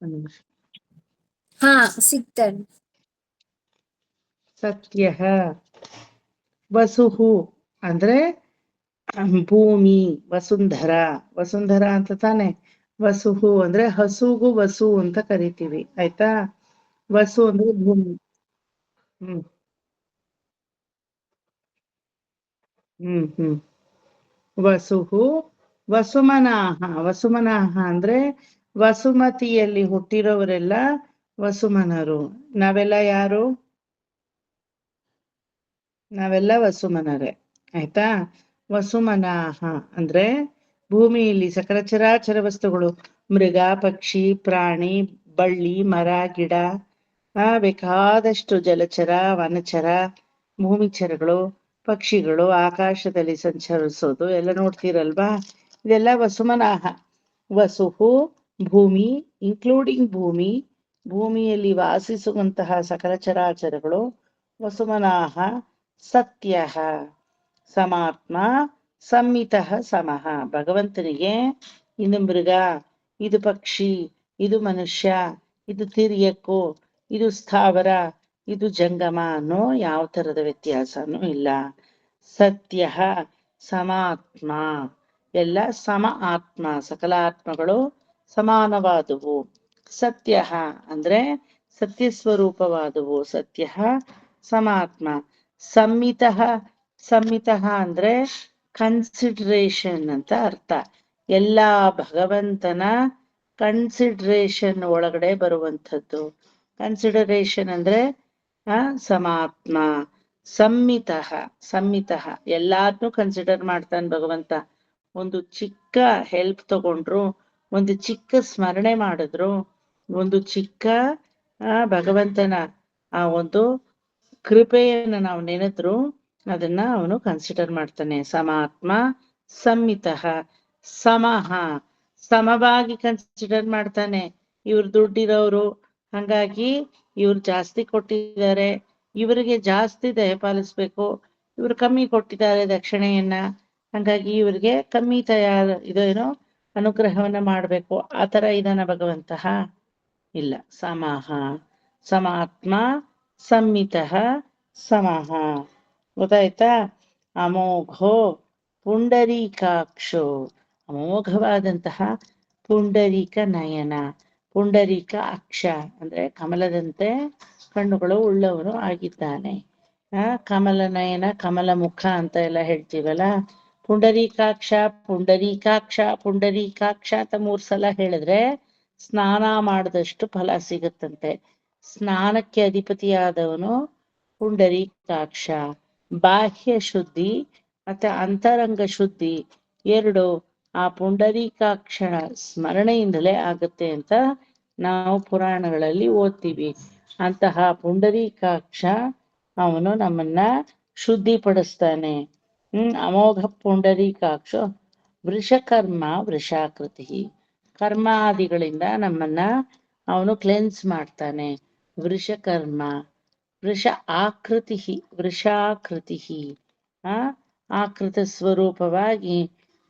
ಒಂದು ನಿಮಿಷ. ಹಾ ಸಿಗ್ತೇನೆ. ಸತ್ಯಃ. ವಸುಹು ಅಂದ್ರೆ ಭೂಮಿ, ವಸುಂಧರ. ವಸುಂಧರ ಅಂತ ತಾನೆ. ವಸುಹು ಅಂದ್ರೆ ಹಸುಗು ವಸು ಅಂತ ಕರಿತೀವಿ, ಆಯ್ತಾ. ವಸು ಅಂದ್ರೆ ಭೂಮಿ. ಹ್ಮ್ ಹ್ಮ್ ಹ್ಮ್ ವಸುಹು ವಸುಮನಾಹ. ವಸುಮನಾಹ ಅಂದ್ರೆ ವಸುಮತಿಯಲ್ಲಿ ಹುಟ್ಟಿರೋವರೆಲ್ಲ ವಸುಮನರು. ನಾವೆಲ್ಲ ಯಾರು? ನಾವೆಲ್ಲ ವಸುಮನರೇ, ಆಯ್ತಾ. ವಸುಮನಾಹ ಅಂದ್ರೆ ಭೂಮಿಯಲ್ಲಿ ಸಕಲ ಚರಾಚರ ವಸ್ತುಗಳು, ಮೃಗ, ಪಕ್ಷಿ, ಪ್ರಾಣಿ, ಬಳ್ಳಿ, ಮರ, ಗಿಡ, ಬೇಕಾದಷ್ಟು ಜಲಚರ, ವನಚರ, ಭೂಮಿಚರಗಳು, ಪಕ್ಷಿಗಳು, ಆಕಾಶದಲ್ಲಿ ಸಂಚರಿಸೋದು ಎಲ್ಲ ನೋಡ್ತೀರಲ್ವಾ, ಇದೆಲ್ಲ ವಸುಮನಾಹ. ವಸುಹು ಭೂಮಿ, ಇನ್ಕ್ಲೂಡಿಂಗ್ ಭೂಮಿ, ಭೂಮಿಯಲ್ಲಿ ವಾಸಿಸುವಂತಹ ಸಕಲ ಚರಾಚರಗಳು ವಸುಮನಾಹ. ಸತ್ಯಃ ಸಮಾತ್ಮ ಸಂಮಿತಃ ಸಮಃ. ಭಗವಂತನಿಗೆ ಇದು ಮೃಗ, ಇದು ಪಕ್ಷಿ, ಇದು ಮನುಷ್ಯ, ಇದು ತಿರ್ಯಕು, ಇದು ಸ್ಥಾವರ, ಇದು ಜಂಗಮ ಅನ್ನೋ ಯಾವ ತರದ ವ್ಯತ್ಯಾಸನೂ ಇಲ್ಲ. ಸತ್ಯ ಸಮಾತ್ಮ, ಎಲ್ಲ ಸಮ ಆತ್ಮ, ಸಕಲ ಆತ್ಮಗಳು ಸಮಾನವಾದುವು. ಸತ್ಯ ಅಂದ್ರೆ ಸತ್ಯ ಸ್ವರೂಪವಾದುವು. ಸತ್ಯ ಸಮಾತ್ಮ. ಸಂಮಿತಃ. ಸಂಮಿತಃ ಅಂದ್ರೆ ಕನ್ಸಿಡರೇಷನ್ ಅಂತ ಅರ್ಥ. ಎಲ್ಲ ಭಗವಂತನ ಕನ್ಸಿಡರೇಷನ್ ಒಳಗಡೆ ಬರುವಂಥದ್ದು. ಕನ್ಸಿಡರೇಷನ್ ಅಂದ್ರೆ ಸಮಾತ್ಮ. ಸಂಮಿತಃ. ಸಂಮಿತಃ ಎಲ್ಲಾದ್ನೂ ಕನ್ಸಿಡರ್ ಮಾಡ್ತಾನೆ ಭಗವಂತ. ಒಂದು ಚಿಕ್ಕ ಹೆಲ್ಪ್ ತಗೊಂಡ್ರು, ಒಂದು ಚಿಕ್ಕ ಸ್ಮರಣೆ ಮಾಡಿದ್ರು, ಒಂದು ಚಿಕ್ಕ ಭಗವಂತನ ಆ ಒಂದು ಕೃಪೆಯನ್ನು ನಾವು ನೆನೆದ್ರು ಅದನ್ನ ಅವನು ಕನ್ಸಿಡರ್ ಮಾಡ್ತಾನೆ. ಸಮಾತ್ಮ ಸಂಮಿತಃ ಸಮಃ. ಸಮವಾಗಿ ಕನ್ಸಿಡರ್ ಮಾಡ್ತಾನೆ. ಇವ್ರು ದುಡ್ಡಿರೋರು, ಹಂಗಾಗಿ ಇವ್ರು ಜಾಸ್ತಿ ಕೊಟ್ಟಿದ್ದಾರೆ, ಇವರಿಗೆ ಜಾಸ್ತಿ ದಯ ಪಾಲಿಸ್ಬೇಕು, ಇವ್ರು ಕಮ್ಮಿ ಕೊಟ್ಟಿದ್ದಾರೆ ದಕ್ಷಿಣೆಯನ್ನ, ಹಂಗಾಗಿ ಇವ್ರಿಗೆ ಕಮ್ಮಿ ಇದೇನೋ ಅನುಗ್ರಹವನ್ನ ಮಾಡ್ಬೇಕು, ಆ ತರ ಇದಾನ ಭಗವಂತ? ಇಲ್ಲ. ಸಮಃ ಸಮಾತ್ಮ ಸಂಮಿತಃ ಸಮಃ. ಗೊತ್ತಾಯ್ತಾ. ಅಮೋಘೋ ಪುಂಡರೀಕಾಕ್ಷೋ. ಅಮೋಘವಾದಂತಹ ಪುಂಡರೀಕ ನಯನ, ಪುಂಡರೀಕ ಅಕ್ಷ ಅಂದ್ರೆ ಕಮಲದಂತೆ ಕಣ್ಣುಗಳು ಉಳ್ಳವನು ಆಗಿದ್ದಾನೆ. ಕಮಲ ನಯನ, ಕಮಲ ಮುಖ ಅಂತ ಎಲ್ಲ ಹೇಳ್ತೀವಲ್ಲ. ಪುಂಡರೀಕಾಕ್ಷ ಪುಂಡರೀಕಾಕ್ಷ ಪುಂಡರೀಕಾಕ್ಷ ಅಂತ 3 ಸಲ ಹೇಳಿದ್ರೆ ಸ್ನಾನ ಮಾಡಿದಷ್ಟು ಫಲ ಸಿಗುತ್ತಂತೆ. ಸ್ನಾನಕ್ಕೆ ಅಧಿಪತಿಯಾದವನು ಪುಂಡರೀಕಾಕ್ಷ. ಬಾಹ್ಯ ಶುದ್ಧಿ ಮತ್ತೆ ಅಂತರಂಗ ಶುದ್ಧಿ ಎರಡು ಆ ಪುಂಡರೀಕಾಕ್ಷಣ ಸ್ಮರಣೆಯಿಂದಲೇ ಆಗುತ್ತೆ ಅಂತ ನಾವು ಪುರಾಣಗಳಲ್ಲಿ ಓದ್ತೀವಿ. ಅಂತಹ ಪುಂಡರೀಕಾಕ್ಷ ಅವನು ನಮ್ಮನ್ನ ಶುದ್ಧಿಪಡಿಸ್ತಾನೆ. ಅಮೋಘ ಪುಂಡರೀಕಾಕ್ಷ ವೃಷಕರ್ಮ ವೃಷಾಕೃತಿ. ಕರ್ಮಾದಿಗಳಿಂದ ನಮ್ಮನ್ನ ಅವನು ಕ್ಲೆನ್ಸ್ ಮಾಡ್ತಾನೆ. ವೃಷಕರ್ಮ. ವೃಷ ಆಕೃತಿ, ವೃಷಾಕೃತಿ. ಆಕೃತ ಸ್ವರೂಪವಾಗಿ,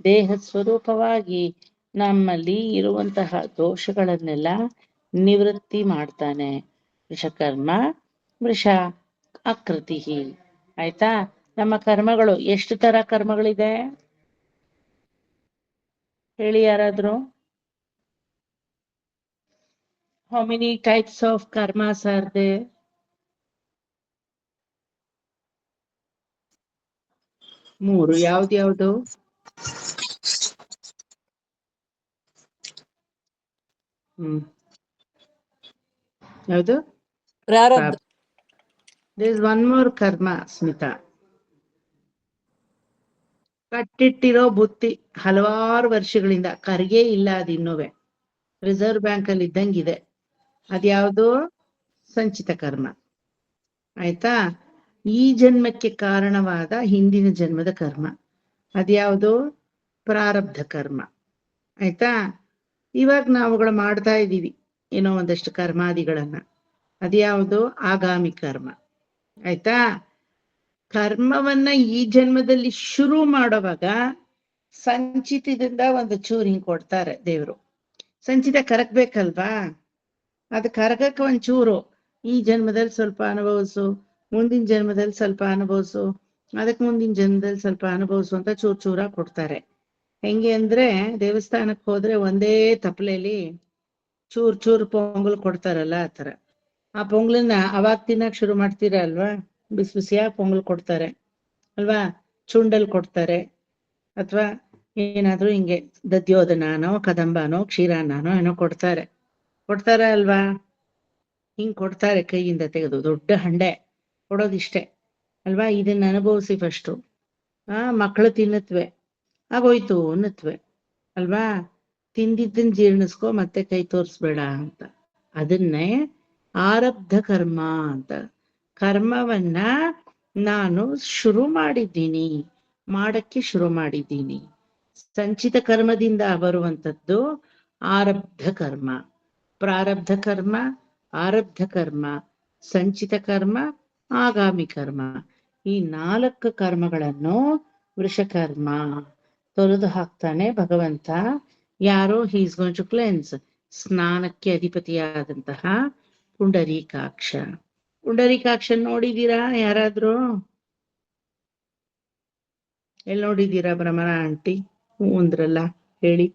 ದೇಹ ಸ್ವರೂಪವಾಗಿ ನಮ್ಮಲ್ಲಿ ಇರುವಂತಹ ದೋಷಗಳನ್ನೆಲ್ಲ ನಿವೃತ್ತಿ ಮಾಡ್ತಾನೆ. ವೃಷಕರ್ಮ ವೃಷ ಆಕೃತಿ. ಆಯ್ತಾ. ನಮ್ಮ ಕರ್ಮಗಳು ಎಷ್ಟು ತರ ಕರ್ಮಗಳಿದೆ ಹೇಳಿ ಯಾರಾದ್ರು? How many types of karmas are there? 3. ಯಾವ್ದು? ಯಾವುದು? ಪ್ರಾರಬ್ಧ. There is one more karma, Smita. ಕಟ್ಟಿಟ್ಟಿರೋ ಬುತ್ತಿ ಹಲವಾರು ವರ್ಷಗಳಿಂದ ಕರಿಗೆ ಇಲ್ಲ, ಅದು ಇನ್ನುವೆ ರಿಸರ್ವ್ ಬ್ಯಾಂಕ್ ಅಲ್ಲಿ ಇದ್ದಂಗಿದೆ. ಅದ್ಯಾವುದು? ಸಂಚಿತ ಕರ್ಮ. ಆಯ್ತಾ. ಈ ಜನ್ಮಕ್ಕೆ ಕಾರಣವಾದ ಹಿಂದಿನ ಜನ್ಮದ ಕರ್ಮ ಅದ್ಯಾವುದು? ಪ್ರಾರಬ್ಧ ಕರ್ಮ. ಆಯ್ತಾ. ಇವಾಗ ನಾವುಗಳು ಮಾಡ್ತಾ ಇದ್ದೀವಿ ಏನೋ ಒಂದಷ್ಟು ಕರ್ಮಾದಿಗಳನ್ನ, ಅದ್ಯಾವುದು? ಆಗಾಮಿ ಕರ್ಮ. ಆಯ್ತಾ. ಕರ್ಮವನ್ನ ಈ ಜನ್ಮದಲ್ಲಿ ಶುರು ಮಾಡುವಾಗ ಸಂಚಿತದಿಂದ ಒಂದು ಚೂರು ಹಿಂಗ್ ಕೊಡ್ತಾರೆ ದೇವ್ರು. ಸಂಚಿತ ಕರಕ್ಬೇಕಲ್ವಾ? ಅದು ಕರಗಕ್ಕೆ ಒಂಚೂರು ಈ ಜನ್ಮದಲ್ಲಿ ಸ್ವಲ್ಪ ಅನುಭವಿಸು, ಮುಂದಿನ ಜನ್ಮದಲ್ಲಿ ಸ್ವಲ್ಪ ಅನುಭವಿಸು, ಅದಕ್ಕೆ ಮುಂದಿನ ಜನ್ಮದಲ್ಲಿ ಸ್ವಲ್ಪ ಅನುಭವಿಸು ಅಂತ ಚೂರ್ ಚೂರ ಕೊಡ್ತಾರೆ. ಹೆಂಗೆ ಅಂದ್ರೆ ದೇವಸ್ಥಾನಕ್ಕೆ ಹೋದ್ರೆ ಒಂದೇ ತಪ್ಪಲೆಯಲ್ಲಿ ಚೂರ್ ಚೂರ್ ಪೊಂಗಲ್ ಕೊಡ್ತಾರಲ್ಲ ಆ ತರ. ಆ ಪೊಂಗಲನ್ನ ಅವಾಗ ತಿನ್ನಕ್ ಶುರು ಮಾಡ್ತೀರಾ ಅಲ್ವಾ, ಬಿಸಿ ಬಿಸಿಯಾಗಿ ಪೊಂಗಲ್ ಕೊಡ್ತಾರೆ ಅಲ್ವಾ, ಚುಂಡಲ್ ಕೊಡ್ತಾರೆ, ಅಥವಾ ಏನಾದ್ರೂ ಹಿಂಗೆ ದಧ್ಯೋದನನೋ ಕದಂಬನೋ ಕ್ಷೀರಾನ್ನನೋ ಏನೋ ಕೊಡ್ತಾರೆ ಅಲ್ವಾ. ಹಿಂಗ್ ಕೊಡ್ತಾರೆ ಕೈಯಿಂದ ತೆಗೆದು ದೊಡ್ಡ ಹಂಡೆ ಕೊಡೋದಿಷ್ಟೇ ಅಲ್ವಾ. ಇದನ್ನ ಅನುಭವಿಸಿ ಫಸ್ಟು. ಮಕ್ಕಳು ತಿನ್ನತ್ವೆ, ಆಗೋಯ್ತು ಅನ್ನತ್ವೆ ಅಲ್ವಾ. ತಿಂದಿದ್ದನ್ ಜೀರ್ಣಿಸ್ಕೊ, ಮತ್ತೆ ಕೈ ತೋರಿಸ್ಬೇಡ ಅಂತ. ಅದನ್ನೇ ಆರಬ್ಧ ಕರ್ಮ ಅಂತ. ಕರ್ಮವನ್ನ ನಾನು ಶುರು ಮಾಡಿದ್ದೀನಿ, ಮಾಡಕ್ಕೆ ಶುರು ಮಾಡಿದ್ದೀನಿ. ಸಂಚಿತ ಕರ್ಮದಿಂದ ಬರುವಂಥದ್ದು ಆರಬ್ಧ ಕರ್ಮ. ಪ್ರಾರಬ್ಧ ಕರ್ಮ, ಆರಬ್ಧ ಕರ್ಮ, ಸಂಚಿತ ಕರ್ಮ, ಆಗಾಮಿ ಕರ್ಮ. ಈ 4 ಕರ್ಮಗಳನ್ನು ವೃಷಕರ್ಮ ತೊರೆದು ಹಾಕ್ತಾನೆ ಭಗವಂತ. ಯಾರೋ ಹೀಸ್ ಗೋಯಿಂಗ್ ಟು ಕ್ಲೆನ್ಸ್, ಸ್ನಾನಕ್ಕೆ ಅಧಿಪತಿಯಾದಂತಹ ಪುಂಡರೀಕಾಕ್ಷ. ಪುಂಡರೀಕಾಕ್ಷ ನೋಡಿದೀರಾ ಯಾರಾದ್ರೂ? ಎಲ್ಲಿ ನೋಡಿದೀರಾ ಭ್ರಮರ ಆಂಟಿ? ಹ್ಞೂ ಅಂದ್ರಲ್ಲ, ಹೇಳಿ.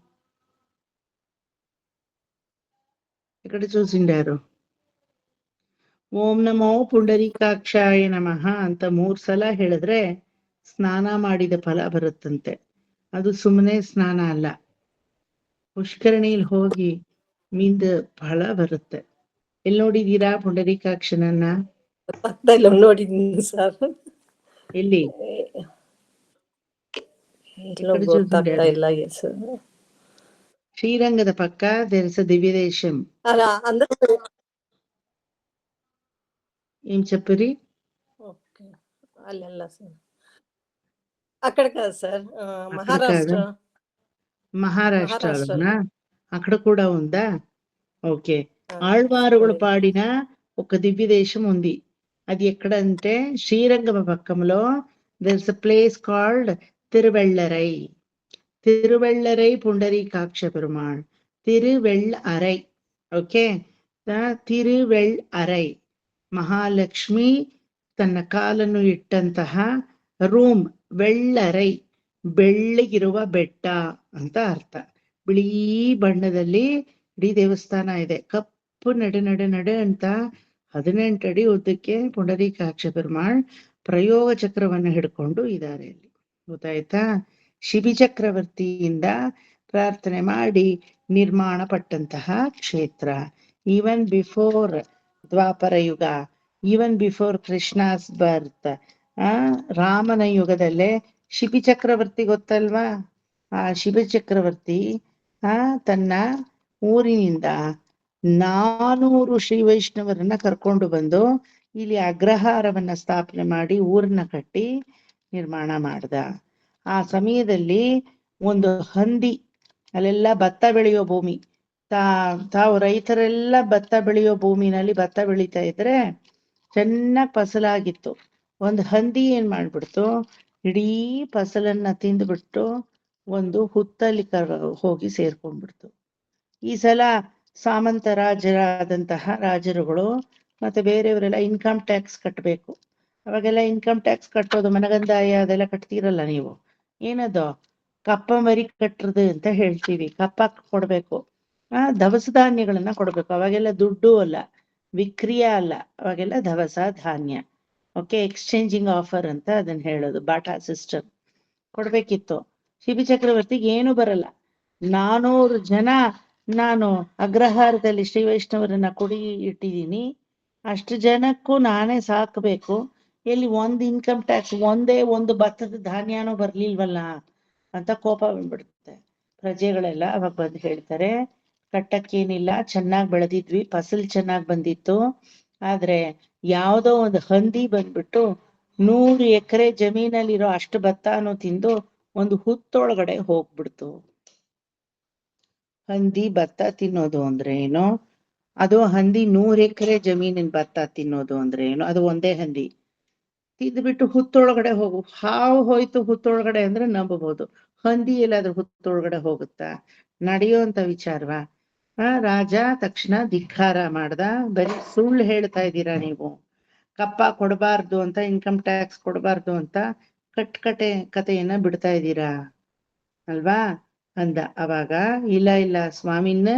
ಈ ಕಡೆ చూసిండారు. ಓಂ ನಮೋ ಪುಂಡರೀಕಾಕ್ಷಾಯ ನಮಃ ಅಂತ 3 ಸಲ ಹೇಳಿದ್ರೆ ಸ್ನಾನ ಮಾಡಿದ ಫಲ ಬರುತ್ತಂತೆ. ಅದು ಸುಮ್ಮನೆ ಸ್ನಾನ ಅಲ್ಲ, ಪುಷ್ಕರಣಿಲಿ ಹೋಗಿ ಮಿಂದ ಫಲ ಬರುತ್ತೆ. ಎಲ್ಲಿ ನೋಡಿದೀರಾ ಪುಂಡರೀಕಾಕ್ಷನನ್ನ? ಪಕ್ಕದಲ್ಲಿ ನೋಡಿದ್ದೀನಿ ಸರ್. ಎಲ್ಲಿ? ಎಲ್ಲೋ ಗೊತ್ತಾಗ್ತಾ ಇಲ್ಲ ಸರ್. ಶ್ರೀರಂಗದ ಪಕ್ಕ ದೇರ್ ದಿವ್ಯದೇಶಂ. ಅಲ್ಲ ಅಂದ್ರೆ ಏನ್ ಚಪ್ಪರಿ? ಅಲ್ಲೆಲ್ಲ ಸರ್ ಆ ಕಡೆ ಕಾదు ಸರ್, మహారాష్ట్ర. మహారాష్ట్రలోనా? అక్కడ కూడా ఉందా? ఓకే. ఆళ్వారులు పాడిన ఒక దివ్య దేశం ఉంది. అది ఎక్కడంటే Srirangam పక్కములో there is a place called తిరువెళ్ళరై. తిరువెళ్ళరై Pundarikaksha Perumal. తిరువెళ్ళరై. Okay. ತಿರುವೆಳ್ಳರೈ Mahalakshmi ತನ್ನ ಕಾಲನ್ನು ಇಟ್ಟಂತಹ ರೂಮ್. ವೆಳ್ಳರೈ ಬೆಳ್ಳಗಿರುವ ಬೆಟ್ಟ ಅಂತ ಅರ್ಥ. ಬಿಳಿ ಬಣ್ಣದಲ್ಲಿ ಇಡೀ ದೇವಸ್ಥಾನ ಇದೆ. ಕಪ್ಪು ನಡೆ ಅಂತ 18 ಅಡಿ ಉದ್ದಕ್ಕೆ ಪುಂಡರೀಕಾಕ್ಷ ಪೆರುಮಾಳ್ ಪ್ರಯೋಗ ಚಕ್ರವನ್ನು ಹಿಡ್ಕೊಂಡು ಇದ್ದಾರೆ ಅಲ್ಲಿ. ಗೊತ್ತಾಯ್ತಾ? ಶಿಬಿ ಚಕ್ರವರ್ತಿಯಿಂದ ಪ್ರಾರ್ಥನೆ ಮಾಡಿ ನಿರ್ಮಾಣ ಪಟ್ಟಂತಹ ಕ್ಷೇತ್ರ. ಈವನ್ ಬಿಫೋರ್ ದ್ವಾಪರ ಯುಗ, ಈವನ್ ಬಿಫೋರ್ ಕೃಷ್ಣಾಸ್ ಬರ್ತ್, ರಾಮನ ಯುಗದಲ್ಲೇ ಶಿಬಿ ಚಕ್ರವರ್ತಿ ಗೊತ್ತಲ್ವಾ? ಆ ಶಿಬಿ ಚಕ್ರವರ್ತಿ ತನ್ನ ಊರಿನಿಂದ 400 ಶ್ರೀ ವೈಷ್ಣವರನ್ನ ಕರ್ಕೊಂಡು ಬಂದು ಇಲ್ಲಿ ಅಗ್ರಹಾರವನ್ನ ಸ್ಥಾಪನೆ ಮಾಡಿ ಊರನ್ನ ಕಟ್ಟಿ ನಿರ್ಮಾಣ ಮಾಡ್ದ. ಆ ಸಮಯದಲ್ಲಿ ಒಂದು ಹಂದಿ, ಅಲ್ಲೆಲ್ಲ ಭತ್ತ ಬೆಳೆಯೋ ಭೂಮಿ, ತಾವು ರೈತರೆಲ್ಲ ಭತ್ತ ಬೆಳೆಯೋ ಭೂಮಿನಲ್ಲಿ ಭತ್ತ ಬೆಳೀತಾ ಇದ್ರೆ ಚೆನ್ನಾಗಿ ಫಸಲಾಗಿತ್ತು. ಒಂದು ಹಂದಿ ಏನ್ ಮಾಡ್ಬಿಡ್ತು, ಇಡೀ ಫಸಲನ್ನ ತಿಂದ್ಬಿಟ್ಟು ಒಂದು ಹುತ್ತಲ್ಲಿ ಹೋಗಿ ಸೇರ್ಕೊಂಡ್ಬಿಡ್ತು. ಈ ಸಲ ಸಾಮಂತ ರಾಜರಾದಂತಹ ರಾಜರುಗಳು ಮತ್ತೆ ಬೇರೆಯವರೆಲ್ಲ ಇನ್ಕಮ್ ಟ್ಯಾಕ್ಸ್ ಕಟ್ಟಬೇಕು. ಅವಾಗೆಲ್ಲ ಇನ್ಕಮ್ ಟ್ಯಾಕ್ಸ್ ಕಟ್ಟೋದು ಮನಗಂದಾಯ ಅದೆಲ್ಲ ಕಟ್ತೀರಲ್ಲ ನೀವು, ಏನದು ಕಪ್ಪ ಮರಿ ಕಟ್ಟறது ಅಂತ ಹೇಳ್ತೀವಿ. ಕಪ್ಪ ಕೊಡ್ಬೇಕು, ದವಸ ಧಾನ್ಯಗಳನ್ನ ಕೊಡ್ಬೇಕು. ಅವಾಗೆಲ್ಲ ದುಡ್ಡು ಅಲ್ಲ, ವಿಕ್ರಿಯ ಅಲ್ಲ, ಅವಾಗೆಲ್ಲ ದವಸ ಧಾನ್ಯ. ಓಕೆ, ಎಕ್ಸ್ಚೇಂಜಿಂಗ್ ಆಫರ್ ಅಂತ ಅದನ್ನ ಹೇಳೋದು, ಬಾಟಾ ಸಿಸ್ಟಮ್ ಕೊಡ್ಬೇಕಿತ್ತು. ಶಿಬಿ ಚಕ್ರವರ್ತಿಗೆ ಏನು ಬರಲ್ಲ. 400 ಜನ ನಾನು ಅಗ್ರಹಾರದಲ್ಲಿ ಶ್ರೀ ವೈಷ್ಣವರನ್ನ ಕುಡಿ ಇಟ್ಟಿದ್ದೀನಿ, ಅಷ್ಟು ಜನಕ್ಕೂ ನಾನೇ ಸಾಕಬೇಕು, ಎಲ್ಲಿ ಒಂದು ಇನ್ಕಮ್ ಟ್ಯಾಕ್ಸ್, ಒಂದೇ ಒಂದು ಭತ್ತದ ಧಾನ್ಯನೂ ಬರ್ಲಿಲ್ವಲ್ಲ ಅಂತ ಕೋಪ ಬಂದ್ಬಿಡುತ್ತೆ. ಪ್ರಜೆಗಳೆಲ್ಲ ಅವಾಗ ಬಂದು ಹೇಳ್ತಾರೆ, ಕಟ್ಟಕ್ಕೇನಿಲ್ಲ, ಚೆನ್ನಾಗಿ ಬೆಳೆದಿದ್ವಿ, ಫಸಲ್ ಚೆನ್ನಾಗಿ ಬಂದಿತ್ತು, ಆದ್ರೆ ಯಾವುದೋ ಒಂದು ಹಂದಿ ಬಂದ್ಬಿಟ್ಟು 100 ಎಕರೆ ಜಮೀನಲ್ಲಿರೋ ಅಷ್ಟು ಭತ್ತಾನು ತಿಂದು ಒಂದು ಹುತ್ತೊಳಗಡೆ ಹೋಗ್ಬಿಡ್ತು. ಹಂದಿ ಭತ್ತ ತಿನ್ನೋದು ಅಂದ್ರೆ ಏನು? ಅದು ಹಂದಿ 100 ಎಕರೆ ಜಮೀನಿನ ಭತ್ತ ತಿನ್ನೋದು ಅಂದ್ರೆ ಏನು? ಅದು ಒಂದೇ ಹಂದಿ ತಿಂದ್ಬಿಟ್ಟು ಹುತ್ತೊಳಗಡೆ ಹೋಗು. ಹಾವು ಹೋಯ್ತು ಹುತ್ತೊಳಗಡೆ ಅಂದ್ರೆ ನಂಬಬಹುದು, ಹಂದಿ ಎಲ್ಲಾದ್ರೂ ಹುತ್ತೊಳಗಡೆ ಹೋಗುತ್ತಾ? ನಡೆಯುವಂತ ವಿಚಾರವಾ? ರಾಜ ತಕ್ಷಣ ಧಿಕ್ಕಾರ ಮಾಡ್ದ. ಬರೀ ಸುಳ್ಳು ಹೇಳ್ತಾ ಇದ್ದೀರಾ ನೀವು, ಕಪ್ಪ ಕೊಡಬಾರ್ದು ಅಂತ, ಇನ್ಕಮ್ ಟ್ಯಾಕ್ಸ್ ಕೊಡಬಾರ್ದು ಅಂತ ಕಥೆಯನ್ನ ಬಿಡ್ತಾ ಇದ್ದೀರಾ ಅಲ್ವಾ ಅಂದ. ಅವಾಗ ಇಲ್ಲ ಇಲ್ಲ ಸ್ವಾಮಿನ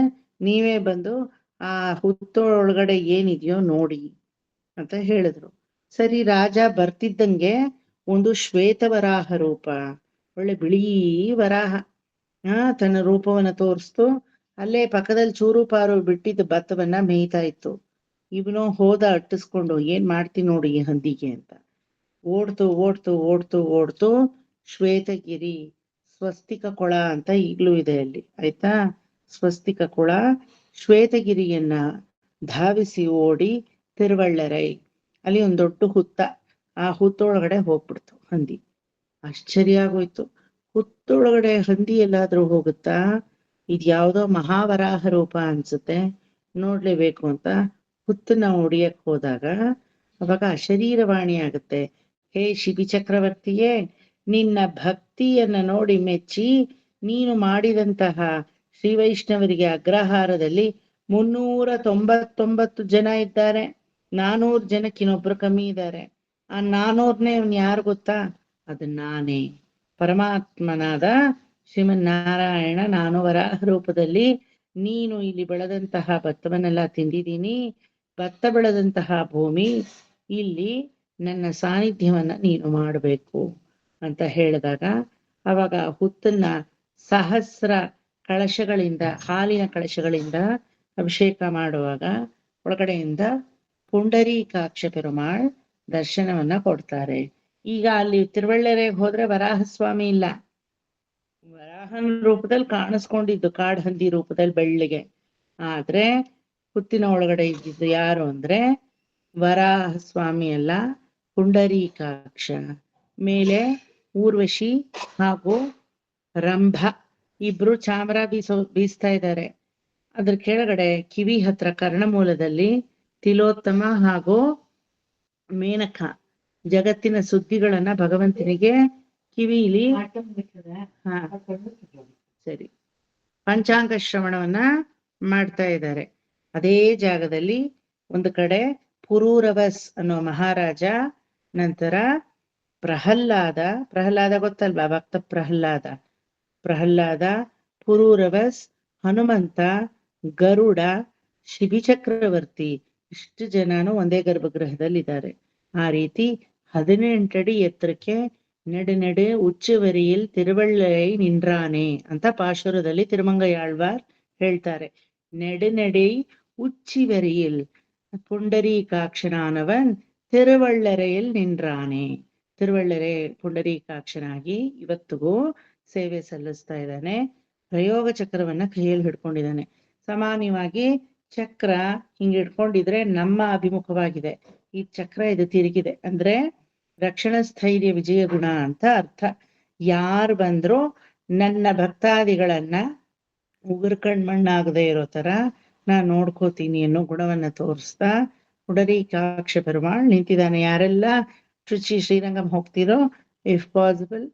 ನೀವೇ ಬಂದು ಆ ಹುತ್ತೊಳಗಡೆ ಏನಿದೆಯೋ ನೋಡಿ ಅಂತ ಹೇಳಿದ್ರು. ಸರಿ, ರಾಜ ಬರ್ತಿದ್ದಂಗೆ ಒಂದು ಶ್ವೇತವರಾಹ ರೂಪ, ಒಳ್ಳೆ ಬಿಳಿ ವರಾಹ ತನ್ನ ರೂಪವನ್ನ ತೋರಿಸ್ತು. ಅಲ್ಲೇ ಪಕ್ಕದಲ್ಲಿ ಚೂರು ಪಾರು ಬಿಟ್ಟಿದ್ದ ಭತ್ತವನ್ನ ಮೇಯ್ತಾ ಇತ್ತು. ಇವನು ಹೋದ ಅಟ್ಟಿಸ್ಕೊಂಡು, ಏನ್ ಮಾಡ್ತೀನಿ ನೋಡಿ ಈ ಹಂದಿಗೆ ಅಂತ. ಓಡ್ತು ಓಡ್ತು ಓಡ್ತು ಓಡ್ತು ಶ್ವೇತಗಿರಿ, ಸ್ವಸ್ತಿಕ ಕೊಳ ಅಂತ ಈಗ್ಲೂ ಇದೆ ಅಲ್ಲಿ, ಆಯ್ತಾ. ಸ್ವಸ್ತಿಕ ಕೊಳ, ಶ್ವೇತಗಿರಿಯನ್ನ ಧಾವಿಸಿ ಓಡಿ ತಿರುವಳ್ಳರೈ, ಅಲ್ಲಿ ಒಂದ್ ದೊಡ್ಡ ಹುತ್ತ, ಆ ಹುತ್ತೊಳಗಡೆ ಹೋಗ್ಬಿಡ್ತು ಹಂದಿ. ಆಶ್ಚರ್ಯ ಆಗೋಯ್ತು, ಹುತ್ತೊಳಗಡೆ ಹಂದಿ ಎಲ್ಲಾದ್ರೂ ಹೋಗುತ್ತಾ? ಇದ್ಯಾವುದೋ ಮಹಾವರಾಹ ರೂಪ ಅನ್ಸುತ್ತೆ, ನೋಡ್ಲೇಬೇಕು ಅಂತ ಹುತ್ತನ್ನ ಹೊಡಿಯಕ್ ಹೋದಾಗ ಅವಾಗ ಅಶರೀರವಾಣಿ ಆಗುತ್ತೆ. ಹೇ ಶಿಬಿ ಚಕ್ರವರ್ತಿಯೇ, ನಿನ್ನ ಭಕ್ತಿಯನ್ನ ನೋಡಿ ಮೆಚ್ಚಿ ನೀನು ಮಾಡಿದಂತಹ ಶ್ರೀ ವೈಷ್ಣವರಿಗೆ ಅಗ್ರಹಾರದಲ್ಲಿ 399 ಜನ ಇದ್ದಾರೆ. 400 ಜನಕ್ಕೆ ಇನ್ನೊಬ್ರು ಕಮ್ಮಿ ಇದ್ದಾರೆ. ಆ 400ನೇ ಯಾರು ಗೊತ್ತಾ? ಅದು ನಾನೇ, ಪರಮಾತ್ಮನಾದ ಶ್ರೀಮನ್ನಾರಾಯಣ. ನಾನು ವರಾಹ ರೂಪದಲ್ಲಿ ನೀನು ಇಲ್ಲಿ ಬೆಳೆದಂತಹ ಭತ್ತವನ್ನೆಲ್ಲ ತಿಂದಿದ್ದೀನಿ. ಭತ್ತ ಬೆಳೆದಂತಹ ಭೂಮಿ, ಇಲ್ಲಿ ನನ್ನ ಸಾನ್ನಿಧ್ಯವನ್ನ ನೀನು ಮಾಡಬೇಕು ಅಂತ ಹೇಳಿದಾಗ, ಅವಾಗ ಹುತ್ತನ್ನ ಸಹಸ್ರ ಕಳಶಗಳಿಂದ, ಹಾಲಿನ ಕಳಶಗಳಿಂದ ಅಭಿಷೇಕ ಮಾಡುವಾಗ ಒಳಗಡೆಯಿಂದ ಪುಂಡರೀಕಾಕ್ಷ ಪೆರುಮಾಳ್ ದರ್ಶನವನ್ನ ಕೊಡ್ತಾರೆ. ಈಗ ಅಲ್ಲಿ ತಿರುವಳ್ಳೆರೆಗೆ ಹೋದ್ರೆ ವರಾಹಸ್ವಾಮಿ ಇಲ್ಲ, ವರಾಹನ ರೂಪದಲ್ಲಿ ಕಾಣಿಸ್ಕೊಂಡಿದ್ದು ಕಾಡ್ ಹಂದಿ ರೂಪದಲ್ಲಿ ಬೆಳ್ಳಿಗೆ. ಆದ್ರೆ ಹುತ್ತಿನ ಒಳಗಡೆ ಇದ್ದಿದ್ದು ಯಾರು ಅಂದ್ರೆ ವರಾಹ ಸ್ವಾಮಿ ಅಲ್ಲ, ಪುಂಡರೀಕಾಕ್ಷ. ಮೇಲೆ ಊರ್ವಶಿ ಹಾಗೂ ರಂಭ ಇಬ್ರು ಚಾಮರ ಬೀಸ್ತಾ ಇದ್ದಾರೆ. ಅದ್ರ ಕೆಳಗಡೆ ಕಿವಿ ಹತ್ರ ಕರ್ಣಮೂಲದಲ್ಲಿ ತಿಲೋತ್ತಮ ಹಾಗೂ ಮೇನಕ ಜಗತ್ತಿನ ಸುದ್ದಿಗಳನ್ನ ಭಗವಂತನಿಗೆ ಕಿವಿಲಿ ಸರಿ ಪಂಚಾಂಗ ಶ್ರವಣವನ್ನ ಮಾಡ್ತಾ ಇದ್ದಾರೆ. ಅದೇ ಜಾಗದಲ್ಲಿ ಒಂದು ಕಡೆ ಪುರೂರವಸ್ ಅನ್ನೋ ಮಹಾರಾಜ, ನಂತರ ಪ್ರಹ್ಲಾದ ಗೊತ್ತಲ್ವಾ, ಭಕ್ತ ಪ್ರಹ್ಲಾದ, ಪುರೂರವಸ್, ಹನುಮಂತ, ಗರುಡ, ಶಿಬಿ ಚಕ್ರವರ್ತಿ, ಇಷ್ಟು ಜನನು ಒಂದೇ ಗರ್ಭಗೃಹದಲ್ಲಿದ್ದಾರೆ. ಆ ರೀತಿ 18 ಅಡಿ ಎತ್ತರಕ್ಕೆ ನಡೆ ಉಚ್ಚುವರಿயில் ತಿರುವಳ್ಳೈ ನಿಂಡ್ರಾನೆ ಅಂತ ಪಾಶುರದಲ್ಲಿ ತಿರುಮಂಗಯಾಳ್ವಾರ್ ಹೇಳ್ತಾರೆ. ನಡೆ ಉಚ್ಚಿವರಿயில் ಪುಂಡರೀಕಾಕ್ಷನಾನವನ್ ತಿರುವಳ್ಳರೆಯಲ್ಲಿ ನಿಂಡ್ರಾನೆ. ತಿರುವಳ್ಳರೆ ಪುಂಡರೀಕಾಕ್ಷನಾಗಿ ಇವತ್ತಿಗೂ ಸೇವೆ ಸಲ್ಲಿಸ್ತಾ ಇದ್ದಾನೆ. ಪ್ರಯೋಗ ಚಕ್ರವನ್ನ ಕೈಯಲ್ಲಿ ಹಿಡ್ಕೊಂಡಿದ್ದಾನೆ. ಸಾಮಾನ್ಯವಾಗಿ ಚಕ್ರ ಹಿಂಗ್ ಹಿಡ್ಕೊಂಡಿದ್ರೆ ನಮ್ಮ ಅಭಿಮುಖವಾಗಿದೆ, ಈ ಚಕ್ರ ಇದು ತಿರುಗಿದೆ ಅಂದ್ರೆ ರಕ್ಷಣ ಸ್ಥೈರ್ಯ ವಿಜಯ ಗುಣ ಅಂತ ಅರ್ಥ. ಯಾರು ಬಂದ್ರು ನನ್ನ ಭಕ್ತಾದಿಗಳನ್ನ ಉಗುರ್ಕಂಡ್ ಮಣ್ಣಾಗದೆ ಇರೋ ತರ ನಾನ್ ನೋಡ್ಕೋತೀನಿ ಅನ್ನೋ ಗುಣವನ್ನ ತೋರಿಸ್ತಾ ಪುಂಡರೀಕಾಕ್ಷ ಪೆರುಮಾಳ್ ನಿಂತಿದ್ದಾನೆ. ಯಾರೆಲ್ಲ ಟ್ರಿಚಿ ಶ್ರೀರಂಗಂ ಹೋಗ್ತಿರೋ, if possible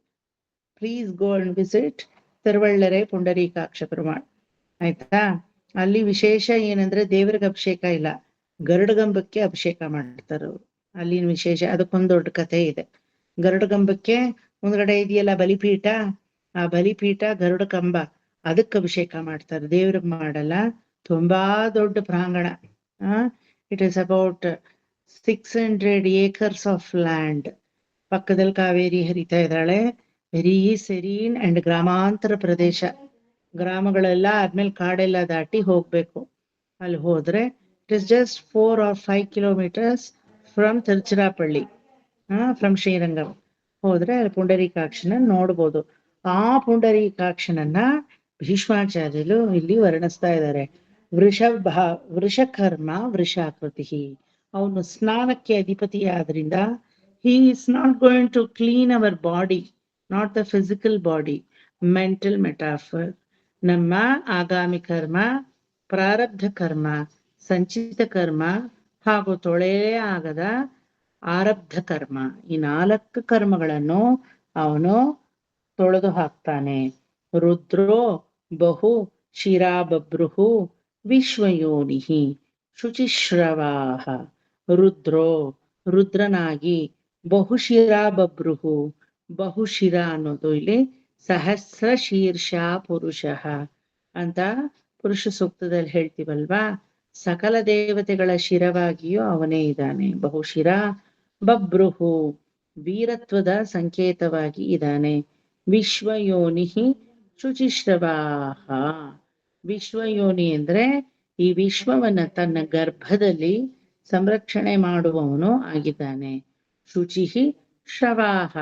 please go and visit Thiruvellarai Pundarikaksha Perumal, ಆಯ್ತಾ. ಅಲ್ಲಿ ವಿಶೇಷ ಏನಂದ್ರೆ ದೇವರಿಗೆ ಅಭಿಷೇಕ ಇಲ್ಲ, ಗರುಡಗಂಬಕ್ಕೆ ಅಭಿಷೇಕ ಮಾಡ್ತಾರೆ ಅವರು. ಅಲ್ಲಿನ ವಿಶೇಷ, ಅದಕ್ಕೊಂದು ದೊಡ್ಡ ಕಥೆ ಇದೆ. ಗರುಡಗಂಬಕ್ಕೆ ಮುಂದ್ಗಡೆ ಇದೆಯಲ್ಲ ಬಲಿಪೀಠ, ಆ ಬಲಿಪೀಠ ಗರುಡ ಕಂಬ, ಅದಕ್ಕೆ ಅಭಿಷೇಕ ಮಾಡ್ತಾರೆ, ದೇವ್ರಿಗೆ ಮಾಡಲ್ಲ. ತುಂಬಾ ದೊಡ್ಡ ಪ್ರಾಂಗಣ. It is about 600 acres of land. ಪಕ್ಕದಲ್ಲಿ ಕಾವೇರಿ ಹರಿತಾ ಇದ್ದಾಳೆ. ವೆರಿ ಸೆರೀನ್ ಅಂಡ್ ಗ್ರಾಮಾಂತರ ಪ್ರದೇಶ. ಗ್ರಾಮಗಳೆಲ್ಲ ಆದ್ಮೇಲೆ ಕಾಡೆಲ್ಲ ದಾಟಿ ಹೋಗ್ಬೇಕು. ಅಲ್ಲಿ ಹೋದ್ರೆ it is just 4 or 5 kilometers from Tiruchirappalli, from Srirangam. ಹೋದ್ರೆ ಅಲ್ಲಿ ಪುಂಡರೀಕಾಕ್ಷನ ನೋಡ್ಬೋದು. ಆ ಪುಂಡರೀಕಾಕ್ಷನನ್ನ ಭೀಷ್ಮಾಚಾರ್ಯರು ಇಲ್ಲಿ ವರ್ಣಿಸ್ತಾ ಇದ್ದಾರೆ. ವೃಷಕರ್ಮ ವೃಷಾಕೃತಿ, ಅವನು ಸ್ನಾನಕ್ಕೆ ಅಧಿಪತಿಯಾದ್ರಿಂದ he is not going to clean our body, not the physical body, mental metaphor. ನಮ್ಮ ಆಗಾಮಿ ಕರ್ಮ, ಪ್ರಾರಬ್ಧ ಕರ್ಮ, ಸಂಚಿತ ಕರ್ಮ ಹಾಗೂ ತೊಳೆಯೇ ಆಗದ ಆರಬ್ಧ ಕರ್ಮ, ಈ 4 ಕರ್ಮಗಳನ್ನು ಅವನು ತೊಳೆದು ಹಾಕ್ತಾನೆ. ರುದ್ರೋ ಬಹು ಶಿರಾಬಭ್ರುಹು ವಿಶ್ವಯೋನಿಃ ಶುಚಿಶ್ರವಾಹ ರುದ್ರೋ ರುದ್ರನಾಗಿ ಬಹುಶಿರ ಬಭ್ರುಹು ಬಹುಶಿರ ಅನ್ನೋದು ಇಲ್ಲಿ ಸಹಸ್ರ ಶೀರ್ಷ ಪುರುಷಃ ಅಂತ ಪುರುಷ ಸೂಕ್ತದಲ್ಲಿ ಹೇಳ್ತೀವಲ್ವಾ. ಸಕಲ ದೇವತೆಗಳ ಶಿರವಾಗಿಯೂ ಅವನೇ ಇದ್ದಾನೆ. ಬಹುಶಿರ ಬಭ್ರುಹು ವೀರತ್ವದ ಸಂಕೇತವಾಗಿ ಇದ್ದಾನೆ. ವಿಶ್ವಯೋನಿಃ ಶುಚಿಶ್ರವಾಹ ವಿಶ್ವಯೋನಿ ಅಂದ್ರೆ ಈ ವಿಶ್ವವನ್ನ ತನ್ನ ಗರ್ಭದಲ್ಲಿ ಸಂರಕ್ಷಣೆ ಮಾಡುವವನು ಆಗಿದ್ದಾನೆ. ಶುಚಿಹಿ ಶ್ರವಾಹ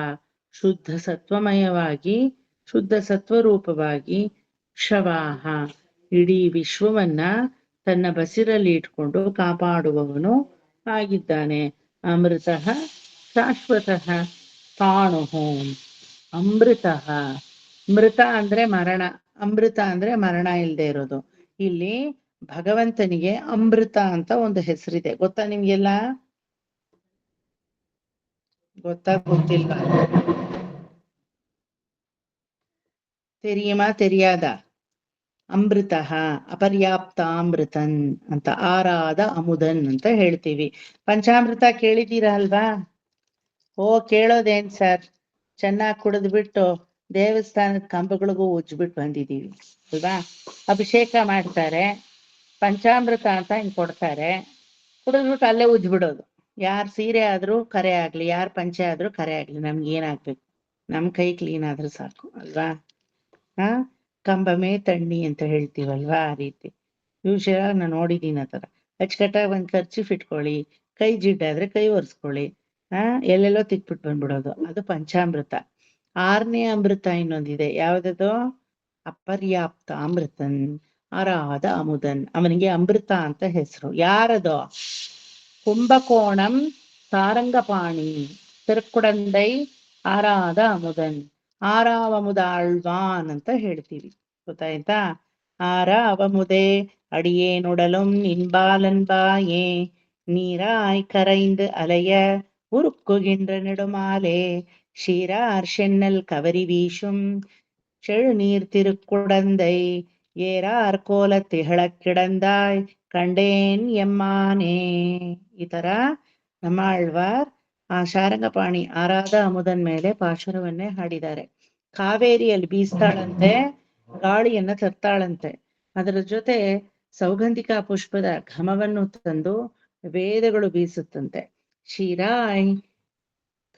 ಶುದ್ಧ ಸತ್ವಮಯವಾಗಿ ಶುದ್ಧ ಸತ್ವರೂಪವಾಗಿ ಕ್ಷವಾಹ ಇಡೀ ವಿಶ್ವವನ್ನ ತನ್ನ ಬಸಿರಲ್ಲಿ ಇಟ್ಕೊಂಡು ಕಾಪಾಡುವವನು ಆಗಿದ್ದಾನೆ. ಅಮೃತಃ ಶಾಶ್ವತಃ ಕಾಣುಹು ಅಮೃತಃ ಮೃತ ಅಂದ್ರೆ ಮರಣ, ಅಮೃತ ಅಂದ್ರೆ ಮರಣ ಇಲ್ಲದೆ ಇರೋದು. ಇಲ್ಲಿ ಭಗವಂತನಿಗೆ ಅಮೃತ ಅಂತ ಒಂದು ಹೆಸರಿದೆ, ಗೊತ್ತಾ ನಿಮ್ಗೆಲ್ಲ? ಗೊತ್ತಾ ಗೊತ್ತಿಲ್ವಾ? ತೆರಿಯಮ ತೆರಿಯಾದ ಅಮೃತ ಅಪರ್ಯಾಪ್ತಾಮೃತನ್ ಅಂತ ಆರಾದ ಅಮುದನ್ ಅಂತ ಹೇಳ್ತೀವಿ. ಪಂಚಾಮೃತ ಕೇಳಿದ್ದೀರಾ ಅಲ್ವಾ? ಓ ಕೇಳೋದೇನ್ ಸರ್, ಚೆನ್ನಾಗಿ ಕುಡಿದ್ಬಿಟ್ಟು ದೇವಸ್ಥಾನದ ಕಂಬಗಳಿಗೂ ಉಜ್ಬಿಟ್ಟು ಬಂದಿದ್ದೀವಿ ಅಲ್ವಾ. ಅಭಿಷೇಕ ಮಾಡ್ತಾರೆ, ಪಂಚಾಮೃತ ಅಂತ ಹಿಂಗ್ ಕೊಡ್ತಾರೆ, ಕುಡಿದ್ಬಿಟ್ಟು ಅಲ್ಲೇ ಉಜ್ಬಿಡೋದು. ಯಾರ್ ಸೀರೆ ಆದ್ರೂ ಕರೆ ಆಗ್ಲಿ, ಯಾರ್ ಪಂಚೆ ಆದ್ರೂ ಕರೆ ಆಗ್ಲಿ, ನಮ್ಗೆ ಏನಾಗ್ಬೇಕು, ನಮ್ ಕೈ ಕ್ಲೀನ್ ಆದ್ರೂ ಸಾಕು ಅಲ್ವಾ. ಕಂಬಮೇ ತಣ್ಣಿ ಅಂತ ಹೇಳ್ತೀವಲ್ವಾ, ಆ ರೀತಿ ಯೂಶಲಾಗಿ ನಾನು ನೋಡಿದೀನಿ ಆ ಥರ. ಅಚ್ಚುಕಟ್ಟಾಗಿ ಒಂದ್ ಖರ್ಚಿಫ್ ಇಟ್ಕೊಳ್ಳಿ, ಕೈ ಜಿಡ್ಡಾದ್ರೆ ಕೈ ಒರೆಸ್ಕೊಳ್ಳಿ, ಎಲ್ಲೆಲ್ಲೋ ತಿಕ್ಬಿಟ್ಟು ಬಂದ್ಬಿಡೋದು, ಅದು ಪಂಚಾಮೃತ. 6ನೇ ಅಮೃತ ಇನ್ನೊಂದಿದೆ, ಯಾವ್ದದು? ಅಪರ್ಯಾಪ್ತ ಅಮೃತನ್ ಅರಾಧ ಅಮುದನ್, ಅವನಿಗೆ ಅಮೃತ ಅಂತ ಹೆಸರು. ಯಾರದು? ಕುಂಭಕೋಣಂ ಸಾರಂಗಪಾಣಿ ತಿರುಕುಡಂದೈ ಆರಾಧ ಅಮುದನ್, ಆರಾವಮುದ ಆಳ್ವಾನ್ ಅಂತ ಹೇಳ್ತೀವಿ, ಗೊತ್ತಾಯ್ತಾ? ஆறாவமுதே அடியேனுடலும் நின்பாலன்பாயே நீராய் கரைந்து அலைய உருக்குகின்ற நெடுமாலே ஷீரார் சென்னல் கவரி வீசும் செழுநீர் திருக்குடந்தை ஏறார் ಕೋಲ ತಿಹಳಕ್ ಕಿಡಂದಾಯ್ ಕಂಡೇನ್ ಎಮ್ಮಾನೇ. ಈ ತರ ನಮ್ಮ ಆಳ್ವಾರ್ ಆ ಶಾರಂಗಪಾಣಿ ಆರಾಧ ಅಮುದನ್ ಮೇಲೆ ಪಾಶುರವನ್ನೇ ಹಾಡಿದ್ದಾರೆ. ಕಾವೇರಿಯಲ್ಲಿ ಬೀಸ್ತಾಳಂತೆ, ಗಾಳಿಯನ್ನ ತರ್ತಾಳಂತೆ, ಅದರ ಜೊತೆ ಸೌಗಂಧಿಕ ಪುಷ್ಪದ ಘಮವನ್ನು ತಂದು ವೇದಗಳು ಬೀಸುತ್ತಂತೆ. ಶೀರಾಯ್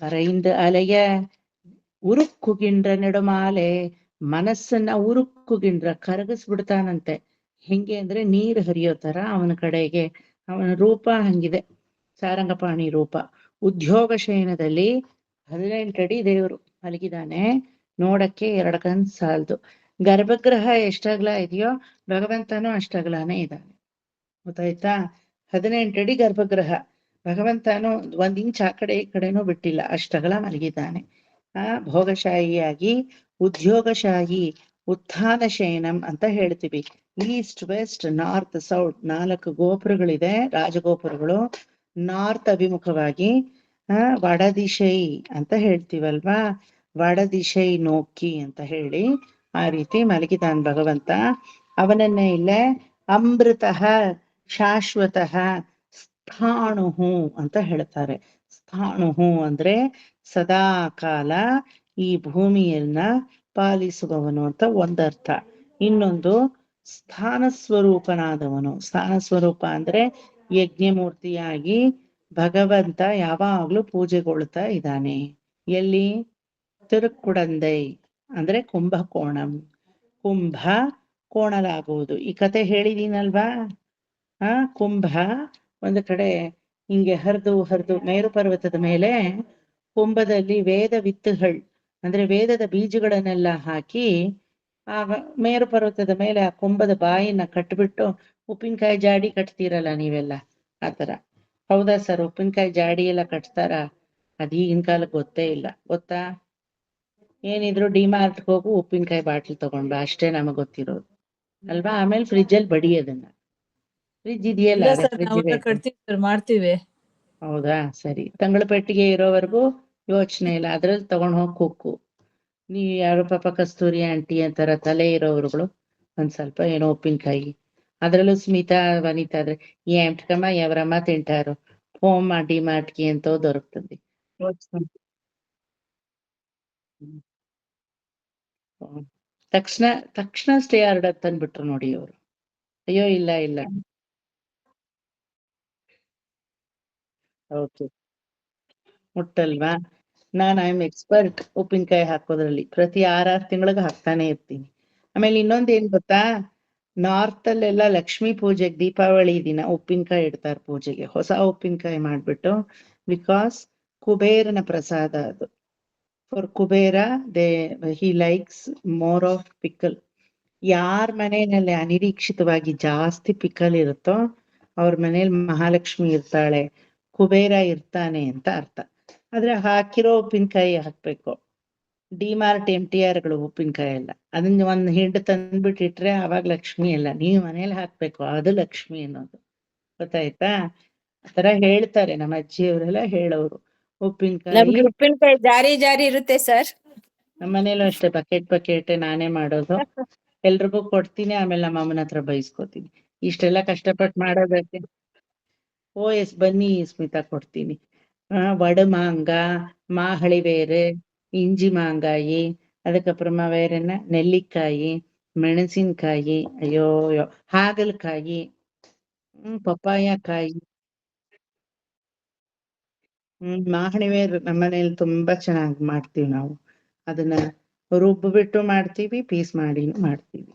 ಕರೈಂದ ಅಲೆಯ ಉರುಕ್ಕುಗಿಂಡ್ರ ನೆಡುಮಾಲೆ, ಮನಸ್ಸನ್ನ ಉರುಕ್ಕುಗಿಂಡ್ರ ಕರಗಿಸ್ಬಿಡ್ತಾನಂತೆ. ಹೆಂಗೆ ಅಂದ್ರೆ ನೀರು ಹರಿಯೋ ತರ ಅವನ ಕಡೆಗೆ ಅವನ ರೂಪ ಹಂಗಿದೆ, ಸಾರಂಗಪಾಣಿ ರೂಪ. ಉದ್ಯೋಗ ಶಯನದಲ್ಲಿ 18 ಅಡಿ ದೇವರು ಮಲಗಿದಾನೆ, ನೋಡಕ್ಕೆ 2 ಕಣ್ ಸಾಲದು. ಗರ್ಭಗೃಹ ಎಷ್ಟಗಲ ಇದೆಯೋ ಭಗವಂತನೂ ಅಷ್ಟಗಲಾನೇ ಇದ್ದಾನೆ, ಗೊತ್ತಾಯ್ತಾ? 18 ಅಡಿ ಗರ್ಭಗೃಹ, ಭಗವಂತನು 1 ಇಂಚ್ ಆ ಕಡೆ ಈ ಕಡೆನೂ ಬಿಟ್ಟಿಲ್ಲ, ಅಷ್ಟಗಲ ಮಲಗಿದ್ದಾನೆ. ಭೋಗಶಾಹಿಯಾಗಿ ಉದ್ಯೋಗಶಾಹಿ ಉತ್ಥಾನ ಶಯನಂ ಅಂತ ಹೇಳ್ತೀವಿ. ಈಸ್ಟ್ ವೆಸ್ಟ್ ನಾರ್ತ್ ಸೌತ್ 4 ಗೋಪುರಗಳಿದೆ, ರಾಜಗೋಪುರಗಳು. ನಾರ್ತ್ ಅಭಿಮುಖವಾಗಿ ವಡದಿಶೈ ಅಂತ ಹೇಳ್ತೀವಲ್ವಾ, ವಡದಿಶೈ ನೋಕ್ಕಿ ಅಂತ ಹೇಳಿ ಆ ರೀತಿ ಮಲಗಿದಾನ್ ಭಗವಂತ. ಅವನನ್ನೇ ಇಲ್ಲೇ ಅಮೃತಃ ಶಾಶ್ವತಃ ಸ್ಥಾಣುಹು ಅಂತ ಹೇಳ್ತಾರೆ. ಸ್ಥಾಣುಹು ಅಂದ್ರೆ ಸದಾ ಕಾಲ ಈ ಭೂಮಿಯನ್ನ ಪಾಲಿಸುವವನು ಅಂತ ಒಂದರ್ಥ. ಇನ್ನೊಂದು ಸ್ಥಾನ ಸ್ವರೂಪನಾದವನು. ಸ್ಥಾನ ಸ್ವರೂಪ ಅಂದ್ರೆ ಯಜ್ಞಮೂರ್ತಿಯಾಗಿ ಭಗವಂತ ಯಾವಾಗ್ಲೂ ಪೂಜೆಗೊಳ್ತಾ ಇದ್ದಾನೆ. ಎಲ್ಲಿ? ತಿರುಕುಡಂದೈ ಅಂದ್ರೆ ಕುಂಭಕೋಣಂ, ಕುಂಭ ಕೋಣಲಾಗುವುದು. ಈ ಕತೆ ಹೇಳಿದೀನಲ್ವಾ. ಕುಂಭ ಒಂದು ಕಡೆ ಹಿಂಗೆ ಹರಿದು ಮೇರು ಪರ್ವತದ ಮೇಲೆ ಕುಂಭದಲ್ಲಿ ವೇದ ವಿತ್ತುಗಳು ಅಂದ್ರೆ ವೇದದ ಬೀಜಗಳನ್ನೆಲ್ಲ ಹಾಕಿ ಆ ಮೇರು ಪರ್ವತದ ಮೇಲೆ ಆ ಕುಂಭದ ಬಾಯಿನ ಕಟ್ಬಿಟ್ಟು, ಉಪ್ಪಿನಕಾಯಿ ಜಾಡಿ ಕಟ್ತೀರಲ್ಲ ನೀವೆಲ್ಲ, ಆತರ. ಹೌದಾ ಸರ್, ಉಪ್ಪಿನಕಾಯಿ ಜಾಡಿ ಎಲ್ಲ ಕಟ್ತಾರ? ಅದ್ ಈಗಿನ ಕಾಲಕ್ಕೆ ಗೊತ್ತೇ ಇಲ್ಲ, ಗೊತ್ತಾ? ಏನಿದ್ರು ಡಿಮಾರ್ಟ್ಗೆ ಹೋಗು, ಉಪ್ಪಿನಕಾಯಿ ಬಾಟ್ಲಿ ತಗೊಂಡು ಅಷ್ಟೇ ನಮಗ್ ಗೊತ್ತಿರೋದು ಅಲ್ವಾ. ಆಮೇಲೆ ಫ್ರಿಜ್ಜಲ್ಲಿ ಬಡಿ ಅದನ್ನ. ಫ್ರಿಜ್ ಇದೆಯಲ್ಲ, ಫ್ರಿಜ್ ಬೇಕು. ಮಾಡ್ತೀವಿ. ಹೌದಾ, ಸರಿ. ತಂಗಳ ಪೆಟ್ಟಿಗೆ ಇರೋವರೆಗೂ ಯೋಚನೆ ಇಲ್ಲ, ಅದ್ರಲ್ಲಿ ತಗೊಂಡ್ ಹೋಗಿ ಕುಕ್ಕು. ನೀವ್ ಯಾರು ಪಾಪ ಕಸ್ತೂರಿ ಆಂಟಿ ಅಂತಾರ ತಲೆ ಇರೋವ್ರುಗಳು ಒಂದ್ ಸ್ವಲ್ಪ ಏನೋ ಉಪ್ಪಿನಕಾಯಿ అదరಲ್ಲೂ స్మిత వనిత ఆದ್ರೆ ఏమిటికమ్మా ఎవరమ్మా తింటారు ఫోన్ మా డిమార్ట్కి ఎంతో దొరుకుతుంది ಹ್ಮ್. ತಕ್ಷಣ ತಕ್ಷಣ ಸ್ಟೇ ಆರ್ಡರ್ ತಂದ್ಬಿಟ್ರು ನೋಡಿ ಅವರು. ಅಯ್ಯೋ ಇಲ್ಲ ಇಲ್ಲ ಓಕೆ ಮುಟ್ಟಲ್ವಾ? ಐ ಆಮ್ ಎಕ್ಸ್ಪರ್ಟ್ ಉಪ್ಪಿನಕಾಯಿ ಹಾಕೋದ್ರಲ್ಲಿ. ಪ್ರತಿ 6 ತಿಂಗಳಿಗೆ ಹಾಕ್ತಾನೆ ಇರ್ತೀನಿ. ಆಮೇಲೆ ಇನ್ನೊಂದ್ ಏನ್ ಗೊತ್ತಾ, ನಾರ್ತ್ ಅಲ್ಲೆಲ್ಲ ಲಕ್ಷ್ಮೀ ಪೂಜೆಗೆ ದೀಪಾವಳಿ ದಿನ ಉಪ್ಪಿನಕಾಯಿ ಇಡ್ತಾರೆ ಪೂಜೆಗೆ. ಹೊಸ ಉಪ್ಪಿನಕಾಯಿ ಮಾಡ್ಬಿಟ್ಟು, ಬಿಕಾಸ್ ಕುಬೇರನ ಪ್ರಸಾದ ಅದು. For Kubera he likes more of pickle. ಯಾರ ಮನೆಯಲ್ಲಿ ಅನಿರೀಕ್ಷಿತವಾಗಿ ಜಾಸ್ತಿ ಪಿಕಲ್ ಇರುತ್ತೋ ಅವ್ರ ಮನೇಲಿ ಮಹಾಲಕ್ಷ್ಮಿ ಇರ್ತಾಳೆ, ಕುಬೇರ ಇರ್ತಾನೆ ಅಂತ ಅರ್ಥ. ಆದ್ರೆ ಹಾಕಿರೋ ಉಪ್ಪಿನಕಾಯಿ ಹಾಕ್ಬೇಕು. ಡಿಮಾರ್ಟ್ MTRಗಳು ಉಪ್ಪಿನಕಾಯಿ ಎಲ್ಲ ಅದನ್ನ ಒಂದ್ ಹಿಂಡ್ ತಂದ್ಬಿಟ್ಟಿಟ್ರೆ ಅವಾಗ ಲಕ್ಷ್ಮಿ ಅಲ್ಲ, ನೀವು ಮನೇಲಿ ಹಾಕ್ಬೇಕು, ಅದು ಲಕ್ಷ್ಮಿ ಅನ್ನೋದು. ಗೊತ್ತಾಯ್ತಾ? ಆತರ ಹೇಳ್ತಾರೆ ನಮ್ಮ ಅಜ್ಜಿಯವರೆಲ್ಲ ಹೇಳೋರು. ಉಪ್ಪಿನಕಾಯಿ ನಮ್ಗೆ ಉಪ್ಪಿನಕಾಯಿ ಜಾರಿ ಜಾರಿ ಇರುತ್ತೆ ಸರ್. ನಮ್ಮ ಮನೇಲೂ ಅಷ್ಟೇ ಬಕೆಟ್ ನಾನೇ ಮಾಡೋದು. ಎಲ್ರಿಗೂ ಕೊಡ್ತೀನಿ, ಆಮೇಲೆ ನಮ್ಮ ಅಮ್ಮನ ಹತ್ರ ಬೈಸ್ಕೊತೀನಿ. ಇಷ್ಟೆಲ್ಲ ಕಷ್ಟಪಟ್ಟು ಮಾಡೋದಕ್ಕೆ. ಎಸ್ ಬನ್ನಿ ಸ್ಮಿತಾ, ಕೊಡ್ತೀನಿ. வடுமாங்காய், மாகழி வேறு, இஞ்சி மாங்காಯಿ, அதுக்கப்புறமா வேற என்ன, நெல்லிக்காಯಿ, ಮೆಣಸಿನಕಾಯಿ, ಅಯ್ಯೋ ಹಾಗಲಕಾಯಿ, ಪಪ್ಪಾಯ ಕಾಯಿ. ಮಾಹಣಿ ಬೇರು ನಮ್ಮನೇಲಿ ತುಂಬಾ ಚೆನ್ನಾಗಿ ಮಾಡ್ತೀವಿ ನಾವು. ಅದನ್ನ ರುಬ್ಬಿಬಿಟ್ಟು ಮಾಡ್ತೀವಿ, ಪೀಸ್ ಮಾಡಿ ಮಾಡ್ತೀವಿ.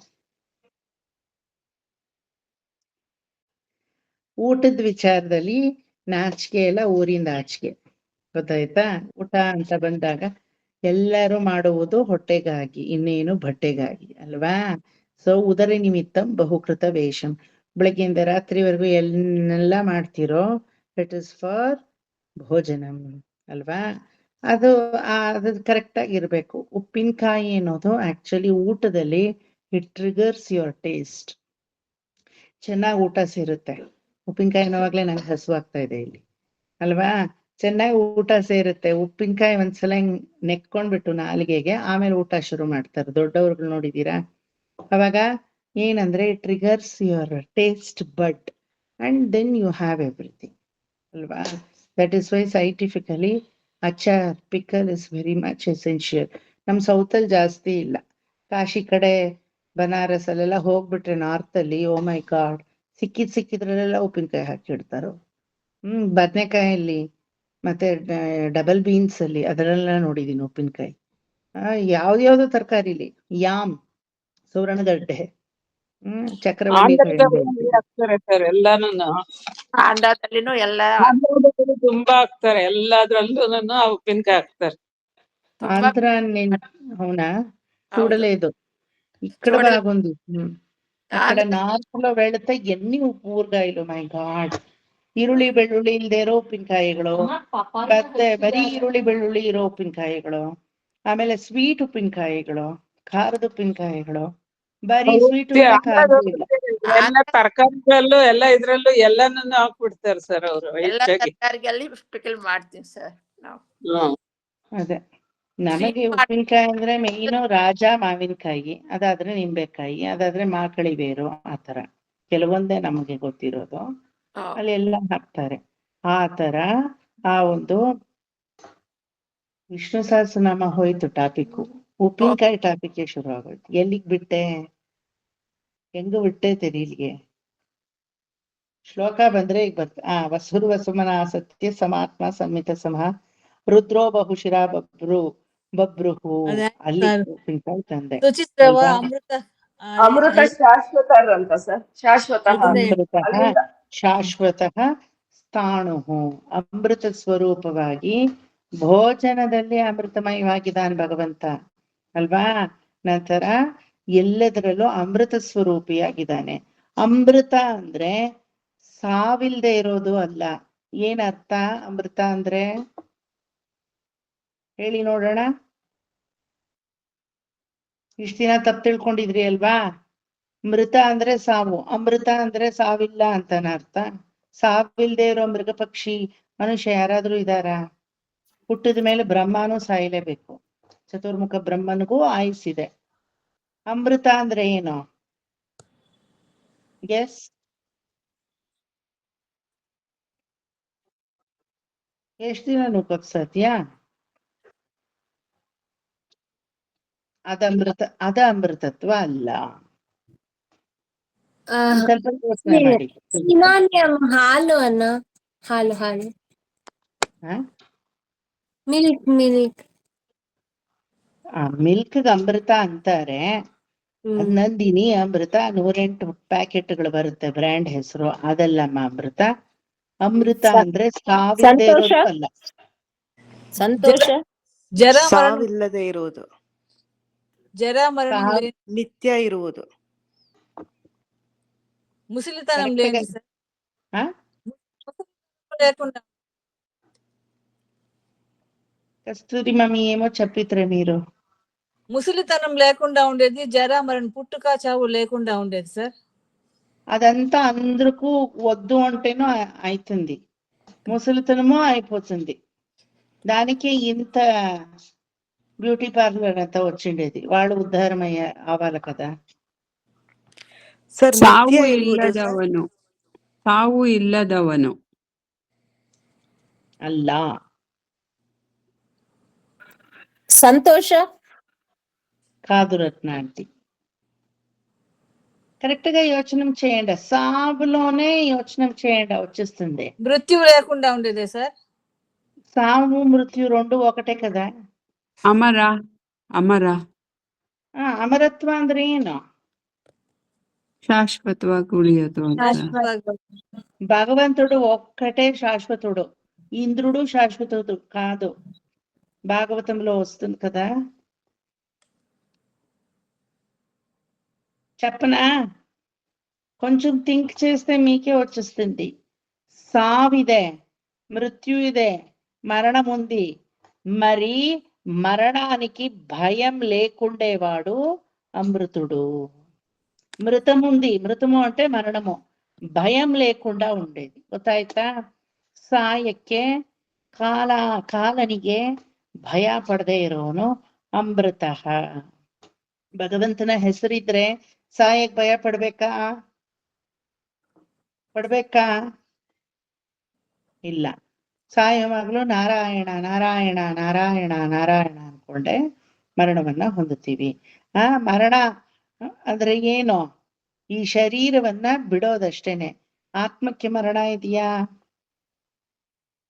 ಊಟದ ವಿಚಾರದಲ್ಲಿ ನಾಚಿಕೆ ಎಲ್ಲ ಊರಿಂದ ಆಚೆಗೆ. ಗೊತ್ತಾಯ್ತಾ? ಊಟ ಅಂತ ಬಂದಾಗ ಎಲ್ಲರೂ ಮಾಡುವುದು ಹೊಟ್ಟೆಗಾಗಿ, ಇನ್ನೇನು ಬಟ್ಟೆಗಾಗಿ ಅಲ್ವಾ? ಸೊ ಉದರ ನಿಮಿತ್ತಂ ಬಹುಕೃತ ವೇಷಂ. ಬೆಳಗ್ಗೆಯಿಂದ ರಾತ್ರಿವರೆಗೂ ಎಲ್ಲೆಲ್ಲ ಮಾಡ್ತಿರೋ, ಇಟ್ ಇಸ್ ಫಾರ್ ಭೋಜನಂ ಅಲ್ವಾ? ಅದು ಕರೆಕ್ಟ್ ಆಗಿರ್ಬೇಕು. ಉಪ್ಪಿನಕಾಯಿ ಅನ್ನೋದು ಆಕ್ಚುಲಿ ಊಟದಲ್ಲಿ ಇಟ್ ಟ್ರಿಗರ್ಸ್ ಯುವರ್ ಟೇಸ್ಟ್. ಚೆನ್ನಾಗಿ ಊಟ ಸೇರುತ್ತೆ. ಉಪ್ಪಿನಕಾಯಿ ಅನ್ನೋವಾಗ್ಲೇ ನಂಗೆ ಹಸು ಆಗ್ತಾ ಇದೆ ಇಲ್ಲಿ ಅಲ್ವಾ? ಚೆನ್ನಾಗಿ ಊಟ ಸೇರುತ್ತೆ. ಉಪ್ಪಿನಕಾಯಿ ಒಂದ್ಸಲ ಹಿಂಗ್ ನೆಕ್ಕೊಂಡ್ಬಿಟ್ಟು ನಾಲಿಗೆಗೆ, ಆಮೇಲೆ ಊಟ ಶುರು ಮಾಡ್ತಾರೆ. ದೊಡ್ಡವ್ರುಗಳು ನೋಡಿದೀರಾ? ಅವಾಗ ಏನಂದ್ರೆ triggers your taste bud and then you have everything ಅಲ್ವಾ? That is why scientifically achar pickle is very much essential. ನಮ್ ಸೌತಲ್ಲಿ ಜಾಸ್ತಿ ಇಲ್ಲ. ಕಾಶಿ ಕಡೆ ಬನಾರಸ್ ಅಲ್ಲೆಲ್ಲ ಹೋಗ್ಬಿಟ್ರೆ ನಾರ್ತ್ ಅಲ್ಲಿ, ಓ ಮೈ ಗಾಡ್, ಸಿಕ್ಕಿದ್ರಲ್ಲೆಲ್ಲ ಉಪ್ಪಿನಕಾಯಿ ಹಾಕಿಡ್ತಾರೋ. ಬದನೆಕಾಯಲ್ಲಿ ಮತ್ತೆ ಡಬಲ್ ಬೀನ್ಸ್ ಅಲ್ಲಿ ಅದರಲ್ಲ ನೋಡಿದೀನಿ ಉಪ್ಪಿನಕಾಯಿ. ಯಾವ್ದ್ಯಾವ್ದು ತರಕಾರಿಲಿ, ಯಾಮ್, ಸುವರ್ಣಗಡ್ಡೆ, ಚಕ್ರವಳ್ಳಿ ಹಾಕ್ತಾರೆ ಸರ್ ಎಲ್ಲಾನು. ಆಂಧ್ರದಲ್ಲಿನೂ ಎಲ್ಲ ತುಂಬಾ ಹಾಕ್ತಾರೆ, ಎಲ್ಲದ್ರಲ್ಲೂ ಉಪ್ಪಿನಕಾಯಿ ಹಾಕ್ತಾರೆ. ಆಂಧ್ರ అవునా? చూడలేదు. ఇక్కడ బాగుంది. అక్కడ నార్త్ లో వెళితే ఎన్ని ఊరగాయలు, మై గాడ్. ಈರುಳ್ಳಿ ಬೆಳ್ಳುಳ್ಳಿ ಇಲ್ದೇ ಇರೋ ಉಪ್ಪಿನಕಾಯಿಗಳು, ಮತ್ತೆ ಬರೀ ಈರುಳ್ಳಿ ಬೆಳ್ಳುಳ್ಳಿ ಇರೋ ಉಪ್ಪಿನಕಾಯಿಗಳು, ಆಮೇಲೆ ಸ್ವೀಟ್ ಉಪ್ಪಿನಕಾಯಿಗಳು, ಖಾರದ ಉಪ್ಪಿನಕಾಯಿಗಳು. ಬರೀ ಸ್ವೀಟ್ ಇಲ್ಲ, ಖಾರ ಇಲ್ಲ. ಎಲ್ಲ ತರಕಾರಿಗಳಲ್ಲೂ ಎಲ್ಲ ಇದ್ರಲ್ಲೂ ಎಲ್ಲಾನು ಹಾಕ್ಬಿಡ್ತಾರೆ ಸರ್ ಅವರು. ಎಲ್ಲ ತರಕಾರಿಗಳಲ್ಲಿ ಪಿಕಲ್ ಮಾಡ್ತೀವಿ ಸರ್ ನಾವು. ಅದೇ ನಮಗೆ ಉಪ್ಪಿನಕಾಯಿ ಅಂದ್ರೆ ಮೇಯ್ನು ರಾಜ ಮಾವಿನಕಾಯಿ, ಅದಾದ್ರೆ ನಿಂಬೆಕಾಯಿ, ಅದಾದ್ರೆ ಮಾಕಳಿ ಬೇರು, ಆತರ ಕೆಲವೊಂದೇ ನಮಗೆ ಗೊತ್ತಿರೋದು. ಅಲ್ಲಿ ಎಲ್ಲ ಹಾಕ್ತಾರೆ. ಆ ತರ ಆ ಒಂದು ವಿಷ್ಣು ಸಹಸ್ರನಾಮ ಹೋಯ್ತು ಟಾಪಿಕ್, ಉಪ್ಪಿನಕಾಯಿ ಟಾಪಿಕ್ ಶುರು ಆಗೋಯ್ತು. ಎಲ್ಲಿಗ್ ಬಿಟ್ಟೆ, ಹೆಂಗು ಬಿಟ್ಟೆ ತೆರೀಲಿಗೆ. ಶ್ಲೋಕ ಬಂದ್ರೆ ಈಗ ವಸುರು ವಸುಮನ ಸತ್ಯ ಸಮಾತ್ಮ ಸಂಮಿತ ಸಮಃ ರುದ್ರೋ ಬಹುಶಿರ ಬಬ್ರುಹು. ಅಲ್ಲಿ ಉಪ್ಪಿನಕಾಯಿ ತಂದೆ. ಅಮೃತ ಶಾಶ್ವತ ಅಂತ ಸರ್, ಶಾಶ್ವತ ಶಾಶ್ವತಃ ಸ್ಥಾಣುಹು. ಅಮೃತ ಸ್ವರೂಪವಾಗಿ ಭೋಜನದಲ್ಲಿ ಅಮೃತಮಯವಾಗಿದ್ದಾನೆ ಭಗವಂತ ಅಲ್ವಾ? ನಂತರ ಎಲ್ಲದರಲ್ಲೂ ಅಮೃತ ಸ್ವರೂಪಿಯಾಗಿದ್ದಾನೆ. ಅಮೃತ ಅಂದ್ರೆ ಸಾವಿಲ್ದೆ ಇರೋದು ಅಲ್ಲ. ಏನರ್ಥ ಅಮೃತ ಅಂದ್ರೆ? ಹೇಳಿ ನೋಡೋಣ. ಇಷ್ಟ ದಿನ ತಪ್ಪು ತಿಳ್ಕೊಂಡಿದ್ರಿ ಅಲ್ವಾ? ಮೃತ ಅಂದ್ರೆ ಸಾವು, ಅಮೃತ ಅಂದ್ರೆ ಸಾವಿಲ್ಲ ಅಂತಾನ ಅರ್ಥ. ಸಾವಿಲ್ದೆ ಇರೋ ಮೃಗ ಪಕ್ಷಿ ಮನುಷ್ಯ ಯಾರಾದ್ರೂ ಇದಾರ? ಹುಟ್ಟಿದ ಮೇಲೆ ಬ್ರಹ್ಮನೂ ಸಾಯಲೇಬೇಕು. ಚತುರ್ಮುಖ ಬ್ರಹ್ಮನಿಗೂ ಆಯುಸ್ಸಿದೆ. ಅಮೃತ ಅಂದ್ರೆ ಏನು? ಗೆಸ್. ಎಷ್ಟ್ ದಿನ ನುಗ್ಗೋಕ್ ಸಾಧ್ಯ? ಅದ ಅಮೃತತ್ವ ಅಲ್ಲ. ಒಂದ್ ಸ್ವಲ್ಪ ಯೋಚನೆ ಮಾಡಿ. ಸಿನಾನಿಯಂ ಹಾಲು ಅನ್ನ ಹಾಲು ಹಾಲು ಹ? ಮಿಲ್ಕ್ ಮಿಲ್ಕ್ ಅಮೃತ ಅಂತಾರೆ. ಅದ್ ನಂದಿನಿ ಅಮೃತ 108 ಪ್ಯಾಕೆಟ್ಗಳು ಬರುತ್ತೆ, ಬ್ರ್ಯಾಂಡ್ ಹೆಸರು. ಅದಲ್ಲಮ್ಮ ಅಮೃತ. ಅಮೃತ ಅಂದ್ರೆ ಸಾವಿಲ್ಲದೆ ಸಂತೋಷ ಇರೋದು ಅಲ್ಲ. ಸಂತೋಷ ಜರ ಮರಣ ಸಾವಿಲ್ಲದೆ ಇರುವುದು, ಜರ ಮರಣ ನಿತ್ಯ ಇರುವುದು. ముసలితనం Correct లేని గా- సార్. ఆ? లేకుండా కస్తూరి మమ్మీ ఏమో చెప్పిత్రే మీరు. ముసలితనం లేకుండా ఉండేది, జర మరణ పుట్టుక చావు లేకుండా ఉండేది సార్. అదంతా అందరికీ వద్దు అంటేనూ అవుతుంది, ముసలితనము అయిపోతుంది. దానికి ఇంత బ్యూటీ పార్లర్ అంతా వచ్చిండేది, వాళ్ళు ఉద్ధారం అవ్వాలి కదా. ಸರ್ ಸಾವು ನಿತ್ಯ ಇರುವುದು ಸರ್. ಇಲ್ಲದವನು, ಸಾವು ಇಲ್ಲದವನು. ಅಲ್ಲ. సంతోష కాదు రత్న ఆంటీ. కరెక్ట్ గా యోచన చేయండి, సావులోనే యోచన చేయండి, వచ్చేస్తుంది. మృత్యువు లేకుండా ఉండేదే సార్. సావు మృత్యు రెండు ఒకటే కదా. ಅಮರ, ಅಮರ, ಅಮರತ್ವ ಅಂದ್ರೆ ಏನು? ಶಾಶ್ವತವಾಗಿ ಉಳಿಯೋದು ಅಂತ. భగవంతుడు ఒక్కటే శాశ్వతుడు, ఇంద్రుడు శాశ్వతుడు కాదు. భాగవతంలో వస్తుంది కదా. చెప్పనా? కొంచెం థింక్ చేస్తే మీకే వచ్చేస్తుంది. సావిదే, మృత్యు ಇದೆ, మరణం ఉంది. మరి మరణానికి భయం లేకుండేవాడు అమృతుడు. మృతం ఉంది, మృతము అంటే మరణము, ಭಯಂ లేకుండా ఉండేది. ಗೊತ್ತಾಯ್ತಾ? ಸಾಯಕ್ಕೆ ಕಾಲನಿಗೆ ಭಯ ಪಡದೆ ಇರೋನು ಅಮೃತ. ಭಗವಂತನ ಹೆಸರಿದ್ರೆ ಸಾಯಕ್ ಭಯ ಪಡ್ಬೇಕಾ? ಇಲ್ಲ. ಸಾಯುವಾಗ್ಲೂ ನಾರಾಯಣ ನಾರಾಯಣ ನಾರಾಯಣ ನಾರಾಯಣ ಅನ್ಕೊಂಡೆ ಮರಣವನ್ನ ಹೊಂದುತ್ತೀವಿ. ಮರಣ ಅಂದ್ರೆ ಏನು? ಈ ಶರೀರವನ್ನ ಬಿಡೋದಷ್ಟೇನೆ. ಆತ್ಮಕ್ಕೆ ಮರಣ ಇದೆಯಾ?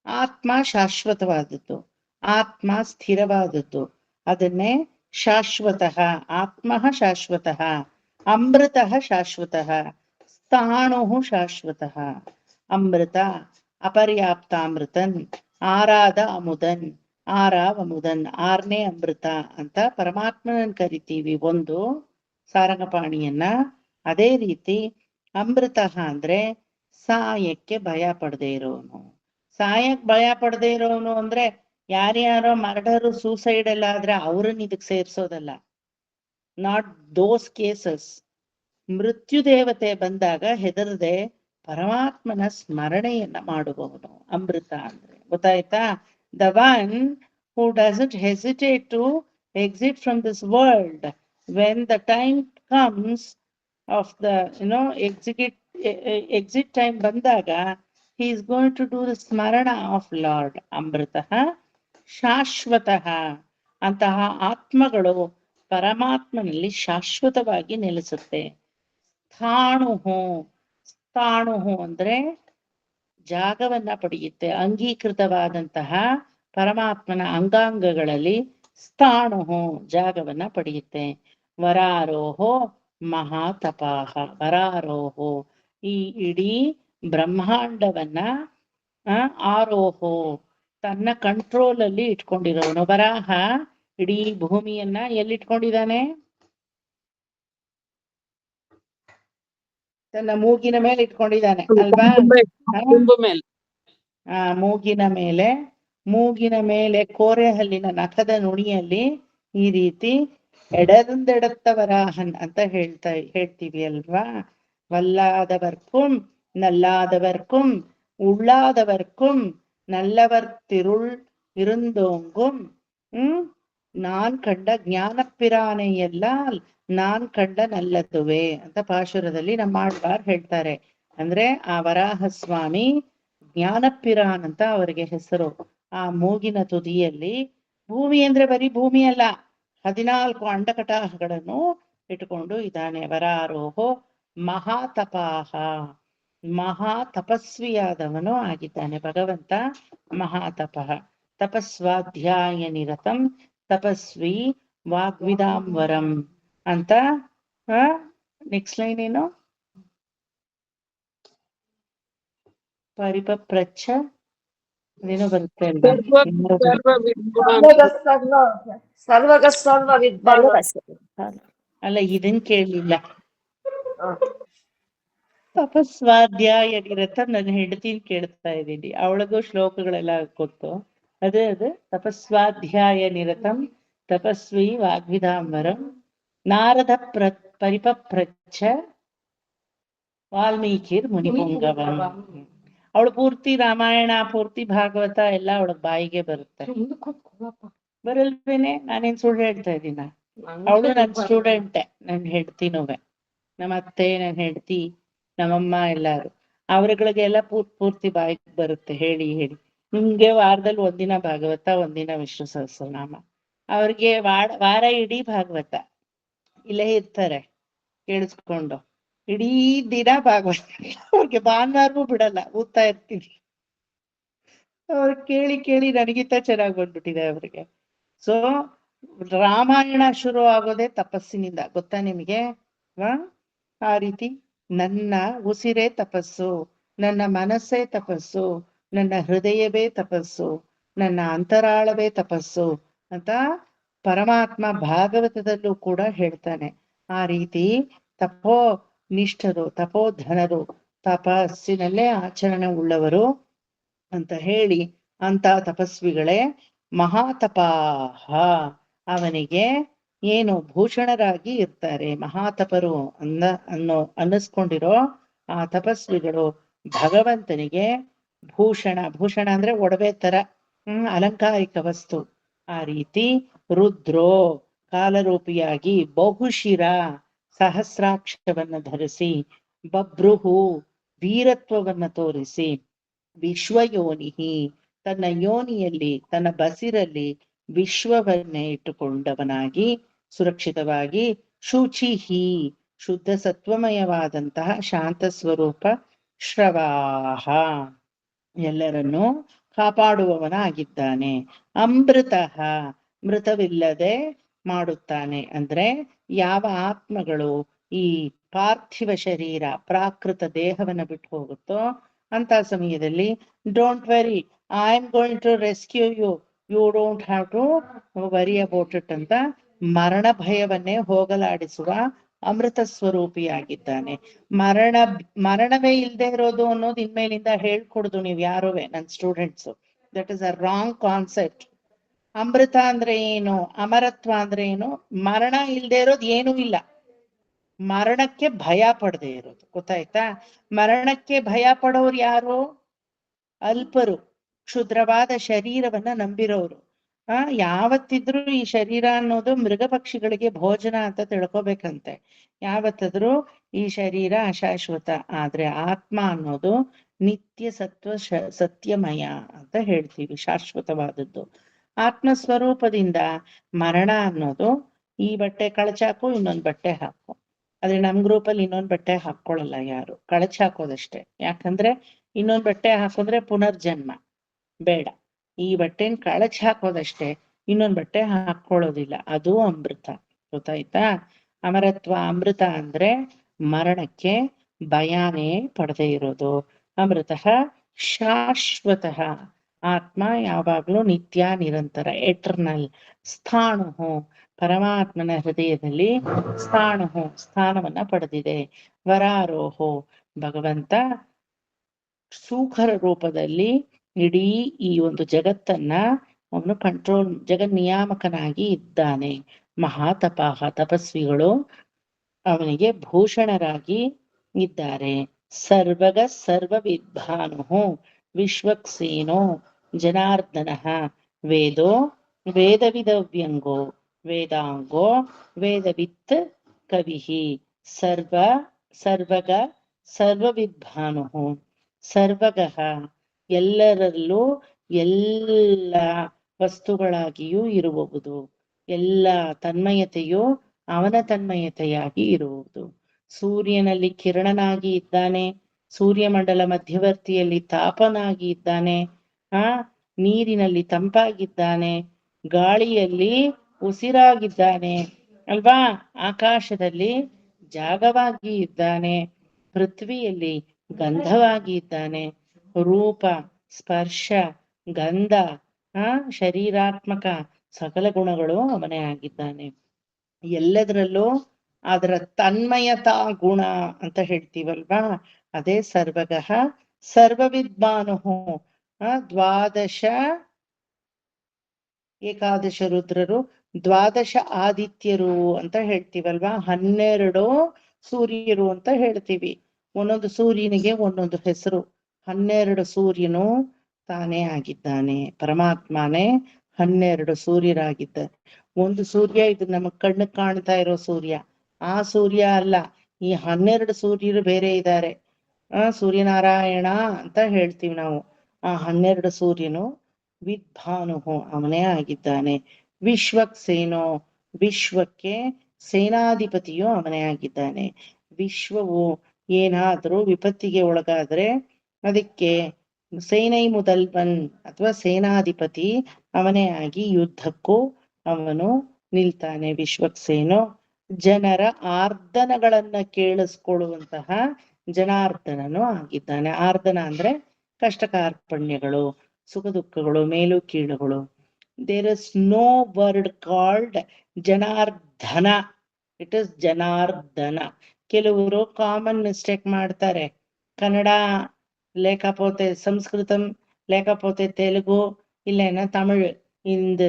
ಆತ್ಮ ಶಾಶ್ವತವಾದದ್ದು, ಆತ್ಮ ಸ್ಥಿರವಾದದ್ದು, ಅದನ್ನೇ ಶಾಶ್ವತಃ. ಆತ್ಮ ಶಾಶ್ವತಃ, ಅಮೃತ ಶಾಶ್ವತಃ, ಸ್ಥಾಣು ಶಾಶ್ವತಃ. ಅಮೃತ ಅಪರ್ಯಾಪ್ತಾಮೃತನ್, ಆರಾದ ಅಮುದನ್, ಆರಾವಮುದನ್, ಆರನೇ ಅಮೃತ ಅಂತ ಪರಮಾತ್ಮನನ್ನು ಕರಿತೀವಿ ಒಂದು ಸಾರಂಗಪಾಣಿಯನ್ನ. ಅದೇ ರೀತಿ ಅಮೃತ ಅಂದ್ರೆ ಸಾಯಕ್ಕೆ ಭಯ ಪಡದೆ ಇರೋನು. ಸಾಯಕ್ ಭಯ ಪಡದೆ ಇರೋನು ಅಂದ್ರೆ ಯಾರ್ಯಾರೋ ಮರ್ಡರು ಸೂಸೈಡ್ ಎಲ್ಲ ಆದ್ರೆ ಅವ್ರನ್ನ ಇದಕ್ ಸೇರ್ಸೋದಲ್ಲ. Not those cases. ಮೃತ್ಯು ದೇವತೆ ಬಂದಾಗ ಹೆದರದೆ ಪರಮಾತ್ಮನ ಸ್ಮರಣೆಯನ್ನ ಮಾಡುವವನು ಅಮೃತ ಅಂದ್ರೆ. ಗೊತ್ತಾಯ್ತಾ? The one who doesn't hesitate to exit from this world when the time comes of the exit time ಬಂದಾಗ he is going to do the ಸ್ಮರಣ of Lord. ಅಮೃತಃ ಶಾಶ್ವತಃ. ಅಂತಹ ಆತ್ಮಗಳು ಪರಮಾತ್ಮನಲ್ಲಿ ಶಾಶ್ವತವಾಗಿ ನೆಲೆಸುತ್ತೆ. ಸ್ಥಾಣುಹು ಅಂದ್ರೆ ಜಾಗವನ್ನ ಪಡೆಯುತ್ತೆ. ಅಂಗೀಕೃತವಾದಂತಹ ಪರಮಾತ್ಮನ ಅಂಗಾಂಗಗಳಲ್ಲಿ ಸ್ಥಾಣುಹು ಜಾಗವನ್ನ ಪಡೆಯುತ್ತೆ. ವರಾರೋಹೋ ಮಹಾತಪಾಹ. ವರಾರೋಹೋ ಈ ಇಡೀ ಬ್ರಹ್ಮಾಂಡವನ್ನ ಆರೋಹೋ ತನ್ನ ಕಂಟ್ರೋಲ್ ಅಲ್ಲಿ ಇಟ್ಕೊಂಡಿರೋನು. ವರಾಹ ಇಡೀ ಭೂಮಿಯನ್ನ ಎಲ್ಲಿಟ್ಕೊಂಡಿದ್ದಾನೆ? ತನ್ನ ಮೂಗಿನ ಮೇಲೆ ಇಟ್ಕೊಂಡಿದ್ದಾನೆ ಅಲ್ವಾ? ಕೊಂಬು ಮೇಲೆ. ಮೂಗಿನ ಮೇಲೆ ಕೋರೆ ಹಲ್ಲಿನ ನಖದ ನುಣಿಯಲ್ಲಿ ಈ ರೀತಿ ಎಡದಂದೆಡತ್ತವರಾಹನ್ ಅಂತ ಹೇಳ್ತೀವಿ ಅಲ್ವಾ? ವಲ್ಲಾದವರ್ಕುಂ ನಲ್ಲಾದವರ್ಕುಂ ಉಳ್ಳಾದವರ್ಕುಂ நல்லவர் ತಿರುಳ್ இருந்தோங்கும் ನಾನ್ ಕಂಡ ಜ್ಞಾನಪಿರಾನೆಯೆಲ್ಲ ನಾನ್ ಕಂಡ ನಲ್ಲದುವೆ ಅಂತ ಪಾಶುರದಲ್ಲಿ ನಮ್ಮ ಆಳ್ವಾರ್ ಹೇಳ್ತಾರೆ. ಅಂದ್ರೆ ಆ ವರಾಹ ಸ್ವಾಮಿ ಜ್ಞಾನಪಿರಾನ್ ಅಂತ ಅವರಿಗೆ ಹೆಸರು. ಆ ಮೂಗಿನ ತುದಿಯಲ್ಲಿ ಭೂಮಿ ಅಂದ್ರೆ ಬರೀ ಭೂಮಿ ಅಲ್ಲ, 14 ಅಂಡಕಟಾಹಗಳನ್ನು ಇಟ್ಟುಕೊಂಡು ಇದ್ದಾನೆ. ವರಾರೋಹೋ ಮಹಾತಪಾಹ, ಮಹಾ ತಪಸ್ವಿಯಾದವನು ಆಗಿದ್ದಾನೆ ಭಗವಂತ. ಮಹಾತಪಃ ತಪಸ್ವಾಧ್ಯಾಯ ನಿರತಂ ತಪಸ್ವಿ ವಾಗ್ವಿದಾಂವರಂ ಅಂತ. ನೆಕ್ಸ್ಟ್ ಲೈನ್ ಏನು? ಪರಿಪಪ್ರಚ್ಛ ಅದೇನೋ ಬರುತ್ತೆ ಅಲ್ವಾ? ಸರ್ವಗ ಸರ್ವ ವಿದ್ವಾನ್. ಅಲ್ಲ, ಇದನ್ ಕೇಳಲಿಲ್ಲ. ತಪಸ್ವಾಧ್ಯಾಯ ನಿರತ ನನ್ನ ಹೆಂಡತಿನ ಕೇಳ್ತಾ ಇದ್ದೀನಿ, ಅವಳಿಗೂ ಶ್ಲೋಕಗಳೆಲ್ಲ ಗೊತ್ತು. ಅದೇ ತಪಸ್ವಾಧ್ಯಾಯ ನಿರತಂ ತಪಸ್ವಿ ವಾಗ್ವಿದಾಂಬರಂ ನಾರದ ಪರಿಪಪ್ರಚ್ಛ ವಾಲ್ಮೀಕಿರ್ ಮುನಿಪುಂಗವಂ. ಅವಳು ಪೂರ್ತಿ ರಾಮಾಯಣ, ಪೂರ್ತಿ ಭಾಗವತ ಎಲ್ಲ ಅವಳ ಬಾಯಿಗೆ ಬರುತ್ತೆ. ಬರಲ್ವೇನೆ? ನಾನೇನ್ ಸುಳ್ಳು ಹೇಳ್ತಾ ಇದ್ದೀನ? ಅವಳು ನನ್ ಸ್ಟೂಡೆಂಟೆ, ನನ್ ಹೆಂಡ್ತಿನುವೆ. ನಮ್ಮ ಅತ್ತೆ, ನನ್ ಹೆಂಡ್ತಿ, ನಮ್ಮಮ್ಮ ಎಲ್ಲಾರು ಅವ್ರಗಳಿಗೆಲ್ಲ ಪೂರ್ತಿ ಬಾಯಿಗೆ ಬರುತ್ತೆ ಹೇಳಿ ಹೇಳಿ. ನಿಮ್ಗೆ ವಾರದಲ್ಲಿ ಒಂದಿನ ಭಾಗವತ, ಒಂದಿನ ವಿಷ್ಣು ಸಹಸ್ರನಾಮ. ಅವ್ರಿಗೆ ವಾರ ಇಡೀ ಭಾಗವತ ಇಲ್ಲೇ ಇರ್ತಾರೆ ಕೇಳಿಸ್ಕೊಂಡು, ಇಡೀ ದಿನ ಭಾಗವತ. ಅವ್ರಿಗೆ ಭಾನುವಾರವೂ ಬಿಡಲ್ಲ, ಓದ್ತಾ ಇರ್ತೀನಿ. ಅವ್ರು ಕೇಳಿ ಕೇಳಿ ನನಗಿಂತ ಚೆನ್ನಾಗಿ ಬಂದ್ಬಿಟ್ಟಿದೆ ಅವ್ರಿಗೆ. ಸೊ ರಾಮಾಯಣ ಶುರು ಆಗೋದೇ ತಪಸ್ಸಿನಿಂದ, ಗೊತ್ತಾ ನಿಮಗೆ? ಆ ರೀತಿ ನನ್ನ ಉಸಿರೇ ತಪಸ್ಸು, ನನ್ನ ಮನಸ್ಸೇ ತಪಸ್ಸು, ನನ್ನ ಹೃದಯವೇ ತಪಸ್ಸು, ನನ್ನ ಅಂತರಾಳವೇ ತಪಸ್ಸು ಅಂತ ಪರಮಾತ್ಮ ಭಾಗವತದಲ್ಲೂ ಕೂಡ ಹೇಳ್ತಾನೆ. ಆ ರೀತಿ ತಪೋ ನಿಷ್ಠರು, ತಪೋಧನರು, ತಪಸ್ಸಿನಲ್ಲೇ ಆಚರಣೆ ಉಳ್ಳವರು ಅಂತ ಹೇಳಿ, ಅಂತ ತಪಸ್ವಿಗಳೇ ಮಹಾತಪಾಹ ಅವನಿಗೆ ಏನು ಭೂಷಣರಾಗಿ ಇರ್ತಾರೆ. ಮಹಾತಪರು ಅನ್ನಿಸ್ಕೊಂಡಿರೋ ಆ ತಪಸ್ವಿಗಳು ಭಗವಂತನಿಗೆ ಭೂಷಣ. ಭೂಷಣ ಅಂದ್ರೆ ಒಡವೆ ತರ, ಅಲಂಕಾರಿಕ ವಸ್ತು. ಆ ರೀತಿ ರುದ್ರೋ ಕಾಲರೂಪಿಯಾಗಿ, ಬಹುಶಿರ ಸಹಸ್ರಾಕ್ಷವನ್ನ ಧರಿಸಿ, ಬಭ್ರುಹು ವೀರತ್ವವನ್ನ ತೋರಿಸಿ, ವಿಶ್ವಯೋನಿಹಿ ತನ್ನ ಯೋನಿಯಲ್ಲಿ, ತನ್ನ ಬಸಿರಲ್ಲಿ ವಿಶ್ವವನ್ನೇ ಇಟ್ಟುಕೊಂಡವನಾಗಿ ಸುರಕ್ಷಿತವಾಗಿ, ಶುಚಿಹಿ ಶುದ್ಧ ಸತ್ವಮಯವಾದಂತಹ ಶಾಂತ ಸ್ವರೂಪ, ಶ್ರವಾಹ ಎಲ್ಲರನ್ನೂ ಕಾಪಾಡುವವನಾಗಿದ್ದಾನೆ. ಅಮೃತಃ ಮೃತವಿಲ್ಲದೆ ಮಾಡುತ್ತಾನೆ. ಅಂದ್ರೆ ಯಾವ ಆತ್ಮಗಳು ಈ ಪಾರ್ಥಿವ ಶರೀರ ಪ್ರಾಕೃತ ದೇಹವನ್ನ ಬಿಟ್ಟು ಹೋಗುತ್ತೋ ಅಂತ ಸಮಯದಲ್ಲಿ don't worry, I am going to rescue you, you don't have to worry about it ಅಂತ ಮರಣ ಭಯವನ್ನೇ ಹೋಗಲಾಡಿಸುವ ಅಮೃತ ಸ್ವರೂಪಿಯಾಗಿದ್ದಾನೆ. ಮರಣವೇ ಇಲ್ಲದೆ ಇರೋದು ಅನ್ನೋದು ಇನ್ಮೇಲಿಂದ ಹೇಳ್ಕೊಡುದು ನೀವು ಯಾರುವೆ ನನ್ನ students. That is a wrong concept. ಅಮೃತ ಅಂದ್ರೆ ಏನು, ಅಮರತ್ವ ಅಂದ್ರೆ ಏನು? ಮರಣ ಇಲ್ಲದೆ ಇರೋದು ಏನೂ ಇಲ್ಲ, ಮರಣಕ್ಕೆ ಭಯ ಪಡದೆ ಇರೋದು. ಗೊತ್ತಾಯ್ತಾ? ಮರಣಕ್ಕೆ ಭಯ ಪಡೋರು ಯಾರು? ಅಲ್ಪರು, ಕ್ಷುದ್ರವಾದ ಶರೀರವನ್ನ ನಂಬಿರೋರು. ಯಾವತ್ತಿದ್ರು ಈ ಶರೀರ ಅನ್ನೋದು ಮೃಗ ಪಕ್ಷಿಗಳಿಗೆ ಭೋಜನ ಅಂತ ತಿಳ್ಕೊಬೇಕಂತೆ. ಯಾವತ್ತಾದ್ರೂ ಈ ಶರೀರ ಅಶಾಶ್ವತ, ಆದ್ರೆ ಆತ್ಮ ಅನ್ನೋದು ನಿತ್ಯ ಸತ್ಯಮಯ ಅಂತ ಹೇಳ್ತೀವಿ, ಶಾಶ್ವತವಾದದ್ದು. ಆತ್ಮ ಸ್ವರೂಪದಿಂದ ಮರಣ ಅನ್ನೋದು, ಈ ಬಟ್ಟೆ ಕಳಚಾಕು, ಇನ್ನೊಂದು ಬಟ್ಟೆ ಹಾಕು. ಆದ್ರೆ ನಮ್ ಗ್ರೂಪಲ್ಲಿ ಇನ್ನೊಂದು ಬಟ್ಟೆ ಹಾಕೊಳ್ಳಲ್ಲ ಯಾರು, ಕಳಚ ಹಾಕೋದಷ್ಟೇ. ಯಾಕಂದ್ರೆ ಇನ್ನೊಂದು ಬಟ್ಟೆ ಹಾಕಿದ್ರೆ ಪುನರ್ಜನ್ಮ ಬೇಡ, ಈ ಬಟ್ಟೆನ ಕಳಚ ಹಾಕೋದಷ್ಟೇ, ಇನ್ನೊಂದು ಬಟ್ಟೆ ಹಾಕೊಳ್ಳೋದಿಲ್ಲ. ಅದು ಅಮೃತ. ಗೊತ್ತಾಯ್ತಾ? ಅಮರತ್ವ ಅಮೃತ ಅಂದ್ರೆ ಮರಣಕ್ಕೆ ಭಯಾನೇ ಪಡದೆ ಇರೋದು. ಅಮೃತಃ ಶಾಶ್ವತಃ, ಆತ್ಮ ಯಾವಾಗ್ಲೂ ನಿತ್ಯ ನಿರಂತರ, ಎಟರ್ನಲ್. ಸ್ಥಾಣು ಪರಮಾತ್ಮನ ಹೃದಯದಲ್ಲಿ ಸ್ಥಾಣು ಸ್ಥಾನವನ್ನ ಪಡೆದಿದೆ. ವರಾರೋಹೋ ಭಗವಂತ ಸೂಖರ ರೂಪದಲ್ಲಿ ಇಡೀ ಈ ಒಂದು ಜಗತ್ತನ್ನ ಅವನು ಜಗನ್ನಿಯಾಮಕನಾಗಿ ಇದ್ದಾನೆ. ಮಹಾತಪಾಹ ತಪಸ್ವಿಗಳು ಅವನಿಗೆ ಭೂಷಣರಾಗಿ ಇದ್ದಾರೆ. ಸರ್ವಗ ಸರ್ವ ವಿದ್ವಾನು ವಿಶ್ವಕ್ಸೇನೋ ಜನಾರ್ದನ ವೇದೋ ವೇದವಿದವ್ಯಂಗೋ ವೇದಾಂಗೋ ವೇದವಿತ್ ಕವಿಹಿ ಸರ್ವ ಸರ್ವಗ ಸರ್ವವಿದ್ಭಾನುಃ ಸರ್ವಗಃ ಎಲ್ಲರಲ್ಲೂ ಎಲ್ಲ ವಸ್ತುಗಳಾಗಿಯೂ ಇರುವುದು, ಎಲ್ಲ ತನ್ಮಯತೆಯು ಅವನ ತನ್ಮಯತೆಯಾಗಿ ಇರುವುದು. ಸೂರ್ಯನಲ್ಲಿ ಕಿರಣನಾಗಿ ಇದ್ದಾನೆ, ಸೂರ್ಯಮಂಡಲ ಮಧ್ಯವರ್ತಿಯಲ್ಲಿ ತಾಪನಾಗಿ ಇದ್ದಾನೆ, ನೀರಿನಲ್ಲಿ ತಂಪಾಗಿದ್ದಾನೆ, ಗಾಳಿಯಲ್ಲಿ ಉಸಿರಾಗಿದ್ದಾನೆ ಅಲ್ವಾ, ಆಕಾಶದಲ್ಲಿ ಜಾಗವಾಗಿ ಇದ್ದಾನೆ, ಪೃಥ್ವಿಯಲ್ಲಿ ಗಂಧವಾಗಿ ಇದ್ದಾನೆ, ರೂಪ ಸ್ಪರ್ಶ ಗಂಧ ಶರೀರಾತ್ಮಕ ಸಕಲ ಗುಣಗಳು ಅವನೇ ಆಗಿದ್ದಾನೆ. ಎಲ್ಲದರಲ್ಲೂ ಅದರ ತನ್ಮಯತಾ ಗುಣ ಅಂತ ಹೇಳ್ತೀವಲ್ವಾ, ಅದೇ ಸರ್ವಗಃ ಸರ್ವವಿದ್ವಾನುಃ. ದ್ವಾದಶ ಏಕಾದಶ ರುದ್ರರು, ದ್ವಾದಶ ಆದಿತ್ಯರು ಅಂತ ಹೇಳ್ತೀವಲ್ವಾ, 12 ಸೂರ್ಯರು ಅಂತ ಹೇಳ್ತೀವಿ. ಒಂದೊಂದು ಸೂರ್ಯನಿಗೆ ಒಂದೊಂದು ಹೆಸರು. 12 ಸೂರ್ಯನು ತಾನೇ ಆಗಿದ್ದಾನೆ, ಪರಮಾತ್ಮನೇ 12 ಸೂರ್ಯರಾಗಿದ್ದಾರೆ. ಒಂದು ಸೂರ್ಯ ಇದು ನಮಗ್ ಕಣ್ಣು ಕಾಣ್ತಾ ಇರೋ ಸೂರ್ಯ, ಆ ಸೂರ್ಯ ಅಲ್ಲ. ಈ 12 ಸೂರ್ಯರು ಬೇರೆ ಇದ್ದಾರೆ. ಸೂರ್ಯನಾರಾಯಣ ಅಂತ ಹೇಳ್ತೀವಿ ನಾವು. ಆ 12 ಸೂರ್ಯನು ವಿದ್ಭಾನುಹು ಅವನೇ ಆಗಿದ್ದಾನೆ. ವಿಶ್ವಕ್ಸೇನೋ ವಿಶ್ವಕ್ಕೆ ಸೇನಾಧಿಪತಿಯು ಅವನೇ ಆಗಿದ್ದಾನೆ. ವಿಶ್ವವು ಏನಾದ್ರೂ ವಿಪತ್ತಿಗೆ ಒಳಗಾದ್ರೆ ಅದಕ್ಕೆ ಸೇನೈ முதல்வன் ಅಥವಾ ಸೇನಾಧಿಪತಿ ಅವನೇ ಆಗಿ ಯುದ್ಧಕ್ಕೂ ಅವನು ನಿಲ್ತಾನೆ. ವಿಶ್ವಕ್ಸೇನೋ ಜನರ ಆರ್ದನಗಳನ್ನ ಕೇಳಿಸ್ಕೊಳ್ಳುವಂತಹ ಜನಾರ್ದನನು ಆಗಿದ್ದಾನೆ. ಆರ್ದನ ಅಂದ್ರೆ ಕಷ್ಟ ಕಾರ್ಪಣ್ಯಗಳು, ಸುಖ ದುಃಖಗಳು, ಮೇಲು ಕೀಳುಗಳು. There is no word called Janardana, it is Janardana. ಕೆಲವರು ಕಾಮನ್ ಮಿಸ್ಟೇಕ್ ಮಾಡ್ತಾರೆ. ಕನ್ನಡ లేకపోతే సంస్కృతం లేకపోతే తెలుగు இல்லைன்னா தமிழ், இந்த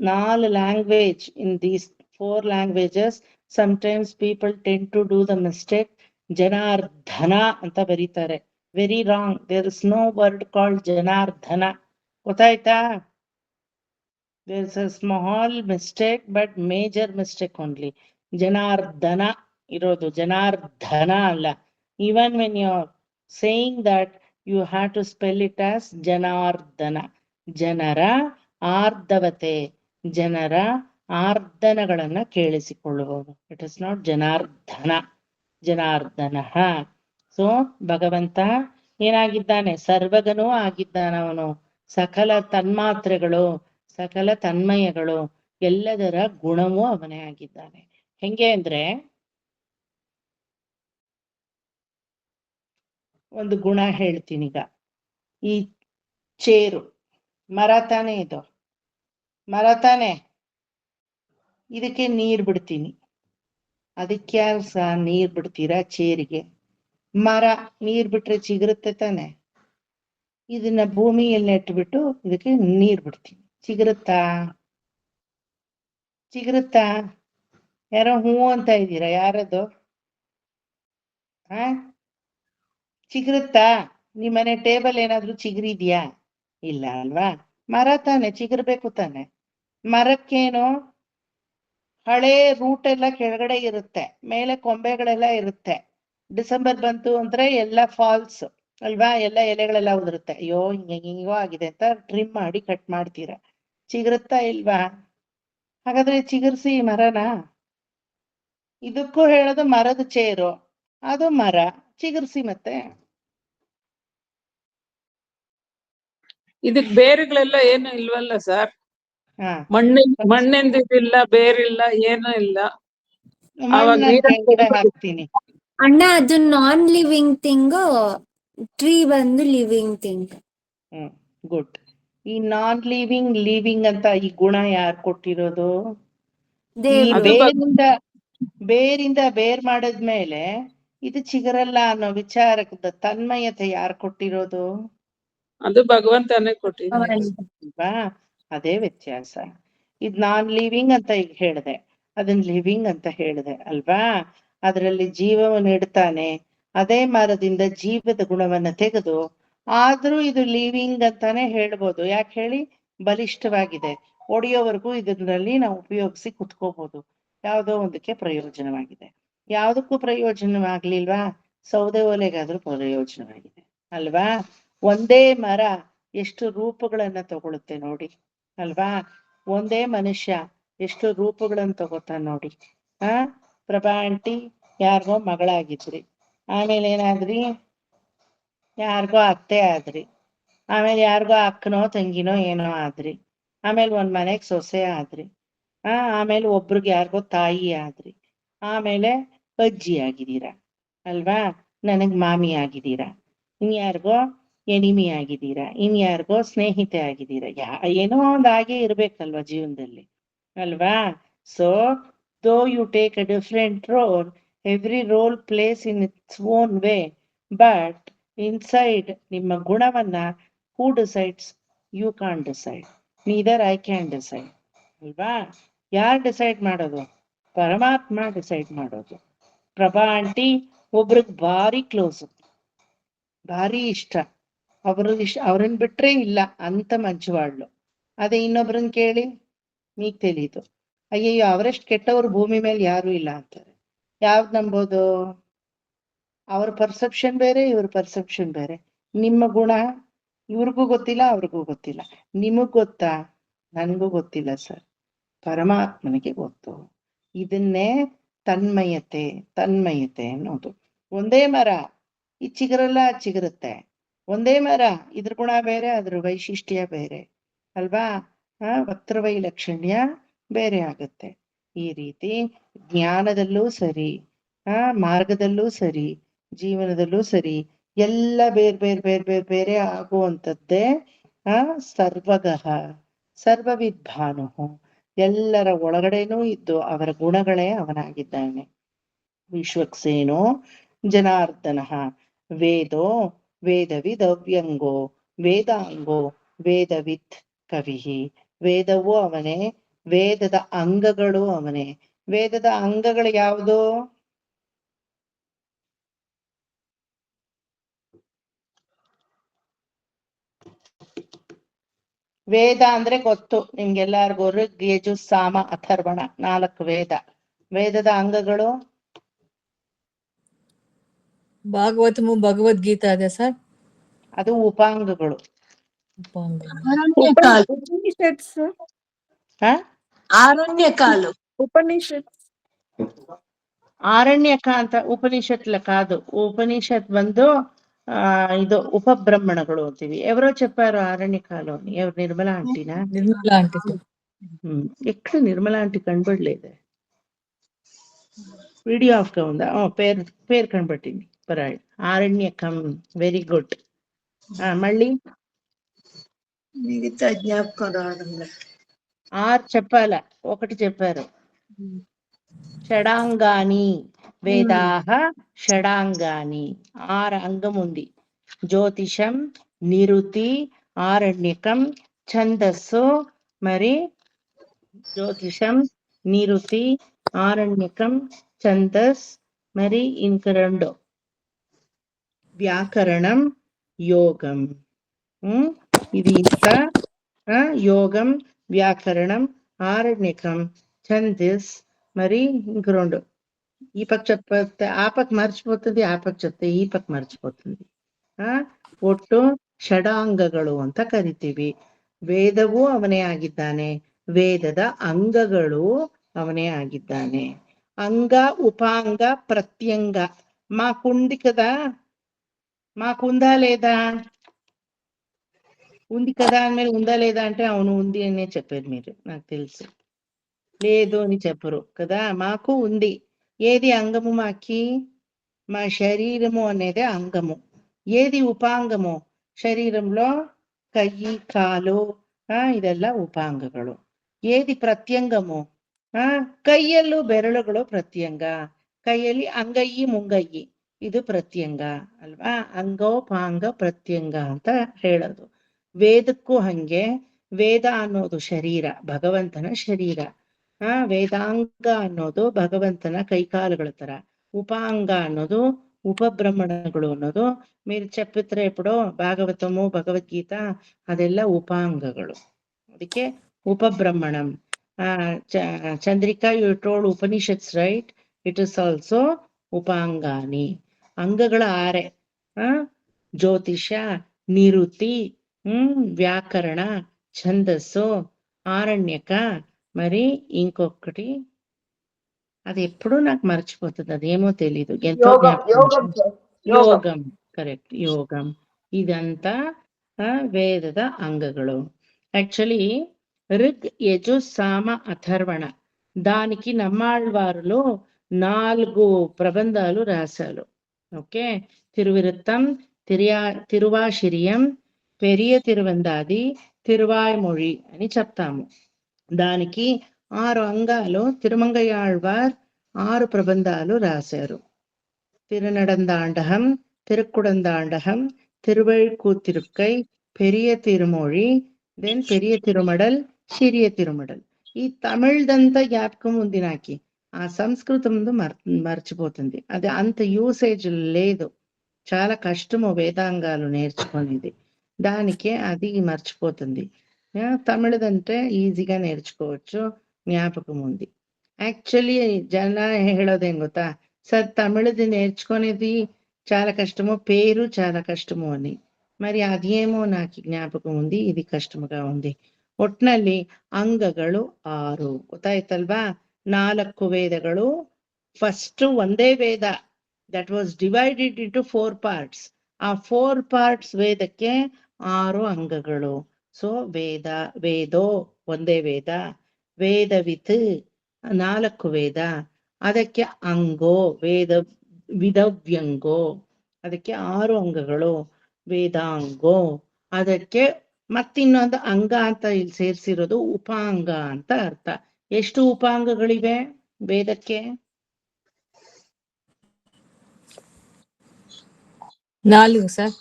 4 language, in these 4 languages sometimes people tend to do the mistake Janardana ಅಂತ ಬರೀತಾರೆ. Very wrong. There is no word called Janardana. ಗೊತ್ತಾಯ್ತಾ? There is a small mistake but major mistake only. Janardana ಇರೋದು, ಜನಾರ್ದನ ಅಲ್ಲ. Even when you are saying that you have to spell it as janardana. ಜನರ ಆರ್ಧವತೆ, ಜನರ ಆರ್ಧನಗಳನ್ನ ಕೇಳಿಸಿಕೊಳ್ಳುವುದು. It is not Janardana, Janardana. So ಭಗವಂತ ಏನಾಗಿದ್ದಾನೆ? ಸರ್ವಗನೂ ಆಗಿದ್ದಾನವನು. ಸಕಲ ತನ್ಮಾತ್ರೆಗಳು, ಸಕಲ ತನ್ಮಯಗಳು, ಎಲ್ಲದರ ಗುಣವೂ ಅವನೇ ಆಗಿದ್ದಾನೆ. ಹೆಂಗೆ ಅಂದ್ರೆ, ಒಂದು ಗುಣ ಹೇಳ್ತೀನಿ ಈಗ. ಈ ಚೇರು ಮರ ತಾನೇ, ಇದು ಮರ ತಾನೆ, ಇದಕ್ಕೆ ನೀರ್ ಬಿಡ್ತೀನಿ. ಅದಕ್ಕೆ ಯಾರು ಸಹ ನೀರ್ ಬಿಡ್ತೀರಾ ಚೇರಿಗೆ? ಮರ ನೀರ್ ಬಿಟ್ರೆ ಚಿಗುರುತ್ತೆ ತಾನೆ. ಇದನ್ನ ಭೂಮಿಯಲ್ಲಿ ನೆಟ್ಬಿಟ್ಟು ಇದಕ್ಕೆ ನೀರ್ ಬಿಡ್ತೀನಿ, ಚಿಗುರುತ್ತಾ? ಚಿಗುರುತ್ತಾ? ಯಾರೋ ಹೂ ಅಂತ ಇದ್ದೀರಾ, ಯಾರದು? ಚಿಗುರುತ್ತಾ? ನಿಮ್ಮನೆ ಟೇಬಲ್ ಏನಾದ್ರೂ ಚಿಗುರಿದ್ಯಾ? ಇಲ್ಲ ಅಲ್ವಾ? ಮರ ತಾನೆ, ಚಿಗುರ್ಬೇಕು ತಾನೆ. ಮರಕ್ಕೇನು ಹಳೆ ರೂಟ್ ಎಲ್ಲ ಕೆಳಗಡೆ ಇರುತ್ತೆ, ಮೇಲೆ ಕೊಂಬೆಗಳೆಲ್ಲ ಇರುತ್ತೆ. ಡಿಸೆಂಬರ್ ಬಂತು ಅಂದ್ರೆ ಎಲ್ಲ ಫಾಲ್ಸ್ ಅಲ್ವಾ, ಎಲ್ಲ ಎಲೆಗಳೆಲ್ಲ ಉದುರುತ್ತೆ. ಅಯ್ಯೋ ಹಿಂಗೋ ಆಗಿದೆ ಅಂತ ಟ್ರಿಮ್ ಮಾಡಿ ಕಟ್ ಮಾಡ್ತೀರಾ. ಚಿಗುರುತ್ತಾ ಇಲ್ವಾ? ಹಾಗಾದ್ರೆ ಚಿಗುರ್ಸಿ ಮರನ. ಇದಕ್ಕೂ ಹೇಳೋದು ಮರದ ಚೇರು, ಅದು ಮರ, ಚಿಗುರ್ಸಿ ಮತ್ತೆ. ಇದಕ್ ಬೇರುಗಳೆಲ್ಲ ಏನು ಇಲ್ವಲ್ಲ ಸರ್? ಹಾ, ಮಣ್ಣಿಂದಿಲ್ಲ, ಬೇರಿಲ್ಲ, ಏನೂ ಇಲ್ಲ. ಮಣ್ಣು ಕೆಳಗಡೆ ಹಾಕ್ತೀನಿ. ಅಣ್ಣ ಅದು ನಾನ್ ಲಿವಿಂಗ್ ಥಿಂಗ್, ಟ್ರೀ ಬಂದು ಲಿವಿಂಗ್ ಥಿಂಗ್. ಗುಡ್. ಈ ನಾನ್ ಲಿವಿಂಗ್, ಲಿವಿಂಗ್ ಅಂತ ಈ ಗುಣ ಯಾರು ಕೊಟ್ಟಿರೋದು? ಈ ಬೇರಿಂದ ಬೇರ್ ಮಾಡದ್ಮೇಲೆ ಇದು ಚಿಗುರಲ್ಲ ಅನ್ನೋ ವಿಚಾರದ ತನ್ಮಯತೆ ಯಾರು ಕೊಟ್ಟಿರೋದು? ಅದು ಭಗವಂತನೇ ಕೊಟ್ಟಿದ್ದಾನೆ. ಅದೇ ವ್ಯತ್ಯಾಸ. ಇದ್ ನಾನ್ ಲಿವಿಂಗ್ ಅಂತ ಈಗ ಹೇಳ್ದೆ, ಅದನ್ನ ಲಿವಿಂಗ್ ಅಂತ ಹೇಳ್ದೆ ಅಲ್ವಾ? ಅದರಲ್ಲಿ ಜೀವವನ್ನು ಇಡ್ತಾನೆ. ಅದೇ ಮರದಿಂದ ಜೀವದ ಗುಣವನ್ನ ತೆಗೆದು, ಆದ್ರೂ ಇದು ಲಿವಿಂಗ್ ಅಂತಾನೆ ಹೇಳ್ಬೋದು. ಯಾಕೆ ಹೇಳಿ? ಬಲಿಷ್ಠವಾಗಿದೆ. ಒಡೆಯೋವರೆಗೂ ಇದರಲ್ಲಿ ನಾವು ಉಪಯೋಗಿಸಿ ಕುತ್ಕೋಬಹುದು. ಯಾವುದೋ ಒಂದಕ್ಕೆ ಪ್ರಯೋಜನವಾಗಿದೆ. ಯಾವುದಕ್ಕೂ ಪ್ರಯೋಜನವಾಗ್ಲಿಲ್ವಾ? ಸೌದೆ ಒಲೆಗಾದ್ರೂ ಪ್ರಯೋಜನವಾಗಿದೆ ಅಲ್ವಾ? ಒಂದೇ ಮರ ಎಷ್ಟು ರೂಪಗಳನ್ನ ತಗೊಳುತ್ತೆ ನೋಡಿ ಅಲ್ವಾ? ಒಂದೇ ಮನುಷ್ಯ ಎಷ್ಟು ರೂಪಗಳನ್ನ ತಗೋತಾನೆ ನೋಡಿ. ಪ್ರಭಾ ಆಂಟಿ ಯಾರಿಗೋ ಮಗಳಾಗಿದ್ರಿ, ಆಮೇಲೆ ಏನಾದ್ರಿ? ಯಾರಿಗೋ ಅತ್ತೆ ಆದ್ರಿ, ಆಮೇಲೆ ಯಾರಿಗೋ ಅಕ್ಕನೋ ತಂಗಿನೋ ಏನೋ ಆದ್ರಿ, ಆಮೇಲೆ ಒಂದ್ ಮನೆಗ್ ಸೊಸೆ ಆದ್ರಿ, ಆಮೇಲೆ ಒಬ್ರಿಗೆ ಯಾರಿಗೋ ತಾಯಿ ಆದ್ರಿ, ಆಮೇಲೆ ಅಜ್ಜಿ ಆಗಿದ್ದೀರಾ ಅಲ್ವಾ? ನನಗ್ ಮಾಮಿ ಆಗಿದ್ದೀರಾ, ಇನ್ಯಾರಿಗೋ ಎನಿಮಿ ಆಗಿದ್ದೀರಾ, ಇನ್ಯಾರಿಗೋ ಸ್ನೇಹಿತೆ ಆಗಿದ್ದೀರಾ. ಏನೋ ಒಂದ್ ಹಾಗೆ ಇರ್ಬೇಕಲ್ವಾ ಜೀವನದಲ್ಲಿ ಅಲ್ವಾ? So though you take a different role, every role plays in its own way, but inside ನಿಮ್ಮ ಗುಣವನ್ನ who decides? You can't decide, neither I can decide ಅಲ್ವಾ? ಯಾರು ಡಿಸೈಡ್ ಮಾಡೋದು? ಪರಮಾತ್ಮ ಡಿಸೈಡ್ ಮಾಡೋದು. ಪ್ರಭಾ ಆಂಟಿ ಒಬ್ರಿಗೆ ಭಾರಿ ಕ್ಲೋಸ್, ಭಾರಿ ಇಷ್ಟ, ಅವ್ರನ್ನ ಬಿಟ್ರೆ ಇಲ್ಲ ಅಂತ ಮಂಜುವಾಳ್ಲು. ಅದೇ ಇನ್ನೊಬ್ರನ್ನ ಕೇಳಿ ನೀಗ್ ತೆಲೀತು, ಅಯ್ಯಯ್ಯೋ ಅವರಷ್ಟು ಕೆಟ್ಟವ್ರು ಭೂಮಿ ಮೇಲೆ ಯಾರು ಇಲ್ಲ ಅಂತಾರೆ. ಯಾವ್ದು ನಂಬೋದು? ಅವ್ರ ಪರ್ಸೆಪ್ಷನ್ ಬೇರೆ, ಇವ್ರ ಪರ್ಸೆಪ್ಷನ್ ಬೇರೆ. ನಿಮ್ಮ ಗುಣ ಇವ್ರಿಗೂ ಗೊತ್ತಿಲ್ಲ, ಅವ್ರಿಗೂ ಗೊತ್ತಿಲ್ಲ. ನಿಮಗ್ ಗೊತ್ತಾ? ನನ್ಗೂ ಗೊತ್ತಿಲ್ಲ ಸರ್, ಪರಮಾತ್ಮನಿಗೆ ಗೊತ್ತು. ಇದನ್ನೇ ತನ್ಮಯತೆ ಅನ್ನೋದು. ಒಂದೇ ಮರ, ಈ ಚಿಗುರಲ್ಲ ಚಿಗುರುತ್ತೆ. ಒಂದೇ ಮರ, ಇದ್ರ ಗುಣ ಬೇರೆ, ಅದ್ರ ವೈಶಿಷ್ಟ್ಯ ಬೇರೆ ಅಲ್ವಾ? ವಕ್ರವೈಲಕ್ಷಣ್ಯ ಬೇರೆ ಆಗುತ್ತೆ. ಈ ರೀತಿ ಜ್ಞಾನದಲ್ಲೂ ಸರಿ, ಮಾರ್ಗದಲ್ಲೂ ಸರಿ, ಜೀವನದಲ್ಲೂ ಸರಿ, ಎಲ್ಲ ಬೇರೆ ಬೇರೆ ಬೇರೆ ಬೇರೆ ಬೇರೆ ಆಗುವಂಥದ್ದೇ ಸರ್ವಗಃ ಸರ್ವವಿದ್ಭಾನು. ಎಲ್ಲರ ಒಳಗಡೆನೂ ಇದ್ದು ಅವರ ಗುಣಗಳೇ ಅವನಾಗಿದ್ದಾನೆ. ವಿಶ್ವಕ್ಸೇನೋ ಜನಾರ್ದನಃ ವೇದೋ ವೇದವಿದವ್ಯಂಗೋ ವೇದಾಂಗೋ ವೇದವಿತ್ ಕವಿಃ. ವೇದವೂ ಅವನೇ, ವೇದದ ಅಂಗಗಳು ಅವನೇ. ವೇದದ ಅಂಗಗಳು ಯಾವುದು? ವೇದ ಅಂದ್ರೆ ಗೊತ್ತು ನಿಮ್ಗೆಲ್ಲಾರ್ಗೂ, ಋಗ್ ಯಜುರ್ ಸಾಮ ಅಥರ್ವಣ 4 ವೇದ. ವೇದದ ಅಂಗಗಳು ಭಾಗವತಮು ಭಗವದ್ಗೀತಾ ಇದೆ ಸರ್. ಅದು ಉಪಾಂಗಗಳು. ಉಪನಿಷತ್ಸ್ ಆರಣ್ಯಕಾಲು ಉಪನಿಷತ್ ಆರಣ್ಯಕ ಅಂತ ಉಪನಿಷತ್ಲ ಕಾದು. ಉಪನಿಷತ್ ಬಂದು ಇದು ಉಪಬ್ರಹ್ಮಣಗಳು ಅಂತೀವಿ. ఎవరో చెప్పారు ఆరణ్యకాలు అని? ఎవరు? నిర్మలా ఆంటీనా? Nirmala aunty sir. ఎక్కడ నిర్మలా ఆంటీ కనబడలేదే? వీడియో ఆఫ్ గా ఉందా? పేరు కనబట్టింది. పరాయి ఆరణ్యకం. Very good. మళ్ళీ మిగతా జ్ఞాపకం రావడం లేదు. 6 చెప్పాల, 1 చెప్పారు. షడాంగాని, వేదాహ షడాంగాని, 6 అంగం ఉంది. జ్యోతిషం, నిరుతి, ఆరణ్యకం, ఛందస్సు. మరి జ్యోతిషం, నిరుతి, ఆరణ్యకం, ఛందస్, మరి ఇంక 2 వ్యాకరణం, యోగం. ఇది ఇంత యోగం, వ్యాకరణం, ఆరణ్యకం, ఛందస్, మరి ఇంక 2. ఈ పక్క చెప్పతే ఆ పక్క మర్చిపోతుంది, ఆ పక్క చెప్తే ఈ పక్క మర్చిపోతుంది. ಒಟ್ಟು ಷಡಾಂಗಗಳು ಅಂತ ಕರಿತೀವಿ. ವೇದವೂ ಅವನೇ ಆಗಿದ್ದಾನೆ, ವೇದದ ಅಂಗಗಳು ಅವನೇ ಆಗಿದ್ದಾನೆ. అంగ ఉపాంగ ప్రత్యంగ. మాకుంది కదా, మాకుందా లేదా? ఉంది కదా అంద్ಮೇಲೆ ఉందా లేదా అంటే అవును ఉంది అనే చెప్పారు మీరు, నాకు తెలుసు. లేదు అని చెప్పరు కదా. మాకు ఉంది. ఏది అంగము మాకి? మా శరీరము అనేది అంగము. ఏది ఉపాంగము? శరీరంలో కయ్యి, కాలు, ಇದೆಲ್ಲ ಉಪಾಂಗಗಳು. ಏದಿ ಪ್ರತ್ಯಂಗಮು? ಕೈಯಲ್ಲೂ ಬೆರಳುಗಳು ಪ್ರತ್ಯಂಗ. ಕೈಯಲ್ಲಿ ಅಂಗೈಯಿ ಮುಂಗೈಯಿ, ಇದು ಪ್ರತ್ಯಂಗ ಅಲ್ವಾ? ಅಂಗೋಪಾಂಗ ಪ್ರತ್ಯಂಗ ಅಂತ ಹೇಳೋದು. ವೇದಕ್ಕೂ ಹಂಗೆ. ವೇದ ಅನ್ನೋದು ಶರೀರ, ಭಗವಂತನ ಶರೀರ. ವೇದಾಂಗ ಅನ್ನೋದು ಭಗವಂತನ ಕೈಕಾಲುಗಳ ತರ. ಉಪಾಂಗ ಅನ್ನೋದು ఉపబ్రహ్మణಗಳು ಅನ್ನೋದು. మీరు చెప్పిದ್ರೆ ఇప్పుడు భాగవతము, భగవద్గీత ಅದೆಲ್ಲ ಉಪಾಂಗಗಳು. ಅದಕ್ಕೆ Upabrahmanam. Chandrika, you told Upanishads, right? It is also Upangani. ಅಂಗಗಳ 6 ಜ್ಯೋತಿಷ, ನಿರುತಿ, వ్యాకరణ, ఛందస్సు, ఆరణ్యక, మరి ఇంకొకటి అది ఎప్పుడూ నాకు మర్చిపోతుంది, అదేమో తెలీదు, ఎంతో యోగం. కరెక్ట్, యోగం. ఇదంతా ವೇದದ అంగಗಳು. యాక్చువల్లీ ಋಗ್, యజు, సామ, అథర్వణ దానికి నమ్మాళ్వారులో 4 ప్రబంధాలు రాశారు. ఓకే, తిరువిరుత్తం, తిరువాశిరియం, పెరియ తిరువందాది, తిరువాయ్మొഴി అని చెప్తాము. దానికి 6 అంగాలు. తిరుమంగయాళ్వార్ 6 ప్రబంధాలు రాశారు. తిరునడందాండహం, తిరుక్కుడందాండహం, తిరువళ్ళికూతిరుక్కై, పెరియ తిరుమొഴి, దెన్ పెరియ తిరుమడల్, చిరియ తిరుమడల్. ఈ తమిళ్దంతా జ్ఞాపకం ఉంది నాకు, ఆ సంస్కృతంతో మర్చిపోతుంది. అది అంత యూసేజ్ లేదు, చాలా కష్టము వేదాంగాలు నేర్చుకునేది, దానికే అది మర్చిపోతుంది. తమిళదంటే ఈజీగా నేర్చుకోవచ్చు, జ్ఞాపకం ఉంది. యాక్చువల్లీ జನ ಹೇಳೋದೇನ್ ಗೊತ್ತಾ, ಸರ್ తమిళది నేర్చుకునేది చాలా కష్టము, పేరు చాలా కష్టము అని. మరి అదేమో నాకు జ్ఞాపకం ఉంది, ఇది ಕಷ್ಟముగా ఉంది. ಒಟ್ನಲ್ಲಿ ಅಂಗಗಳು 6 ಗೊತ್ತಾಯ್ತಲ್ವಾ? 4 ವೇದಗಳು. ಫಸ್ಟ್ ಒಂದೇ ವೇದ, that was divided into 4 parts. ಆ 4 ಪಾರ್ಟ್ಸ್ ವೇದಕ್ಕೆ 6 ಅಂಗಗಳು. ಸೊ ವೇದೋ ಒಂದೇ ವೇದ, ವೇದವಿತ್ 4 ವೇದ, ಅದಕ್ಕೆ ಅಂಗೋ ವಿಧವ್ಯಂಗೋ, ಅದಕ್ಕೆ 6 ಅಂಗಗಳು. ವೇದಾಂಗೋ, ಅದಕ್ಕೆ ಮತ್ತಿನ್ನೊಂದು ಅಂಗ ಅಂತ ಇಲ್ಲಿ ಸೇರಿಸಿರೋದು ಉಪಾಂಗ ಅಂತ ಅರ್ಥ. ಎಷ್ಟು ಉಪಾಂಗಗಳಿವೆ ವೇದಕ್ಕೆ? 4 సార్.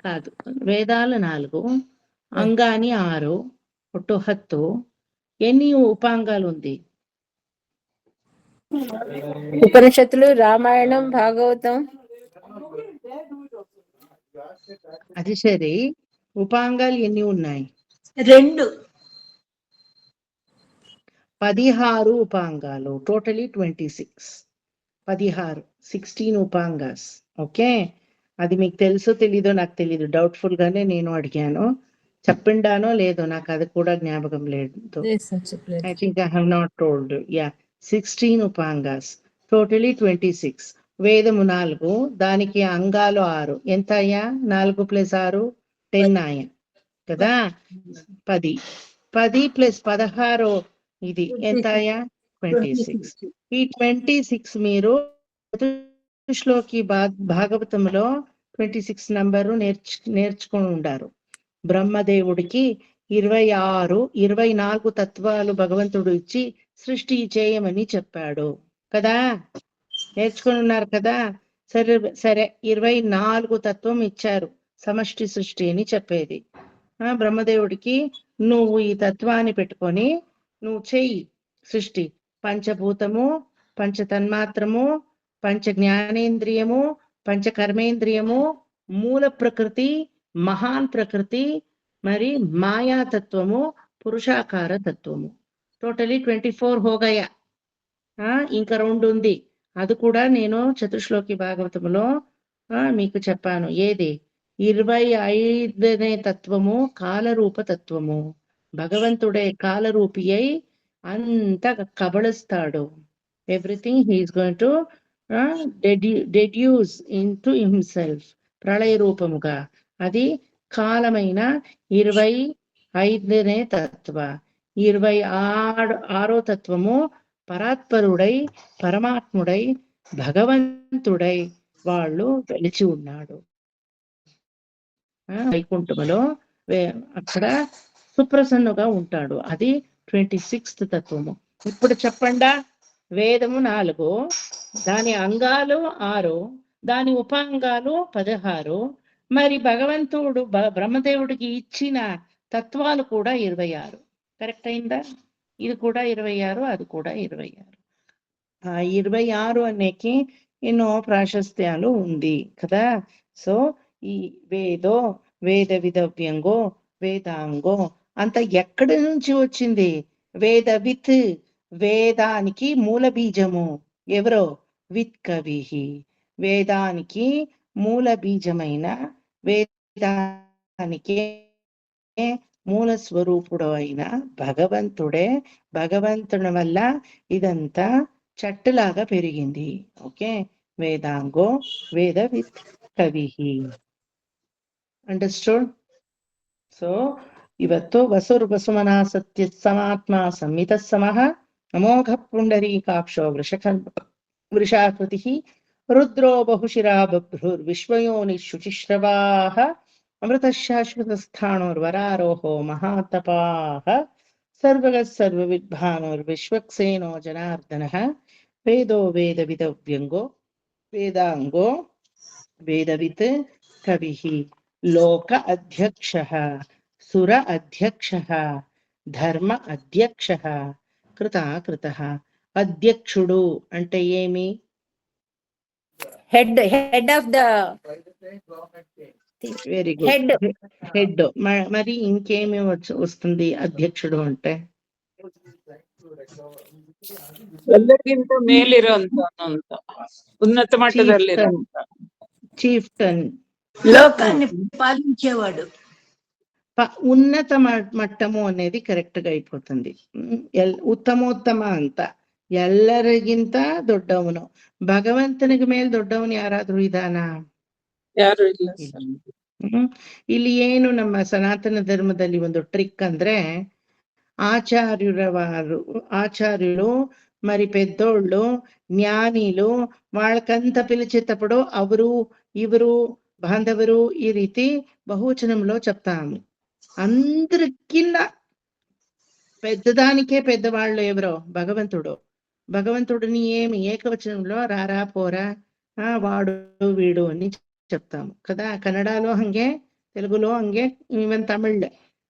కాదు, వేదాలు 4, అంగాని 6, ఒట్టు 10. ఎన్ని ఉపాంగాలు ఉంది? ఉపనిషత్తులు, రామాయణం, భాగవతం. అది సరే, ఉపాంగాలు ఎన్ని ఉన్నాయి? 2. 16 ఉపాంగాలు, టోటలీ 26. 16 ఉపాంగాస్. ఓకే, అది మీకు తెలుసో తెలీదో నాకు తెలీదు, డౌట్ఫుల్ గానే నేను అడిగాను. చెప్పిండానో లేదో నాకు అది కూడా జ్ఞాపకం లేదు. I think I have not told. 16 ఉపాంగాస్, టోటలీ 26. వేదము 4, దానికి అంగాలు 6. ఎంత అయ్యా? 4 + 6 10 అయ్యా కదా. 10 + 16 ఇది ఎంత అయ్యా? 26. ఈ 26 మీరు శ్లోకి భాగవతంలో 26 నంబరు నేర్చుకొని ఉండారు. బ్రహ్మదేవుడికి 24 తత్వాలు భగవంతుడు ఇచ్చి సృష్టి చేయమని చెప్పాడు కదా, నేర్చుకొని ఉన్నారు కదా. సరే 24 తత్వం ఇచ్చారు, సమష్టి సృష్టి అని చెప్పేది. బ్రహ్మదేవుడికి నువ్వు ఈ తత్వాన్ని పెట్టుకొని నువ్వు చెయ్యి సృష్టి. పంచభూతము, పంచతన్మాత్రము, పంచ జ్ఞానేంద్రియము, పంచ కర్మేంద్రియము, మూల ప్రకృతి, మహాన్ ప్రకృతి, మరి మాయాతత్వము, పురుషాకార తత్వము. టోటలీ 24 హోగయా. ఇంకా 2 ఉంది, అది కూడా నేను చతుశ్లోకి భాగవతంలో మీకు చెప్పాను. ఏది? 25నే తత్వము కాలరూప తత్వము. భగవంతుడే కాలరూపి అయి అంత కబళిస్తాడు. Everything he is going to deduce into himself, ప్రళయ రూపముగా. అది కాలమైన 25నే తత్వ. 26వ తత్వము పరాత్పరుడై, పరమాత్ముడై, భగవంతుడై వాళ్ళు వెలిచి ఉన్నాడు వైకుంఠములో. అక్కడ సుప్రసన్నుగా ఉంటాడు. అది 26th తత్వము. ఇప్పుడు చెప్పండా, వేదము 4, దాని అంగాలు 6, దాని ఉపాంగాలు 16. మరి భగవంతుడు బ్రహ్మదేవుడికి ఇచ్చిన తత్వాలు కూడా 26. కరెక్ట్ అయిందా? ఇది కూడా 26, అది కూడా 26. 26 అనేకి ఎన్నో ప్రాశస్త్యాలు ఉంది కదా. సో ఈ వేద విధవ్యంగో, వేదాంగో, అంత ఎక్కడి నుంచి వచ్చింది? వేద విత్, వేదానికి మూల బీజము ఎవరో? విత్ కవి. వేదానికి మూల బీజమైన వేదానికి మూల స్వరూపుడు అయిన భగవంతుడే, భగవంతుని వల్ల ఇదంతా చట్టులాగా పెరిగింది. ఓకే, వేదాంగో వేద విత్ కవి. ಅಂಡರ್ಸ್ಟುಡ್? ಸೊ ಇವತ್ತು ವಸುರ್ ವಸುಮನ ಸತ್ಯ ಸಮಾತ್ಮ ಸಂಹಿತ ಸಮಃ ಅಮೋಘ ಪುಂಡರೀಕಾಕ್ಷೋ ವೃಷಾಕೃತಿ ರುದ್ರೋ ಬಹುಶಿರಾ ಬಭ್ರುರ್ ವಿಶ್ವಯೋನಿ ಶುಚಿಶ್ರವಾಃ ಅಮೃತ ಶಾಶ್ವತ ಸ್ಥಾಣೋರ್ವರಾರೋಹೋ ಮಹಾತಪಾಃ ಸರ್ವಗಃ ಸರ್ವವಿದ್ಭಾನೋರ್ ವಿಶ್ವಕ್ಸೇನೋ ಜನಾರ್ದನಃ ವೇದೋ ವೇದ ವಿದವ್ಯಂಗೋ ವೇದಾಂಗೋ ವೇದವಿತ್ ಕವಿಃ ಲೋಕ ಅಧ್ಯಕ್ಷಃ ಸುರ ಅಧ್ಯಕ್ಷಃ ధర్మ అధ్యక్షః కృతః. అధ్యక్షుడు అంటే ఏమి? head of the very good, head. Head. మరి ఇంకేమి వస్తుంది అధ్యక్షుడు అంటే? ಎಲ್ಲರಿಗಿಂತ ಮೇಲಿರುವಂತ ಉನ್ನತ ಮಟ್ಟದಲ್ಲಿ చీఫ్టన్. లోకాన్ని పాలించేవాడు. ఉన్నత మట్టము అనేది కరెక్ట్ గా అయిపోతుంది. ಉತ್ತಮೋತ್ತಮ ಅಂತ ಎಲ್ಲರಿಗಿಂತ ದೊಡ್ಡವನು. ಭಗವಂತನಿಗೆ ಮೇಲೆ ದೊಡ್ಡವನು ಯಾರಾದ್ರೂ ಇದಾನ? ಯಾರು ಇಲ್ಲ. ಇಲ್ಲಿ ಏನು ನಮ್ಮ ಸನಾತನ ಧರ್ಮದಲ್ಲಿ ಒಂದು ಟ್ರಿಕ್ ಅಂದ್ರೆ, ఆచార్యులు మరి పెద్దోళ్ళు జ్ఞానీలు వాళ్ళకంత పిలిచేటప్పుడు అవరు ఇవరు బాంధవరు ఈ రీతి బహువచనంలో చెప్తాము. అందరికిన్న పెద్దదానికే పెద్దవాళ్ళు ఎవరో? భగవంతుడు. భగవంతుడిని ఏమి ఏకవచనంలో రారా పోరా వాడు వీడు అని చెప్తాము కదా. కన్నడలో హంగే, తెలుగులో హంగే, ఈవెన్ తమిళ్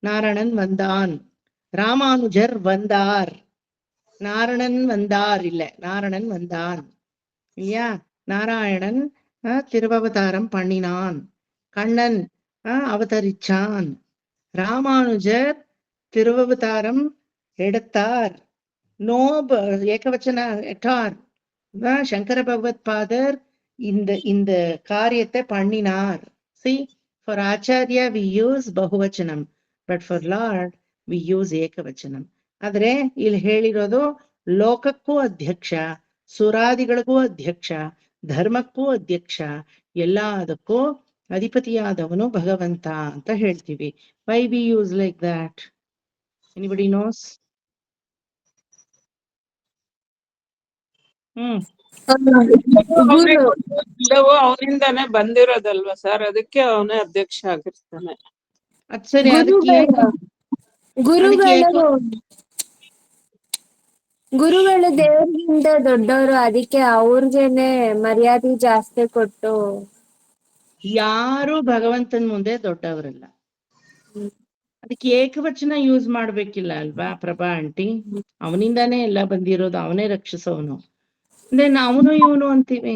నారాయణన్ వందాన్, ராமானுஜர் வந்தார், நாரணன் வந்தார் இல்ல, நாரணன் வந்தான் இல்லையா. நாராயணன் திருவவதாரம் பண்ணினான், கண்ணன் அவதரிச்சான், ராமானுஜர் திருவவதாரம் எடுத்தார், ஏகவச்சன எட்டார், சங்கர பகவத் பாதர் இந்த காரியத்தை பண்ணினார். See, for Acharya we use ಬಹುವಚನಂ, but for Lord we use ಏಕವಚನಂ. ಆದ್ರೆ ಇಲ್ಲಿ ಹೇಳಿರೋದು ಲೋಕಕ್ಕೂ ಅಧ್ಯಕ್ಷ, ಸುರಾದಿಗಳಿಗೂ ಅಧ್ಯಕ್ಷ, ಧರ್ಮಕ್ಕೂ ಅಧ್ಯಕ್ಷ, ಎಲ್ಲದಕ್ಕೂ ಅಧಿಪತಿಯಾದವನು ಭಗವಂತ ಅಂತ ಹೇಳ್ತೀವಿ. Why we use like that? Anybody knows? ಎಲ್ಲವೂ ಅವನಿಂದಾನೇ ಬಂದಿರೋದಲ್ವಾ ಸರ್, ಅದಕ್ಕೆ ಅವನೇ ಅಧ್ಯಕ್ಷ ಆಗಿರ್ತಾನೆ. ಅದ್ ಸರಿ, ಗುರುಗಳು ದೇವರಿಗಿಂತ ದೊಡ್ಡವರು, ಅದಕ್ಕೆ ಅವ್ರಿಗೇನೆ ಮರ್ಯಾದೆ ಜಾಸ್ತಿ ಕೊಟ್ಟು. ಯಾರು ಭಗವಂತನ ಮುಂದೆ ದೊಡ್ಡವರಲ್ಲ. ಅದಕ್ಕೆ ಏಕವಚನ ಯೂಸ್ ಮಾಡ್ಬೇಕಿಲ್ಲ ಅಲ್ವಾ ಪ್ರಭಾ ಆಂಟಿ? ಅವನಿಂದಾನೇ ಎಲ್ಲ ಬಂದಿರೋದು, ಅವನೇ ರಕ್ಷಿಸೋನು. ಅಂದ್ರೆ ಅವನು ಇವನು ಅಂತೀವಿ.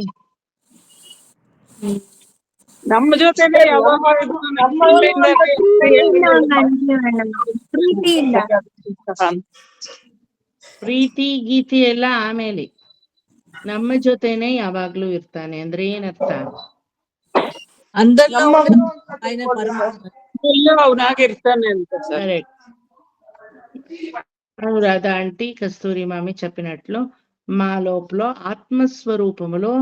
ನಮ್ಮ ಜೊತೆನೆ ಪ್ರೀತಿ ಗೀತಿ ಎಲ್ಲ ಆಮೇಲೆ, ನಮ್ಮ ಜೊತೆನೆ ಯಾವಾಗ್ಲೂ ಇರ್ತಾನೆ ಅಂದ್ರೆ ಏನರ್ಥ? ఆయన పరమాత్మ ಅವನಾಗಿರ್ತಾನೆ ಅಂತ ಸರ್. కరెక్ట్. రాధా ఆంటీ, కస్తూరి మామి చెప్పినట్లు మా లోపల ఆత్మస్వరూపములో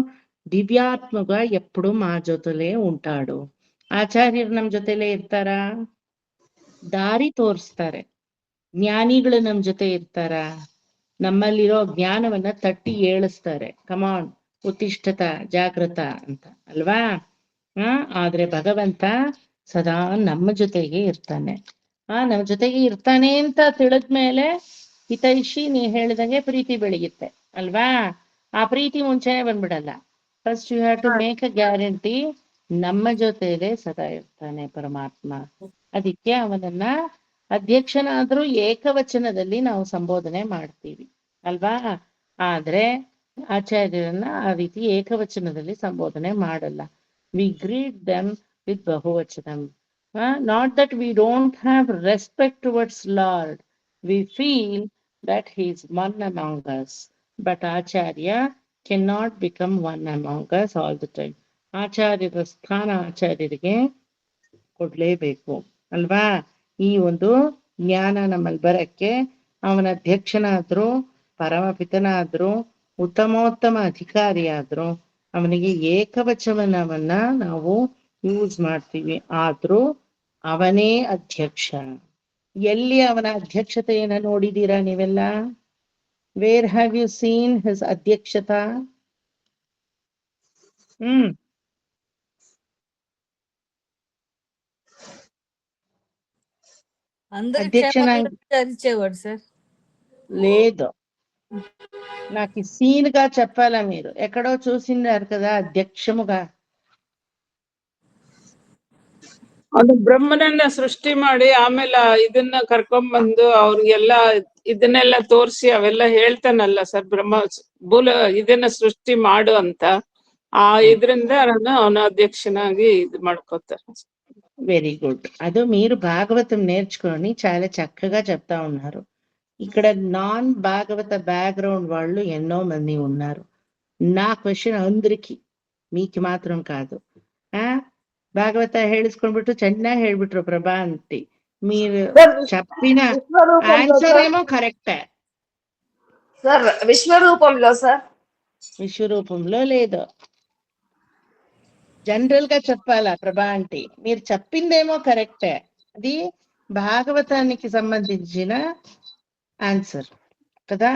దివ్యాత్మగా ఎప్పుడు మా జೊತೆಲೇ ఉంటాడు. ಆಚಾರ್ಯರು ನಮ್ ಜೊತೆಲೇ ಇರ್ತಾರಾ? ದಾರಿ ತೋರಿಸ್ತಾರೆ. ಜ್ಞಾನಿಗಳು ನಮ್ ಜೊತೆ ಇರ್ತಾರ? ನಮ್ಮಲ್ಲಿರೋ ಜ್ಞಾನವನ್ನ ತಟ್ಟಿ ಏಳಿಸ್ತಾರೆ. ಕಮಾನ್ ಉತ್ತಿಷ್ಠತ ಜಾಗೃತ ಅಂತ ಅಲ್ವಾ? ಆದ್ರೆ ಭಗವಂತ ಸದಾ ನಮ್ಮ ಜೊತೆಗೆ ಇರ್ತಾನೆ. ನಮ್ಮ ಜೊತೆಗೆ ಇರ್ತಾನೆ ಅಂತ ತಿಳಿದ್ಮೇಲೆ ಹಿತೈಷಿ ನೀ ಹೇಳಿದಂಗೆ ಪ್ರೀತಿ ಬೆಳೆಯುತ್ತೆ ಅಲ್ವಾ? ಆ ಪ್ರೀತಿ ಮುಂಚೆನೆ ಬಂದ್ಬಿಡಲ್ಲ. First you have to make a guarantee, ನಮ್ಮ ಜೊತೆಲೇ ಸದಾ ಇರ್ತಾನೆ ಪರಮಾತ್ಮ. ಅದಕ್ಕೆ ಅವನನ್ನ ಅಧ್ಯಕ್ಷನಾದ್ರೂ ಏಕವಚನದಲ್ಲಿ ನಾವು ಸಂಬೋಧನೆ ಮಾಡ್ತೀವಿ ಅಲ್ವಾ? ಆದ್ರೆ ಆಚಾರ್ಯರನ್ನ ಆ ರೀತಿ ಏಕವಚನದಲ್ಲಿ ಸಂಬೋಧನೆ ಮಾಡಲ್ಲ. ವಿ ಗ್ರೀಟ್ ದೆಮ್ ವಿತ್ ಬಹುವಚನಂ. Not that we don't have respect towards Lord. We feel that he is one among us. But Acharya cannot become one among us all the time. ಆಚಾರ್ಯರ ಸ್ಥಾನ ಆಚಾರ್ಯರಿಗೆ ಕೊಡ್ಲೇಬೇಕು ಅಲ್ವಾ? ಈ ಒಂದು ಜ್ಞಾನ ನಮ್ಮಲ್ಲಿ ಬರಕ್ಕೆ ಅವನ ಅಧ್ಯಕ್ಷನಾದ್ರು, ಪರಮಪಿತನಾದ್ರು, ಉತ್ತಮೋತ್ತಮ ಅಧಿಕಾರಿಯಾದ್ರು, ಅವನಿಗೆ ಏಕವಚನವನ್ನ ನಾವು ಯೂಸ್ ಮಾಡ್ತೀವಿ. ಆದ್ರೂ ಅವನೇ ಅಧ್ಯಕ್ಷ. ಎಲ್ಲಿ ಅವನ ಅಧ್ಯಕ್ಷತೆಯನ್ನ ನೋಡಿದೀರಾ ನೀವೆಲ್ಲ? Where have you seen his ಅಧ್ಯಕ್ಷತಾ? అందరి అధ్యక్షన క్షేమం గురించి అరిచేవాడు సార్. లేదు, నాకు సీన్ గా చెప్పాలా? మీరు ఎక్కడో చూసినారు కదా అధ్యక్షముగా. ಅದು ಬ್ರಹ್ಮನನ್ನ ಸೃಷ್ಟಿ ಮಾಡಿ ಆಮೇಲೆ ಇದನ್ನ ಕರ್ಕೊಂಡ್ಬಂದು ಅವ್ರಿಗೆಲ್ಲ ಇದನ್ನೆಲ್ಲ ತೋರಿಸಿ ಅವೆಲ್ಲ ಹೇಳ್ತಾನಲ್ಲ ಸರ್, ಭೂಲ ಇದನ್ನ ಸೃಷ್ಟಿ ಮಾಡು ಅಂತ. ಆ ಇದರಿಂದ ಅವನ ಅಧ್ಯಕ್ಷನಾಗಿ ಇದು ಮಾಡ್ಕೋತಾರೆ. Very good. అది మీరు భాగవతం నేర్చుకొని చాలా చక్కగా చెప్తా ఉన్నారు. ఇక్కడ నాన్ భాగవత బ్యాక్గ్రౌండ్ వాళ్ళు ఎన్నో మంది ఉన్నారు. నా క్వశ్చన్ అందరికి, మీకు మాత్రం కాదు. భాగవత ಹೇಳಿಸ್ಕೊಂಡ್ಬಿಟ್ಟು ಚೆನ್ನಾಗಿ ಹೇಳ್ಬಿಟ್ರು ಪ್ರಭಾ ಅಂತಿ. మీరు చెప్పిన ఆన్సర్ ఏమో కరెక్టే సార్. విశ్వరూపంలో సార్, విశ్వరూపంలో లేదు, జనరల్ గా చెప్పాలా ప్రభా అంటే. మీరు చెప్పిందేమో కరెక్టే, అది భాగవతానికి సంబంధించిన ఆన్సర్ కదా.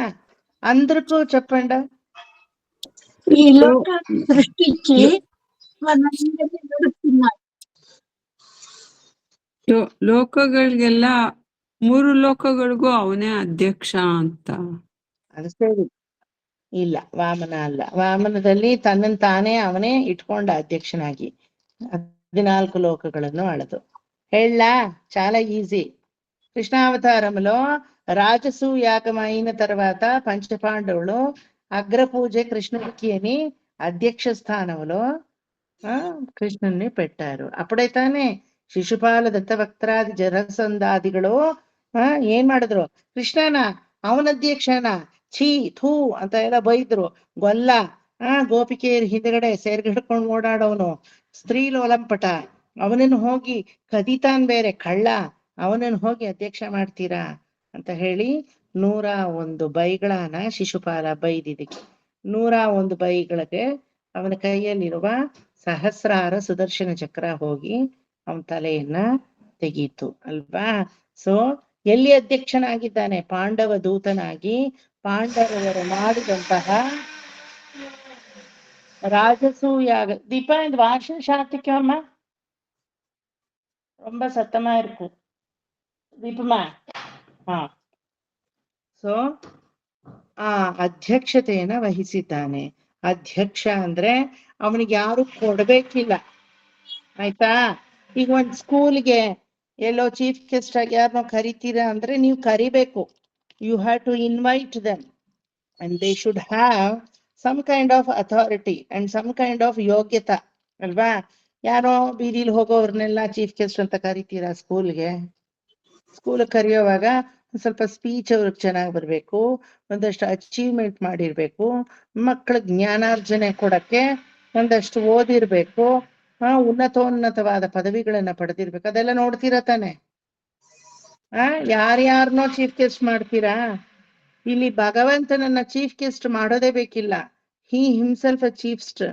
అందరికీ చెప్పండి. ఈ లోక సృష్టించి మనందరినీ నడుపుతున్నాడు. ಲೋಕಗಳಿಗೆಲ್ಲ 3 ಲೋಕಗಳಿಗೂ ಅವನೇ ಅಧ್ಯಕ್ಷ ಅಂತ. ಅದು ಸರಿ. ಇಲ್ಲ, ವಾಮನ ಅಲ್ಲ. ವಾಮನದಲ್ಲಿ ತನ್ನನ್ನು ತಾನೇ ಅವನೇ ಇಟ್ಕೊಂಡ ಅಧ್ಯಕ್ಷನಾಗಿ 14 లోకಗಳನ್ನು ఆడదు. ಹೇಳలా? చాలా ఈజీ. కృష్ణావతారంలో రాజసు యాగం అయిన తర్వాత పంచపాండవులు అగ్రపూజ కృష్ణుడికి అని అధ్యక్ష స్థానంలో ಕೃಷ್ಣನ್ನೇ పెట్టారు. ಅಪ್ಪಡೈತಾನೆ ಶಿಶುಪಾಲ ದತ್ತವಕ್ತ್ರಾದಿ ಜರಸಂಧಾದಿಗಳು ಏನ್ ಮಾಡಿದ್ರು? ಕೃಷ್ಣನ ಅವನ ಅಧ್ಯಕ್ಷನ ಛೀ ಥೂ ಅಂತ ಎಲ್ಲ ಬೈದ್ರು. ಗೊಲ್ಲ ಗೋಪಿಕೆಯರ್ ಹಿಂದ್ಗಡೆ ಸೇರ್ಗಿಡ್ಕೊಂಡು ಓಡಾಡವನು ಸ್ತ್ರೀಲೋಲಂಪಟ, ಅವನನ್ನು ಹೋಗಿ ಕದಿತಾನ್ ಬೇರೆ ಕಳ್ಳ, ಅವನನ್ನು ಹೋಗಿ ಅಧ್ಯಕ್ಷ ಮಾಡ್ತೀರಾ ಅಂತ ಹೇಳಿ 101 ಬೈಗಳನ್ನ ಶಿಶುಪಾಲ ಬೈದಿದ್ದಕ್ಕೆ 101 ಬೈಗಳಿಗೆ ಅವನ ಕೈಯಲ್ಲಿರುವ ಸಹಸ್ರಾರ ಸುದರ್ಶನ ಚಕ್ರ ಹೋಗಿ ಅವನ ತಲೆಯನ್ನ ತೆಗೀತು ಅಲ್ವಾ? ಸೊ ಎಲ್ಲಿ ಅಧ್ಯಕ್ಷನಾಗಿದ್ದಾನೆ? ಪಾಂಡವ ದೂತನಾಗಿ ಪಾಂಡವರು ಮಾಡಿದಂತಹ ராஜசூயாக. தீபா, இந்த வாசல் சாத்திக்கோமா, ரொம்ப சத்தமா இருக்கு. ದೀಪಮ್ಮ. ಸೊ ಆ ಅಧ್ಯಕ್ಷತೆಯನ್ನ ವಹಿಸಿದ್ದಾನೆ. ಅಧ್ಯಕ್ಷ ಅಂದ್ರೆ ಅವನಿಗೆ ಯಾರು ಕೊಡ್ಬೇಕಿಲ್ಲ, ಆಯ್ತಾ? ಈಗ ಒಂದ್ ಸ್ಕೂಲ್ಗೆ ಎಲ್ಲೋ ಚೀಫ್ ಗೆಸ್ಟ್ ಆಗಿ ಯಾರನ್ನೋ ಕರಿತೀರಾ ಅಂದ್ರೆ ನೀವು ಕರಿಬೇಕು. You have to invite them and they should have some kind of authority and some kind of ಯೋಗ್ಯತಾ ಅಲ್ವಾ? ಯಾರೋ ಬೀದಿಲಿ ಹೋಗೋರ್ನೆಲ್ಲ ಚೀಫ್ ಗೆಸ್ಟ್ ಅಂತ ಕರಿತೀರಾ ಸ್ಕೂಲ್ಗೆ? ಸ್ಕೂಲ್ ಕರೆಯುವಾಗ ಒಂದ್ ಸ್ವಲ್ಪ ಸ್ಪೀಚ್ ಅವ್ರಿಗೆ ಚೆನ್ನಾಗಿ ಬರ್ಬೇಕು, ಒಂದಷ್ಟು ಅಚೀವ್ಮೆಂಟ್ ಮಾಡಿರ್ಬೇಕು, ಮಕ್ಕಳ ಜ್ಞಾನಾರ್ಜನೆ ಕೊಡಕ್ಕೆ ಒಂದಷ್ಟು ಓದಿರ್ಬೇಕು, ಉನ್ನತೋನ್ನತವಾದ ಪದವಿಗಳನ್ನ ಪಡೆದಿರ್ಬೇಕು. ಅದೆಲ್ಲ ನೋಡ್ತೀರಾ ತಾನೆ? ಯಾರ್ಯಾರನೋ ಚೀಫ್ ಗೆಸ್ಟ್ ಮಾಡ್ತೀರಾ? ಇಲ್ಲಿ ಭಗವಂತನನ್ನ ಚೀಫ್ ಗೆಸ್ಟ್ ಮಾಡೋದೇ ಬೇಕಿಲ್ಲ. He himself a chiefest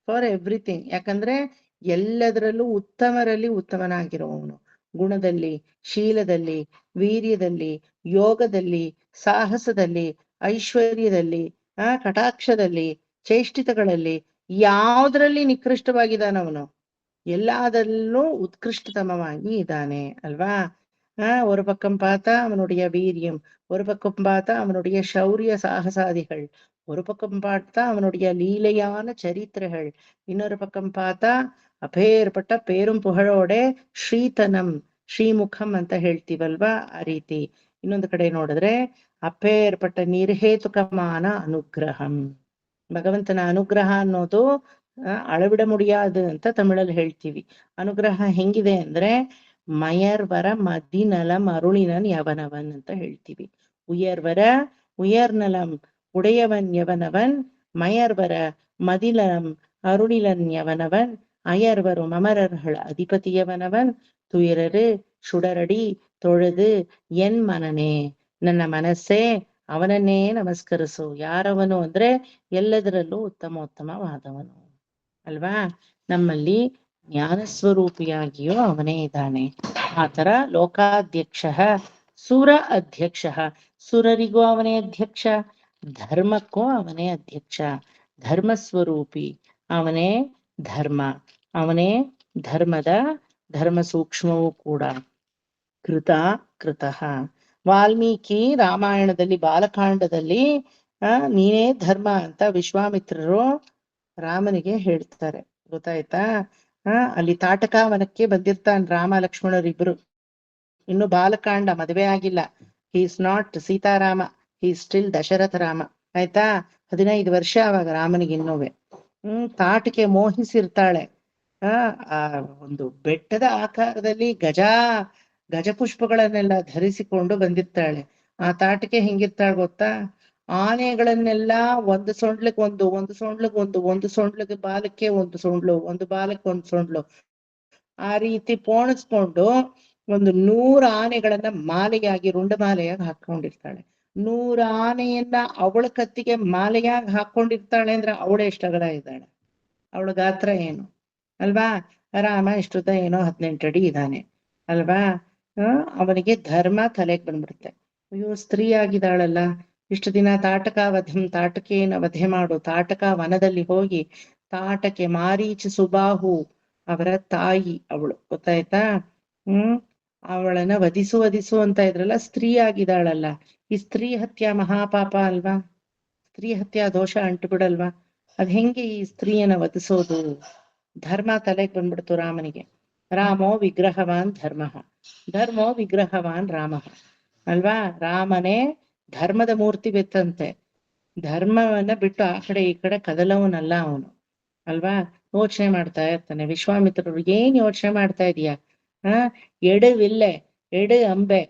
for everything. ಯಾಕಂದ್ರೆ ಎಲ್ಲದರಲ್ಲೂ ಉತ್ತಮರಲ್ಲಿ ಉತ್ತಮನಾಗಿರುವವನು. ಗುಣದಲ್ಲಿ, ಶೀಲದಲ್ಲಿ, ವೀರ್ಯದಲ್ಲಿ, ಯೋಗದಲ್ಲಿ, ಸಾಹಸದಲ್ಲಿ, ಐಶ್ವರ್ಯದಲ್ಲಿ, ಕಟಾಕ್ಷದಲ್ಲಿ, ಚೇಷ್ಟಿತಗಳಲ್ಲಿ ಯಾವುದ್ರಲ್ಲಿ ನಿಕೃಷ್ಟವಾಗಿದ್ದಾನವನು? எல்லாதல்லೂ உத்கிருஷ்டதமமாகி இதானே அல்வா? ஒரு பக்கம் பார்த்தா அவனுடைய வீரியம், ஒரு பக்கம் பார்த்தா அவனுடைய ಶೌರ್ಯ சாகசாதிகள், ஒரு பக்கம் பார்த்தா அவனுடைய லீலையான சரித்திரங்கள், இன்னொரு பக்கம் பார்த்தா ಅಪೇರ್ಪಟ್ಟ ಪೇರುಂ ಪುಹಳೋಡೆ ಶ್ರೀತನಂ, ಶ್ರೀಮುಖಂ ಅಂತ ಹೇಳ್ತೀವಲ್ವಾ, ಆ ರೀತಿ. ಇನ್ನೊಂದು ಕಡೆ ನೋಡಿದ್ರೆ ಅಪೇರ್ಪಟ್ಟ ನಿರ್ಹೇತುಕಮಾನ ಅನುಗ್ರಹಂ. ಭಗವಂತನ ಅನುಗ್ರಹ ಅನ್ನೋದು ಅಳವಿಡ ಮುಡಿயாது ಅಂತ ತಮಿಳಲ್ಲಿ ಹೇಳ್ತೀವಿ. ಅನುಗ್ರಹ ಹೆಂಗಿದೆ ಅಂದ್ರೆ ಮಯರ್ವರ ಮದಿನಲಂ ಅರುಳಿನನ್ ಯವನವನ್ ಅಂತ ಹೇಳ್ತೀವಿ. ಉಯರ್ನಲಂ உடையவன் எவனவன், மயர்வர மதிலம் அருளிலன் எவனவன், அயர்வரும் அமரர்கள் அதிபதிಯವನವನ್, துயரரு சுடரடி ತೊಳೆದು ಎನ್ ಮನನೇ, ನನ್ನ ಮನಸ್ಸೇ ಅವನನ್ನೇ ನಮಸ್ಕರಿಸು. ಯಾರವನು ಅಂದ್ರೆ ಎಲ್ಲದರಲ್ಲೂ ಉತ್ತಮೋತ್ತಮವಾದವನು ಅಲ್ವಾ. ನಮ್ಮಲ್ಲಿ ಜ್ಞಾನಸ್ವರೂಪಿಯಾಗಿಯೂ ಅವನೇ ಇದ್ದಾನೆ. ಆತರ ಲೋಕಾಧ್ಯಕ್ಷ ಸುರ ಅಧ್ಯಕ್ಷ, ಸುರರಿಗೂ ಅವನೇ ಅಧ್ಯಕ್ಷ, ಧರ್ಮಕ್ಕೂ ಅವನೇ ಅಧ್ಯಕ್ಷ. ಧರ್ಮಸ್ವರೂಪಿ ಅವನೇ, ಧರ್ಮ ಅವನೇ, ಧರ್ಮ ಸೂಕ್ಷ್ಮವೂ ಕೂಡ. ಕೃತಃ ವಾಲ್ಮೀಕಿ ರಾಮಾಯಣದಲ್ಲಿ ಬಾಲಕಾಂಡದಲ್ಲಿ ನೀನೇ ಧರ್ಮ ಅಂತ ವಿಶ್ವಾಮಿತ್ರರು ರಾಮನಿಗೆ ಹೇಳ್ತಾರೆ, ಗೊತ್ತಾಯ್ತಾ. ಅಲ್ಲಿ ತಾಟಕಾವನಕ್ಕೆ ಬಂದಿರ್ತಾನೆ ರಾಮ ಲಕ್ಷ್ಮಣರಿಬ್ರು. ಇನ್ನು ಬಾಲಕಾಂಡ, ಮದುವೆ ಆಗಿಲ್ಲ. He is not Sitarama, he still Dasharatha Rama. ಆಯ್ತಾ, 15 ವರ್ಷ ಅವಾಗ ರಾಮನಿಗೆ ಇನ್ನುವೆ. ತಾಟಿಕೆ ಮೋಹಿಸಿರ್ತಾಳೆ. ಆ ಒಂದು ಬೆಟ್ಟದ ಆಕಾರದಲ್ಲಿ ಗಜಪುಷ್ಪಗಳನ್ನೆಲ್ಲ ಧರಿಸಿಕೊಂಡು ಬಂದಿರ್ತಾಳೆ. ಆ ತಾಟಿಕೆ ಹೆಂಗಿರ್ತಾಳೆ ಗೊತ್ತಾ, ಆನೆಗಳನ್ನೆಲ್ಲ ಒಂದು ಸೊಂಡ್ಲಿಗೆ ಒಂದು ಸೊಂಡ್ಲಿಗೆ ಬಾಲಕ್ಕೆ ಒಂದು ಸೊಂಡ್ಲು, ಒಂದು ಬಾಲಕ್ಕೆ ಒಂದು ಸೊಂಡ್ಲು, ಆ ರೀತಿ ಪೋಣಿಸ್ಕೊಂಡು 100 ಆನೆಗಳನ್ನ ಮಾಲೆಯಾಗಿ ರುಂಡಮಾಲೆಯಾಗಿ ಹಾಕೊಂಡಿರ್ತಾಳೆ. 100 ಆನೆಯನ್ನ ಅವಳ ಕತ್ತಿಗೆ ಮಾಲೆಯಾಗಿ ಹಾಕೊಂಡಿರ್ತಾಳೆ ಅಂದ್ರೆ ಅವಳು ಎಷ್ಟು ಅಗಲ ಇದ್ದಾಳೆ, ಅವಳ ಗಾತ್ರ ಏನು ಅಲ್ವಾ. ರಾಮ ಇಷ್ಟುದ್ದ ಏನೋ 18 ಅಡಿ ಇದ್ದಾನೆ ಅಲ್ವಾ. ಅವನಿಗೆ ಧರ್ಮ ತಲೆಗೆ ಬಂದ್ಬಿಡುತ್ತೆ. ಅಯ್ಯೋ, ಸ್ತ್ರೀ ಆಗಿದ್ದಾಳಲ್ಲ, ಇಷ್ಟು ದಿನ ತಾಟಕೆಯನ್ನು ವಧೆ ಮಾಡು. ತಾಟಕ ವನದಲ್ಲಿ ಹೋಗಿ ತಾಟಕೆ ಮಾರೀಚ ಸುಬಾಹು ಅವರ ತಾಯಿ ಅವಳು, ಗೊತ್ತಾಯ್ತಾ. ಅವಳನ್ನ ವಧಿಸು ಅಂತ ಇದ್ರಲ್ಲ, ಸ್ತ್ರೀ ಆಗಿದ್ದಾಳಲ್ಲ. ಈ ಸ್ತ್ರೀ ಹತ್ಯೆ ಮಹಾಪಾಪ ಅಲ್ವಾ, ಸ್ತ್ರೀ ಹತ್ಯೆ ದೋಷ ಅಂಟುಬಿಡಲ್ವಾ. ಅದ್ ಹೆಂಗೆ ಈ ಸ್ತ್ರೀಯನ್ನ ವಧಿಸೋದು? ಧರ್ಮ ತಲೆಗೆ ಬಂದ್ಬಿಡ್ತು ರಾಮನಿಗೆ. ರಾಮೋ ವಿಗ್ರಹವಾನ್ ಧರ್ಮೋ ವಿಗ್ರಹವಾನ್ ರಾಮ ಅಲ್ವಾ. ರಾಮನೇ ಧರ್ಮದ ಮೂರ್ತಿ ಬೆತ್ತಂತೆ. ಧರ್ಮವನ್ನ ಬಿಟ್ಟು ಆ ಕಡೆ ಈ ಕಡೆ ಕದಲವನಲ್ಲ ಅವನು ಅಲ್ವಾ. ಯೋಚನೆ ಮಾಡ್ತಾ ಇರ್ತಾನೆ. ವಿಶ್ವಾಮಿತ್ರರು, ಏನ್ ಯೋಚನೆ ಮಾಡ್ತಾ ಇದೀಯಾ? எடு அம்பೆ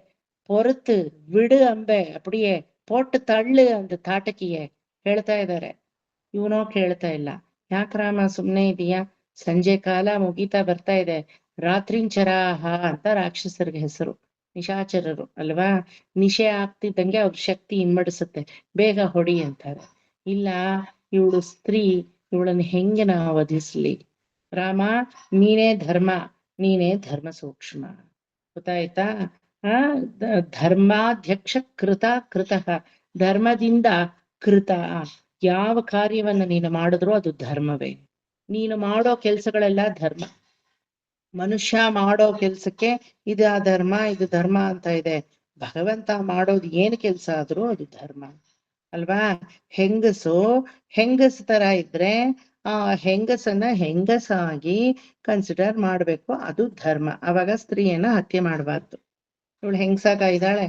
பொறுத்து விடு அம்பೆ அப்படியே போட்டு தள்ளு அந்த ತಾಟಕಿಯೇ ಹೇಳ್ತಾ ಇದ್ದಾರೆ. ಇವನೋ ಕೇಳ್ತಾ ಇಲ್ಲ. ಯಾಕ್ರಾಮ ಸುಮ್ನೆ ಇದೀಯಾ? ಸಂಜೆ ಕಾಲ ಮುಗೀತಾ ಬರ್ತಾ ಇದೆ. ರಾತ್ರಿಂಚರಾಹ ಅಂತ ರಾಕ್ಷಸರಿಗೆ ಹೆಸರು, ನಿಶಾಚರರು ಅಲ್ವಾ. ನಿಶೆ ಆಗ್ತಿದ್ದಂಗೆ ಅವ್ರ ಶಕ್ತಿ ಇಮ್ಮಡಿಸುತ್ತೆ, ಬೇಗ ಹೊಡಿ ಅಂತಾರೆ. ಇಲ್ಲ, ಇವಳು ಸ್ತ್ರೀ, ಇವಳನ್ನ ಹೆಂಗೆ ನಾವು ವಧಿಸ್ಲಿ? ರಾಮ, ನೀನೇ ಧರ್ಮ ಸೂಕ್ಷ್ಮ, ಗೊತ್ತಾಯ್ತಾ. ಧರ್ಮಾಧ್ಯಕ್ಷ ಕೃತಃ, ಧರ್ಮದಿಂದ ಕೃತ. ಯಾವ ಕಾರ್ಯವನ್ನ ನೀನು ಮಾಡಿದ್ರೂ ಅದು ಧರ್ಮವೇ. ನೀನು ಮಾಡೋ ಕೆಲ್ಸಗಳೆಲ್ಲ ಧರ್ಮ. ಮನುಷ್ಯ ಮಾಡೋ ಕೆಲ್ಸಕ್ಕೆ ಇದು ಧರ್ಮ ಅಂತ ಇದೆ. ಭಗವಂತ ಮಾಡೋದು ಏನು ಕೆಲ್ಸ ಆದ್ರೂ ಅದು ಧರ್ಮ ಅಲ್ವಾ. ಹೆಂಗಸ ತರ ಇದ್ರೆ ಆ ಹೆಂಗಸನ್ನ ಹೆಂಗಸಾಗಿ ಕನ್ಸಿಡರ್ ಮಾಡ್ಬೇಕು, ಅದು ಧರ್ಮ. ಅವಾಗ ಸ್ತ್ರೀಯನ್ನ ಹತ್ಯೆ ಮಾಡಬಾರ್ದು. ಇವಳು ಹೆಂಗಸಾಗ ಇದ್ದಾಳೆ,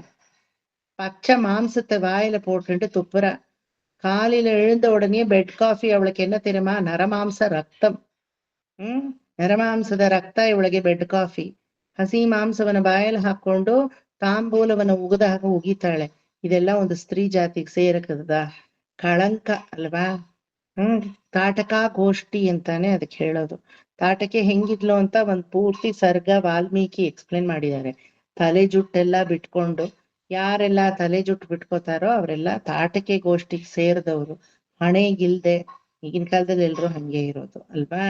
பச்சை மாம்சத்தை வாயில போட்டுட்டு துப்புற. காலையில எழுந்த உடனே பெட் காஃபி அவளுக்கு என்ன தெரியுமா? நரமாம்ச ரಕ್ತಂ. ನರಮಾಂಸದ ರಕ್ತ ಇವಳಿಗೆ ಬೆಡ್ ಕಾಫಿ. ಹಸಿ ಮಾಂಸವನ್ನ ಬಾಯಲ್ಲಿ ಹಾಕೊಂಡು ತಾಂಬೂಲವನ್ನ ಉಗಿದಾಗ ಉಗಿತಾಳೆ. ಇದೆಲ್ಲ ಒಂದು ಸ್ತ್ರೀ ಜಾತಿಗೆ ಸೇರಕದ ಕಳಂಕ ಅಲ್ವಾ. ತಾಟಕ ಗೋಷ್ಠಿ ಅಂತಾನೆ ಅದಕ್ಕೆ ಹೇಳೋದು. ತಾಟಕೆ ಹೆಂಗಿದ್ಲು ಅಂತ ಒಂದ್ ಪೂರ್ತಿ ಸರ್ಗ ವಾಲ್ಮೀಕಿ ಎಕ್ಸ್ಪ್ಲೇನ್ ಮಾಡಿದ್ದಾರೆ. ತಲೆ ಜುಟ್ಟೆಲ್ಲ ಬಿಟ್ಕೊಂಡು, ಯಾರೆಲ್ಲ ತಲೆ ಜುಟ್ಟು ಬಿಟ್ಕೋತಾರೋ ಅವರೆಲ್ಲ ತಾಟಕೆ ಗೋಷ್ಠಿಗೆ ಸೇರಿದವರು. ಹಣೆಗಿಲ್ದೆ, ಈಗಿನ ಕಾಲದಲ್ಲಿ ಎಲ್ರು ಹಂಗೆ ಇರೋದು ಅಲ್ವಾ.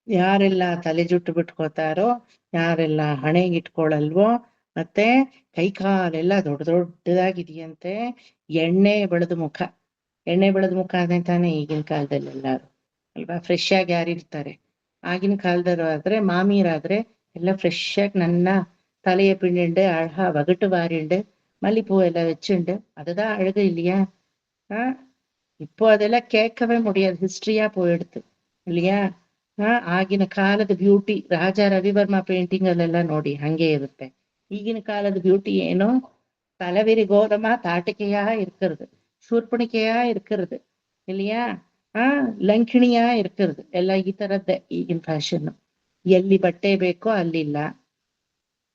ಯಾರೆಲ್ಲ ತಲೆ ಜುಟ್ಟು ಬಿಟ್ಕೋತಾರೋ, ಯಾರೆಲ್ಲ ಹಣೆಗಿಟ್ಕೊಳಲ್ವೋ, ಮತ್ತೆ ಕೈ ಕಾಲೆಲ್ಲ ದೊಡ್ಡದಾಗಿದೆಯಂತೆ. ಎಣ್ಣೆ ಬೆಳೆದ ಮುಖ ಅದೇ ತಾನೆ ಈಗಿನ ಕಾಲದಲ್ಲಿ ಎಲ್ಲಾರು ಅಲ್ವಾ. ಫ್ರೆಶ್ ಆಗಿ ಯಾರಿರ್ತಾರೆ? ಆಗಿನ ಕಾಲದವ್ರು ಆದ್ರೆ, ಮಾಮೀರಾದ್ರೆ ಎಲ್ಲ ಫ್ರೆಶ್ ಆಗಿ ನನ್ನ தலைய பின்னிண்டு அழகா வகுட்டு வாரிண்டு மல்லிப்பூ எல்லாம் வச்சுண்டு அதுதான் அழகு இல்லையா. இப்போ அதெல்லாம் கேட்கவே முடியாது, ஹிஸ்டரியா போயிடுது இல்லையா. ಆಗಿನ ಕಾಲದ ಬ್ಯೂಟಿ, ರಾಜ ರವಿವರ್ಮ ಪೇಂಟಿಂಗ್ ಅಲ್ಲೆಲ್ಲ ನೋಡಿ ಹಂಗೆ ಇರುತ್ತೆ. ಈಗಿನ ಕಾಲದ ಬ್ಯೂಟಿ ಏನೋ ತಲೆವಿರಿ ಗೋಧಮ ತಾಟಿಕೆಯಾ ಇರ್ಕறது, ಶೂರ್ಪಣಿಕೆಯಾ ಇರ್ಕறது இல்லையா, ಲಂಕಿಣಿಯಾ ಇರ್ಕறது. ಎಲ್ಲ ಈ ತರದ್ದೇ ಈಗಿನ ಫ್ಯಾಷನ್. ಎಲ್ಲಿ ಬಟ್ಟೆ ಬೇಕೋ ಅಲ್ಲಿಲ್ಲ,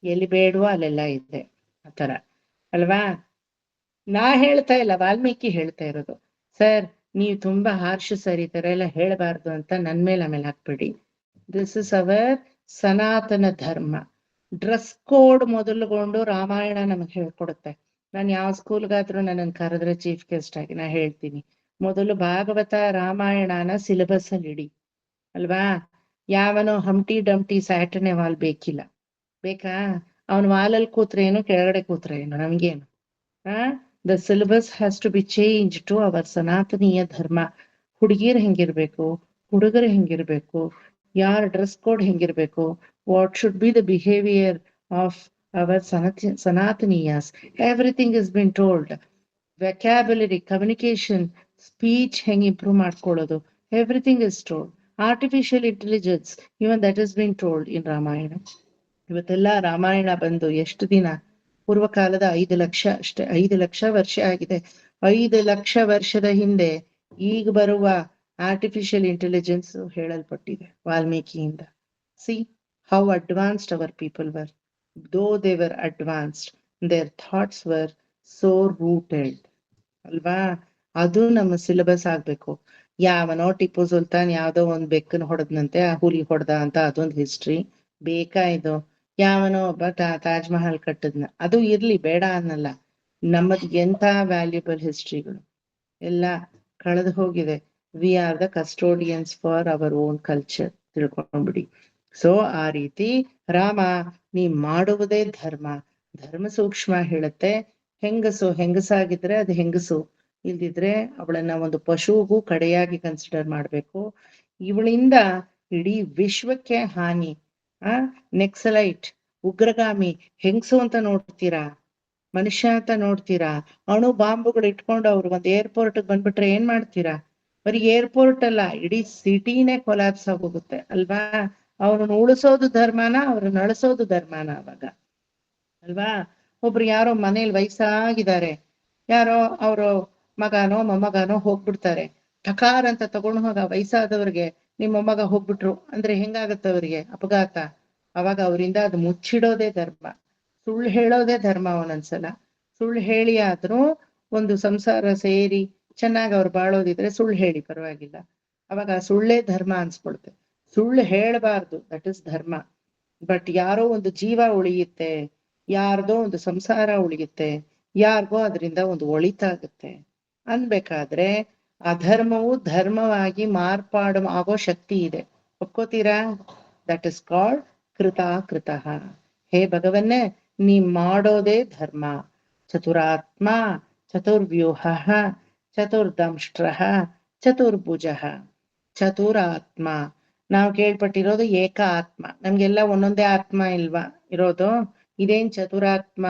ಎಲ್ಲಿ ಬೇಡವೋ ಅಲ್ಲೆಲ್ಲ ಇದೆ ಆತರ ಅಲ್ವಾ. ನಾ ಹೇಳ್ತಾ ಇಲ್ಲ, ವಾಲ್ಮೀಕಿ ಹೇಳ್ತಾ ಇರೋದು. ಸರ್ ನೀವು ತುಂಬಾ ಹಾರ್ಷ್ ಸರ್, ಈ ತರ ಎಲ್ಲ ಹೇಳಬಾರ್ದು ಅಂತ ನನ್ ಮೇಲೆ ಆಮೇಲೆ ಹಾಕ್ಬಿಡಿ. ದಿಸ್ ಇಸ್ ಅವರ್ ಸನಾತನ ಧರ್ಮ. ಡ್ರೆಸ್ ಕೋಡ್ ಮೊದಲುಗೊಂಡು ರಾಮಾಯಣ ನಮಗೆ ಹೇಳ್ಕೊಡುತ್ತೆ. ನಾನು ಯಾವ ಸ್ಕೂಲ್ಗಾದ್ರೂ ನನ್ನನ್ನು ಕರೆದ್ರೆ ಚೀಫ್ ಗೆಸ್ಟ್ ಆಗಿ ನಾ ಹೇಳ್ತೀನಿ, ಮೊದಲು ಭಾಗವತ ರಾಮಾಯಣನ ಸಿಲೆಬಸ್ ಅಲ್ಲಿ ಇಡಿ ಅಲ್ವಾ. ಯಾವನೋ ಹಂಟಿ ಡಂಟಿ ಸ್ಯಾಟರ್ನೇ ವಾಲ್ ಬೇಕಿಲ್ಲ, ಬೇಕಾ? ಅವನ್ ವಾಲಲ್ಲಿ ಕೂತ್ರೆ ಏನು, ಕೆಳಗಡೆ ಕೂತ್ರೆ ಏನು, ನಮ್ಗೇನು? The syllabus has to be change to our ಸನಾತನೀಯ ಧರ್ಮ. ಹುಡುಗಿಯರ್ ಹೆಂಗಿರ್ಬೇಕು, ಹುಡುಗರು ಹೆಂಗಿರ್ಬೇಕು, ಯಾರ ಡ್ರೆಸ್ ಕೋಡ್ ಹೆಂಗಿರ್ಬೇಕು, what should be the behaviour of our ಸನಾತನೀಯಸ್, everything is been told. Vocabulary, communication, speech ಹೆಂಗ್ ಇಂಪ್ರೂವ್ ಮಾಡ್ಕೊಳ್ಳೋದು, everything is told. Artificial intelligence, even that is been told in Ramayana. ಇವತ್ತೆಲ್ಲ ರಾಮಾಯಣ ಬಂದು ಎಷ್ಟು ದಿನ? ಪೂರ್ವಕಾಲದ 5 ಲಕ್ಷ ಅಷ್ಟೇ, 5 ಲಕ್ಷ ವರ್ಷ ಆಗಿದೆ. 5 ಲಕ್ಷ ವರ್ಷದ ಹಿಂದೆ ಈಗ ಬರುವ ಆರ್ಟಿಫಿಷಿಯಲ್ ಇಂಟೆಲಿಜೆನ್ಸ್ ಹೇಳಲ್ಪಟ್ಟಿದೆ ವಾಲ್ಮೀಕಿಯಿಂದ. See how advanced our people were. Though they were advanced, their thoughts were so rooted ಅಲ್ವಾ. ಅದು ನಮ್ಮ ಸಿಲೆಬಸ್ ಆಗ್ಬೇಕು. ಯಾವನೋ ಟಿಪ್ಪು ಸುಲ್ತಾನ್ ಯಾವ್ದೋ ಒಂದ್ ಬೆಕ್ಕನ್ ಹೊಡೆದ್ನಂತೆ, ಆ ಹುಲಿ ಹೊಡೆದ ಅಂತ ಅದೊಂದು ಹಿಸ್ಟ್ರಿ ಬೇಕಾ ಇದು? ಯಾವನೋ ಒಬ್ಬ ತಾಜ್ ಮಹಲ್ ಕಟ್ಟದ್ನ, ಅದು ಇರ್ಲಿ, ಬೇಡ ಅನ್ನಲ್ಲ. ನಮ್ಮದ್ ಎಂತ ವ್ಯಾಲ್ಯೂಬಲ್ ಹಿಸ್ಟ್ರಿಗಳು ಎಲ್ಲ ಕಳೆದು ಹೋಗಿದೆ. We are the custodians for our own culture, ತಿಳ್ಕೊಂಡ್ಬಿಡಿ. ಸೊ ಆ ರೀತಿ ರಾಮ ನೀ ಮಾಡುವುದೇ ಧರ್ಮ. ಧರ್ಮ ಸೂಕ್ಷ್ಮ ಹೇಳುತ್ತೆ, ಹೆಂಗಸಾಗಿದ್ರೆ ಅದು ಹೆಂಗಸು, ಇಲ್ದಿದ್ರೆ ಅವಳನ್ನ ಒಂದು ಪಶುಗೂ ಕಡೆಯಾಗಿ ಕನ್ಸಿಡರ್ ಮಾಡ್ಬೇಕು. ಇವಳಿಂದ ಇಡೀ ವಿಶ್ವಕ್ಕೆ ಹಾನಿ. ನೆಕ್ಸಲೈಟ್, ಉಗ್ರಗಾಮಿ ಹೆಂಗಸು ಅಂತ ನೋಡ್ತೀರಾ, ಮನುಷ್ಯ ಅಂತ ನೋಡ್ತೀರಾ? ಅಣು ಬಾಂಬುಗಳು ಇಟ್ಕೊಂಡು ಅವ್ರು ಒಂದ್ ಏರ್ಪೋರ್ಟ್ ಬಂದ್ಬಿಟ್ರೆ ಏನ್ ಮಾಡ್ತೀರಾ? ಬರೀ ಏರ್ಪೋರ್ಟ್ ಅಲ್ಲ, ಇಡೀ ಸಿಟಿನೇ ಕೊಲಾಪ್ಸ್ ಆಗೋಗುತ್ತೆ ಅಲ್ವಾ. ಅವ್ರನ್ನ ಉಳಿಸೋದು ಧರ್ಮನ, ಅವ್ರನ್ನ ಅಳಿಸೋದು ಧರ್ಮನ ಅವಾಗ ಅಲ್ವಾ. ಒಬ್ರು ಯಾರೋ ಮನೇಲಿ ವಯಸ್ಸಾಗಿದ್ದಾರೆ, ಯಾರೋ ಅವ್ರು ಮಗನೋ ಮೊಮ್ಮಗನೋ ಹೋಗ್ಬಿಡ್ತಾರೆ, ಟಕಾರ್ ಅಂತ ತಗೊಂಡು ಹೋಗ ವಯಸ್ಸಾದವ್ರಿಗೆ ನಿಮ್ಮ ಮೊಮ್ಮಗ ಹೋಗ್ಬಿಟ್ರು ಅಂದ್ರೆ ಹೆಂಗಾಗತ್ತೆ ಅವ್ರಿಗೆ? ಅಪಘಾತ. ಅವಾಗ ಅವರಿಂದ ಅದು ಮುಚ್ಚಿಡೋದೇ ಧರ್ಮ, ಸುಳ್ಳು ಹೇಳೋದೇ ಧರ್ಮ. ಒಂದೊಂದ್ಸಲ ಸುಳ್ಳು ಹೇಳಿ ಆದ್ರೂ ಒಂದು ಸಂಸಾರ ಸೇರಿ ಚೆನ್ನಾಗಿ ಅವ್ರು ಬಾಳೋದಿದ್ರೆ ಸುಳ್ಳು ಹೇಳಿ ಪರವಾಗಿಲ್ಲ, ಅವಾಗ ಸುಳ್ಳೇ ಧರ್ಮ ಅನ್ಸ್ಕೊಡುತ್ತೆ. ಸುಳ್ಳು ಹೇಳಬಾರ್ದು, ದಟ್ ಇಸ್ ಧರ್ಮ. ಬಟ್ ಯಾರೋ ಒಂದು ಜೀವ ಉಳಿಯುತ್ತೆ, ಯಾರ್ದೋ ಒಂದು ಸಂಸಾರ ಉಳಿಯುತ್ತೆ, ಯಾರಿಗೋ ಅದರಿಂದ ಒಂದು ಒಳಿತಾಗುತ್ತೆ ಅನ್ಬೇಕಾದ್ರೆ ಅಧರ್ಮವು ಧರ್ಮವಾಗಿ ಮಾರ್ಪಾಡು ಆಗೋ ಶಕ್ತಿ ಇದೆ. ಒಪ್ಕೋತೀರಾ? ದಟ್ ಇಸ್ ಕಾಲ್ಡ್ ಕೃತ. ಹೇ ಭಗವನ್ನೇ, ನೀ ಮಾಡೋದೇ ಧರ್ಮ. ಚತುರಾತ್ಮ, ಚತುರ್ವ್ಯೂಹ, ಚತುರ್ದಂಷ್ಟ್ರ, ಚತುರ್ಭುಜ. ಚತುರಾತ್ಮ ನಾವು ಕೇಳ್ಪಟ್ಟಿರೋದು ಏಕ ಆತ್ಮ, ನಮ್ಗೆಲ್ಲ ಒಂದೊಂದೇ ಆತ್ಮ ಇಲ್ವಾ ಇರೋದು? ಇದೇನ್ ಚತುರಾತ್ಮ?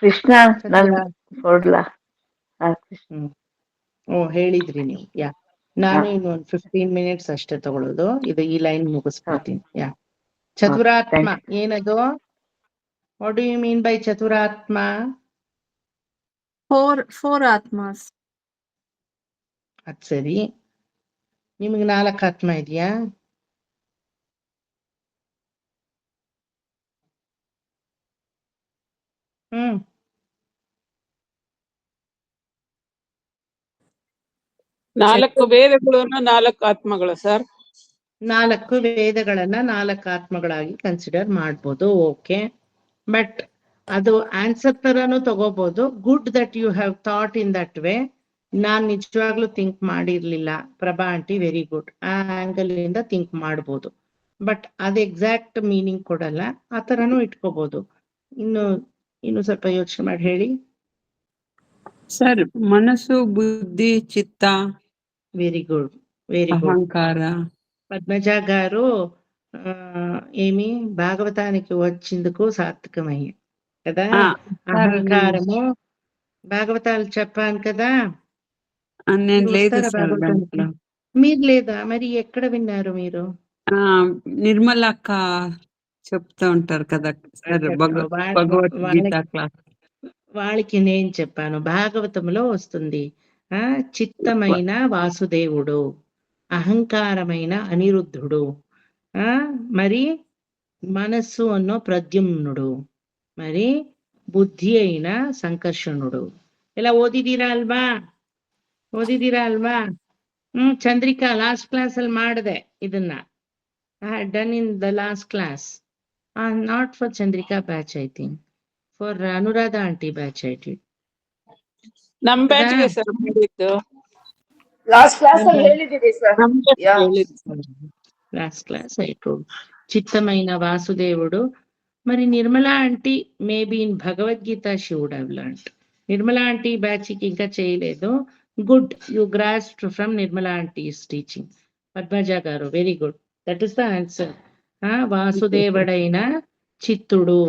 ಕೃಷ್ಣ ನನ್ ಕೊಡ್ಲಾ? ಹೇಳಿದ್ರಿ ನೀವು. ನಾನು ಇನ್ನೊಂದು 15 ಮಿನಿಟ್ಸ್ ಅಷ್ಟೇ ತಗೊಳ್ಳೋದು, ಇದು ಈ ಲೈನ್ ಮುಗಿಸ್ಬಿಡ್ತೀನಿ. ಚತುರಾತ್ಮ ಏನದು? What do you mean by ಚತುರಾತ್ಮ? Four atmas. ಅದ್ ಸರಿ, ನಿಮ್ಗೆ 4 ಆತ್ಮ ಇದೆಯಾ? ನಾಲ್ಕು ವೇದಗಳನ್ನು 4 ಆತ್ಮಗಳು ಸರ್. 4 ವೇದಗಳನ್ನ 4 ಆತ್ಮಗಳಾಗಿ ಕನ್ಸಿಡರ್ ಮಾಡ್ಬೋದು. ಓಕೆ, ಬಟ್ ಅದು ಆನ್ಸರ್ ತರನು ತಗೋಬಹುದು. Good that you have thought in that way. ನಾನ್ ನಿಜವಾಗ್ಲೂ ಥಿಂಕ್ ಮಾಡಿರ್ಲಿಲ್ಲ. Prabha aunty very good. ಆ ಆಂಗಲ್ ಇಂದ ಥಿಂಕ್ ಮಾಡ್ಬೋದು, ಬಟ್ ಅದು ಎಕ್ಸಾಕ್ಟ್ ಮೀನಿಂಗ್ ಕೊಡಲ್ಲ. ಆ ತರನು ಇಟ್ಕೋಬಹುದು. ಇನ್ನು ಸ್ವಲ್ಪ ಯೋಚನೆ ಮಾಡಿ ಹೇಳಿ ಸರ್. ಮನಸ್ಸು, ಬುದ್ಧಿ, ಚಿತ್ತ, ವೆರಿ ಗುಡ್, ವೆರಿ ಗುಡ್. అహంకార. పద్మజ గారు ఏమి భాగవతానికి వచ్చిందుకు సార్థకమయ్యే కదా. అహంకారము భాగవతాలు చెప్పాను కదా. నేను లేదు వస్తారా సార్ భాగవతానికి? దాంట్లో. మీరు లేదా? మరి ఎక్కడ విన్నారు మీరు? నిర్మల అక్క చెప్తూ ఉంటారు కదా సార్, భగవద్గీత క్లాస్. వాళ్ళకి నేను చెప్పాను, భాగవతంలో వస్తుంది చిత్తమైన వాసుదేవుడు, అహంకారమైన అనిరుద్ధుడు, మరి మనస్సు అన్నో ప్రద్యుమ్నుడు, మరి బుద్ధి అయిన ಸಂಕರ್ಷಣುಡು. ಎಲ್ಲ ಓದಿದೀರಾ ಅಲ್ವಾ? ಚಂದ್ರಿಕಾ ಲಾಸ್ಟ್ ಕ್ಲಾಸ್ ಅಲ್ಲಿ ಮಾಡಿದೆ ಇದನ್ನ. I had done in the last class. Not for Chandrika batch, I think. For Anuradha aunty batch I did. ನಮ್ ಬ್ಯಾಚ್ಗೆ ಸರ್ ಮಾಡಿದ್ದು. ಲಾಸ್ಟ್ ಕ್ಲಾಸ್ ಅಲ್ಲಿ ಹೇಳಿದ್ದೀರಿ ಸರ್. ನಮ್ batch Yeah. ಹೇಳಿದ್ದು. Last class I told. చిత్తమైన వాసుదేవుడు. మరి Nirmala aunty maybe in Bhagavad Gita she would have learned. Nirmala aunty batch కి ఇంకా చేయలేదు. Good, you grasped from Nirmala aunty's teaching. Padmaja garu very good, that is the answer. వాసుదేవుడైన చిత్తుడు,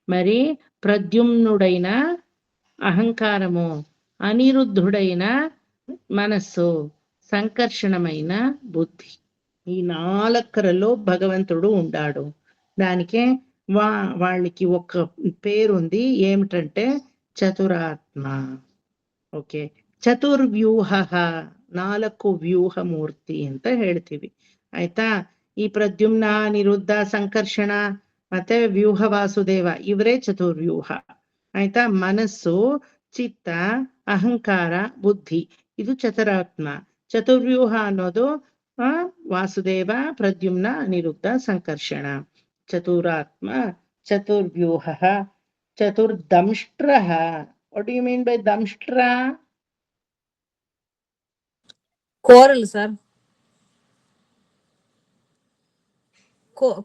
మరి ప్రద్యుమ్నుడైన అహంకారము, అనిరుద్ధుడైన మనస్సు, సంకర్షణమైన బుద్ధి, ఈ 4 భగవంతుడు ఉండాడు. దానికే వాళ్ళకి ఒక పేరుంది, ఏమిటంటే చతురాత్మ. ಓಕೆ, ಚತುರ್ವ್ಯೂಹ, 4 ವ್ಯೂಹಮೂರ್ತಿ ಅಂತ ಹೇಳ್ತೀವಿ. ಆಯ್ತಾ? ಈ ಪ್ರದ್ಯುಮ್ನ, ಅನಿರುದ್ಧ, ಸಂಕರ್ಷಣ ಮತ್ತೆ ವ್ಯೂಹ ವಾಸುದೇವ ಇವರೇ ಚತುರ್ವ್ಯೂಹ. ಆಯ್ತಾ? ಮನಸ್ಸು, ಚಿತ್ತ, ಅಹಂಕಾರ, ಬುದ್ಧಿ, ಇದು ಚತುರಾತ್ಮ. ಚತುರ್ವ್ಯೂಹ ಅನ್ನೋದು ವಾಸುದೇವ, ಪ್ರದ್ಯುಮ್ನ, ಅನಿರುದ್ಧ, ಸಂಕರ್ಷಣ. ಚತುರಾತ್ಮ, ಚತುರ್ವ್ಯೂಹ, ಚತುರ್ದಂಷ್ಟ್ರ. What do you mean by damshtra? కోరలు సార్,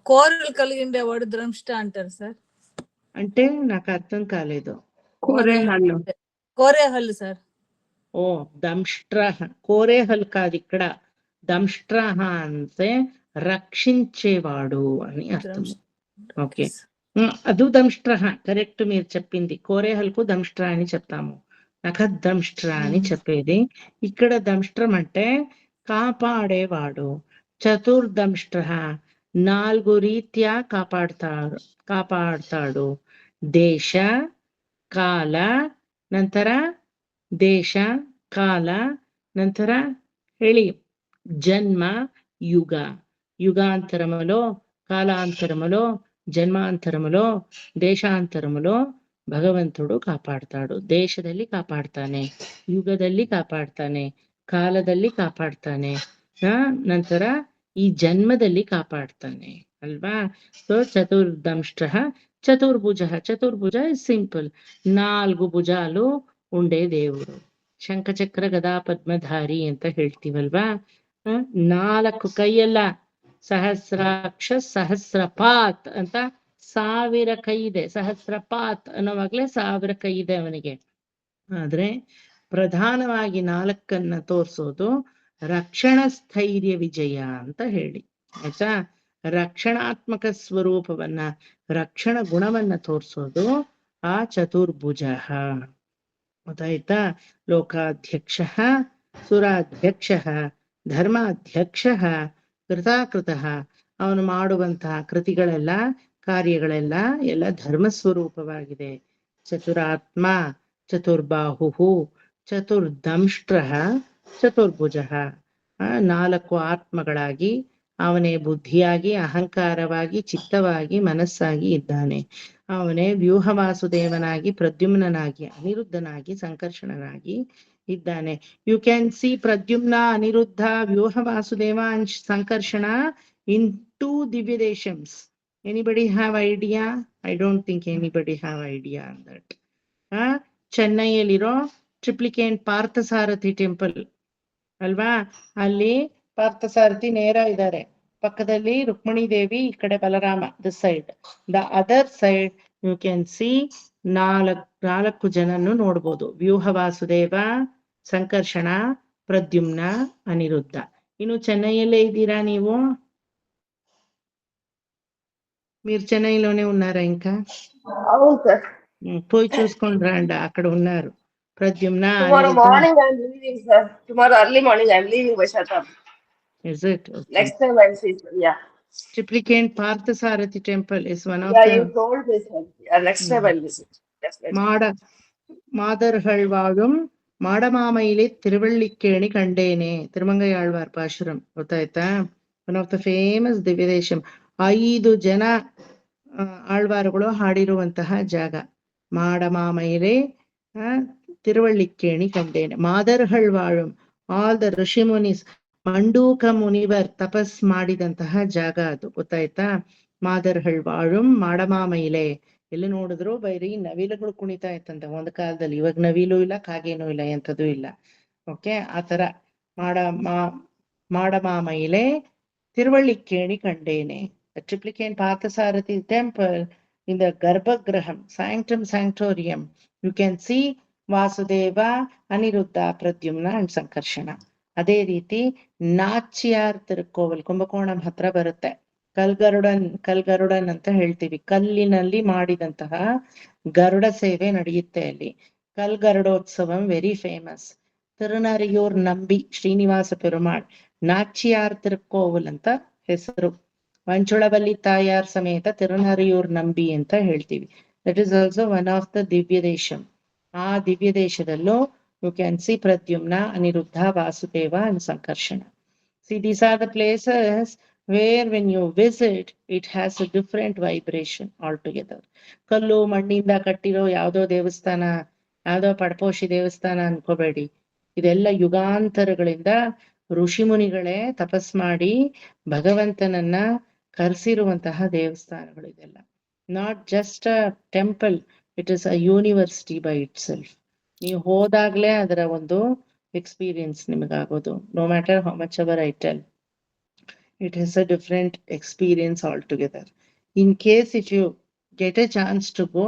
కోరలు కలిగి ఉండేవాడు ద్రంష్ట అంటారు సార్. అంటే నాకు అర్థం కాలేదు. కోరేహల్లు. కోరేహల్లు సార్. ఓ, దంష్ట్ర. కోరేహల్ కాదు ఇక్కడ. దంష్ట్ర అంటే రక్షించేవాడు అని అర్థం. ఓకే, ಅದು దంష్ట్ర కరెక్ట్ మీరు చెప్పింది. కోరేహల్కు దంష్ట్ర అని చెప్తాము, నఖదంష్ట్ర అని చెప్పేది. ఇక్కడ దంష్ట్రం అంటే కాపాడేవాడు. చతుర్దంష్ట్ర 4 రీత్యా కాపాడతాడు. దేశ కాల, ನಂತರ ದೇಶ ಕಾಲ, ನಂತರ ಹೇಳಿ జన్మ యుగ. యుగాంతరములో, కాలాంతరములో, ಜನ್ಮಾಂತರములో, ದೇಶಾಂತರములో ಭಗವಂತುಡು ಕಾಪಾಡ್ತಾడు. ದೇಶದಲ್ಲಿ ಕಾಪಾಡ್ತಾನೆ, ಯುಗದಲ್ಲಿ ಕಾಪಾಡ್ತಾನೆ, ಕಾಲದಲ್ಲಿ ಕಾಪಾಡ್ತಾನೆ, ನಂತರ ಈ ಜನ್ಮದಲ್ಲಿ ಕಾಪಾಡ್ತಾನೆ ಅಲ್ವಾ? ಸೊ ಚತುರ್ದಂಷ್ಟ್ರ ಚತುರ್ಭುಜ. ಚತುರ್ಭುಜ ಇಸ್ ಸಿಂಪಲ್, 4 ಭುಜಾಲು ಉಂಡೆ ದೇವರು. ಶಂಖಚಕ್ರ ಗದಾ ಪದ್ಮಧಾರಿ ಅಂತ ಹೇಳ್ತೀವಲ್ವಾ? 4 ಕೈಯಲ್ಲ, ಸಹಸ್ರಾಕ್ಷ ಸಹಸ್ರಪಾತ್ ಅಂತ 1000 ಕೈ ಇದೆ. ಸಹಸ್ರಪಾತ್ ಅನ್ನೋವಾಗ್ಲೇ 1000 ಕೈ ಇದೆ ಅವನಿಗೆ. ಆದ್ರೆ ಪ್ರಧಾನವಾಗಿ 4 ತೋರ್ಸೋದು ರಕ್ಷಣ ಸ್ಥೈರ್ಯ ವಿಜಯ ಅಂತ ಹೇಳಿ. ಆಯ್ತಾ? ರಕ್ಷಣಾತ್ಮಕ ಸ್ವರೂಪವನ್ನ, ರಕ್ಷಣ ಗುಣವನ್ನ ತೋರ್ಸೋದು ಆ ಚತುರ್ಭುಜ. ಗೊತ್ತಾಯ್ತಾ? ಲೋಕಾಧ್ಯಕ್ಷ, ಸುರಾಧ್ಯಕ್ಷ, ಧರ್ಮಾಧ್ಯಕ್ಷ, ಕೃತಾಕೃತ. ಅವನು ಮಾಡುವಂತಹ ಕೃತಿಗಳೆಲ್ಲ, ಕಾರ್ಯಗಳೆಲ್ಲ ಎಲ್ಲ ಧರ್ಮ ಸ್ವರೂಪವಾಗಿದೆ. ಚತುರಾತ್ಮ, ಚತುರ್ಬಾಹು, ಚತುರ್ದಂಷ್ಟ್ರ, ಚತುರ್ಭುಜ. 4 ಆತ್ಮಗಳಾಗಿ ಅವನೇ ಬುದ್ಧಿಯಾಗಿ, ಅಹಂಕಾರವಾಗಿ, ಚಿತ್ತವಾಗಿ, ಮನಸ್ಸಾಗಿ ಇದ್ದಾನೆ. ಅವನೇ ವ್ಯೂಹವಾಸುದೇವನಾಗಿ, ಪ್ರದ್ಯುಮ್ನಾಗಿ, ಅನಿರುದ್ಧನಾಗಿ, ಸಂಕರ್ಷಣನಾಗಿ ಇದ್ದಾನೆ. You can see Pradyumna, Aniruddha, ವ್ಯೂಹ ವಾಸುದೇವ and ಸಂಕರ್ಷಣ in 2 ದಿವ್ಯದೇಶಮ್ಸ್. Anybody have idea? I don't think anybody have idea on that. ಚೆನ್ನೈಯಲ್ಲಿರೋ ಟ್ರಿಪ್ಲಿಕೇನ್ ಪಾರ್ಥಸಾರಥಿ ಟೆಂಪಲ್ ಅಲ್ವಾ? ಅಲ್ಲಿ ಪಾರ್ಥಸಾರಥಿ ನೇರ ಇದ್ದಾರೆ, ಪಕ್ಕದಲ್ಲಿ ರುಕ್ಮಿಣಿ ದೇವಿ, ಈ ಕಡೆ Balarama, this side. The other side you can see 4 ಜನನ್ನು ನೋಡ್ಬೋದು. ವ್ಯೂಹ ವಾಸುದೇವ, ಸಂಕರ್ಷಣ, ಪ್ರದ್ಯುಮ್ನ, ಅನಿರುದ್ಧ. ಇನ್ನು చెన్నైయಲ್ಲే ఇದ್ದೀరా ನೀವು? మీరు చెన్నైలోనే ఉన్నారా ఇంకా? అవును సార్. పోయి చూసుకొని రండి, అక్కడ ఉన్నారు Pradyumna, Tomorrow Aniruddha. morning I'm leaving, sir. Tomorrow early morning I'm leaving Vaishnavi. Is it? Okay. Next time I'll see, sir. Yeah. Triplicane Parthasarathi temple is one of Yeah, the you told me, sir. Yeah, next time I'll visit. Definitely. மாதர்கள் வாழும் ಮಾಡಮಾಮೈಲಿ ತಿರುವಳ್ಳಿಕ್ಕೇಣಿ ಕಂಡೇನೆ, ತಿರುಮಂಗಯಾಳ್ವಾರ್ ಪಾಶುರಂ, ಗೊತ್ತಾಯ್ತಾ? One of the famous Divya Desam. 5 ಜನ ಆಳ್ವಾರುಗಳು ಹಾಡಿರುವಂತಹ ಜಾಗ ಮಾಡಮಾಮೈಲೆ Thiruvallikeni ಕಂಡೇನೆ. ಮಾದರ್ಹಳ್ ವಾಳುಂ, all the ಋಷಿ ಮುನಿಸ್, ಮಂಡೂಕ ಮುನಿವರ್ ತಪಸ್ ಮಾಡಿದಂತಹ ಜಾಗ ಅದು, ಗೊತ್ತಾಯ್ತಾ? ಮಾದರ್ಹಳ್ ವಾಳುಂ ಮಾಡಮಾಮೈಲೆ. ಎಲ್ಲಿ ನೋಡಿದ್ರು ಬೈರಿ ನವಿಲುಗಳು ಕುಣಿತಾ ಇತ್ತಂತೆ ಒಂದ್ ಕಾಲದಲ್ಲಿ. ಇವಾಗ ನವಿಲು ಇಲ್ಲ, ಕಾಗೇನೂ ಇಲ್ಲ, ಎಂಥದೂ ಇಲ್ಲ. ಓಕೆ, ಆತರ ಮಾಡಮಾಮೈಲೆ ತಿರುವಳ್ಳಿಕ್ಕೇಣಿ ಕಂಡೇನೆ. Triplicane Parthasarathy temple in the Garbhagraham, Sanctum Sanctorium, you can see Vasudeva, Aniruddha, Pradyumna and Sankarshana. ಅದೇ ರೀತಿ ನಾಚ್ಯಾರ್ ತಿರುಕೋವಲ್ ಕುಂಭಕೋಣಂ ಹತ್ರ ಬರುತ್ತೆ. ಕಲ್ಗರುಡನ್ ಅಂತ ಹೇಳ್ತೀವಿ. ಕಲ್ಲಿನಲ್ಲಿ ಮಾಡಿದಂತಹ ಗರುಡ ಸೇವೆ ನಡೆಯುತ್ತೆ ಅಲ್ಲಿ. ಕಲ್ಗರುಡೋತ್ಸವಂ ವೆರಿ ಫೇಮಸ್. ತಿರುನರಿಯೂರ್ ನಂಬಿ ಶ್ರೀನಿವಾಸ ಪೆರುಮಾಳ್ ನಾಚ್ಯಾರ್ ತಿರುಕೋವಲ್ ಅಂತ ಹೆಸರು. ಮಂಚುಳವಲ್ಲಿ ತಾಯಾರ್ ಸಮೇತ ತಿರುನರಿಯೂರ್ ನಂಬಿ ಅಂತ ಹೇಳ್ತೀವಿ. That is also one of the Divya Desam. ಆ ದಿವ್ಯ ದೇಶದಲ್ಲೂ you can see Pradyumna, Aniruddha, Vasudeva and Sankarshana. See these are the places where when you visit it has a different vibration all together. ಕಲ್ಲು ಮಣ್ಣಿಂದ ಕಟ್ಟಿರೋ ಯಾವ್ದೋ ದೇವಸ್ಥಾನ, ಯಾವ್ದೋ ಪಡಪೋಷಿ ದೇವಸ್ಥಾನ ಅನ್ಕೋಬೇಡಿ. ಇದೆಲ್ಲ ಯುಗಾಂತರಗಳಿಂದ ಋಷಿ ಮುನಿಗಳೇ ತಪಸ್ ಮಾಡಿ ಭಗವಂತನನ್ನ ಕರೆಸಿರುವಂತಹ ದೇವಸ್ಥಾನಗಳು ಇದೆಲ್ಲ. Not just a temple, it is a university by itself. ನೀವು ಹೋದಾಗ್ಲೇ ಅದರ ಒಂದು ಎಕ್ಸ್ಪೀರಿಯನ್ಸ್ ನಿಮಗಾಗೋದು. No matter how much ever I tell, it is a different experience altogether. In case if you get a chance to go,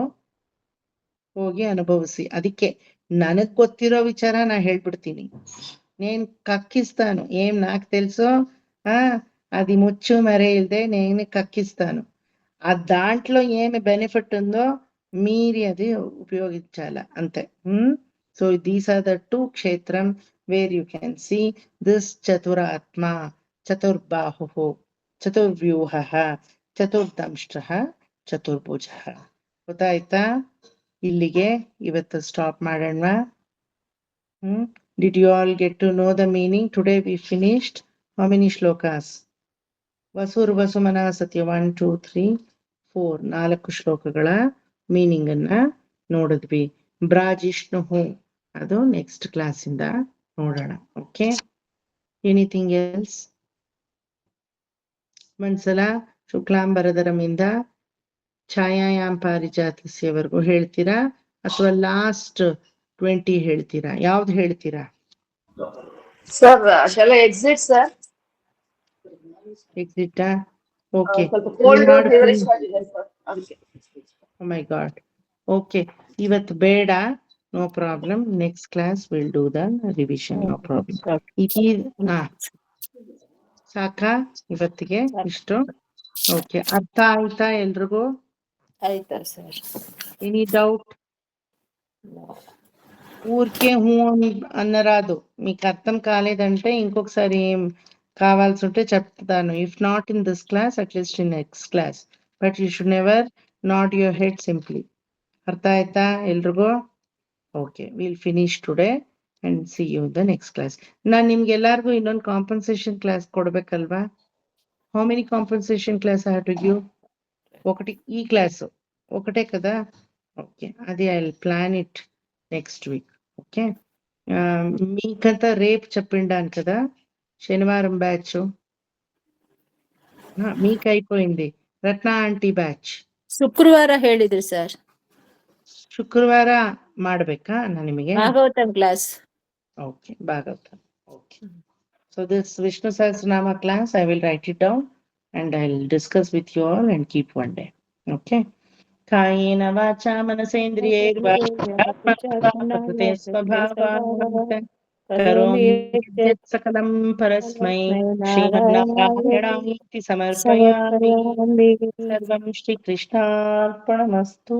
ಹೋಗಿ ಅನುಭವಿಸಿ. ಅದಕ್ಕೆ ನನಗ್ ಗೊತ್ತಿರೋ ವಿಚಾರ ನಾ ಹೇಳ್ಬಿಡ್ತೀನಿ. నేను కక్కిస్తాను, ఏం నాకు తెలుసో అది ముచ్చు మరే ఇల్దే నేను కక్కిస్తాను. ఆ దాంట్లో ఏమి బెనిఫిట్ ఉందో మీరు అది ఉపయోగించాల అంతే. సో దీస్ ఆర్ ద 2 క్షేత్రం where you can see this చతురాత్మ, చతుర్బాహು, ಚತುರ್ವ್ಯೂಹ, ಚತುರ್ದಂಷ್ಟ, ಚತುರ್ಭುಜ. ಗೊತ್ತಾಯ್ತಾ? ಇಲ್ಲಿಗೆ ಇವತ್ತು ಸ್ಟಾಪ್ ಮಾಡೋಣ. Did you all get to know the meaning? Today we finished how many shlokas? Vasur Vasumana Satya 1, 2, 3, 4. 4 ಶ್ಲೋಕಗಳ meaning ಅನ್ನ ನೋಡಿದ್ವಿ. ಬ್ರಾಜಿಷ್ಣು ಅದು ನೆಕ್ಸ್ಟ್ ಕ್ಲಾಸ್ ಇಂದ ನೋಡೋಣ. Okay, anything else? ಒಂದ್ಸಲ ಶುಕ್ಲಾಂಬರಧರಮಿಂದ ಛಾಯಾಯಾಮ್ ಪಾರಿಜಾತಸ್ಯವರೆಗೂ ಹೇಳ್ತೀರಾ ಅಥವಾ ಲಾಸ್ಟ್ 20 ಹೇಳ್ತೀರಾ? ಯಾವ್ದು ಹೇಳ್ತೀರಾ? Sir, shall I exit, sir? Exit? Okay. ಸ್ವಲ್ಪ cold feverish ಆಗಿದೆ sir, ಅದಕ್ಕೆ. Oh my God. Okay. ಇವತ್ತು ಬೇಡ, no problem. Next class we'll do the revision, no problem. ಸಾಕಾ ಇವತ್ತಿಗೆ ಇಷ್ಟು? ಓಕೆ, ಅರ್ಥ ಆಯ್ತಾ ಎಲ್ರಿಗೂ? ಆಯ್ತಾ ಸರ್? Any doubt? ఊరికే అన్నరాదు. మీకు అర్థం కాలేదంటే ఇంకొకసారి కావాల్సి ఉంటే చెప్తాను. If not in this class, at least in next class. But you should never not your head simply. ಅರ್ಥ ಆಯ್ತಾ ಎಲ್ರಿಗೂ? Okay, will finish today and see you the next class. ನಾನು ನಿಮ್ಗೆ ಎಲ್ಲಾರ್ಗು ಇನ್ನೊಂದು ಕಾಂಪನ್ಸೇಷನ್ ಕ್ಲಾಸ್ ಕೊಡ್ಬೇಕಲ್ವಾ? How many compensation class I have to give? ఒకటి, ఈ క్లాసు ఒకటే కదా? ఓకే, అది I will plan it next week. Okay, మీకంతా రేపు చెప్పిండాను కదా శనివారం బ్యాచ్. మీకు అయిపోయింది. రత్న ಆಂಟಿ ಬ್ಯಾಚ್ ಶುಕ್ರವಾರ ಹೇಳಿದ್ರಿ ಸರ್. ಶುಕ್ರವಾರ ಮಾಡ್ಬೇಕಾ ನಾನು ನಿಮಗೆ? Bhagavatam class. Okay, Bhagavatam. Okay, so this Vishnu Sahasranama class I will write it down and I'll discuss with you all and keep one day. Okay. ಕಾಯೇನ ವಾಚಾ ಮನಸೇಂದ್ರಿಯೈರ್ವಾ ಪ್ರಕೃತೆ ಸ್ವಭಾವಾತ್ ಕರೋಮಿ ಯತ್ ಸಕಲಂ ಪರಸ್ಮೈ ಶ್ರೀಮನ್ನಾರಾಯಣಾಯೇತಿ ಸಮರ್ಪಯಾಮಿ. ಸರ್ವಂ ಶ್ರೀಕೃಷ್ಣಾರ್ಪಣಮಸ್ತು.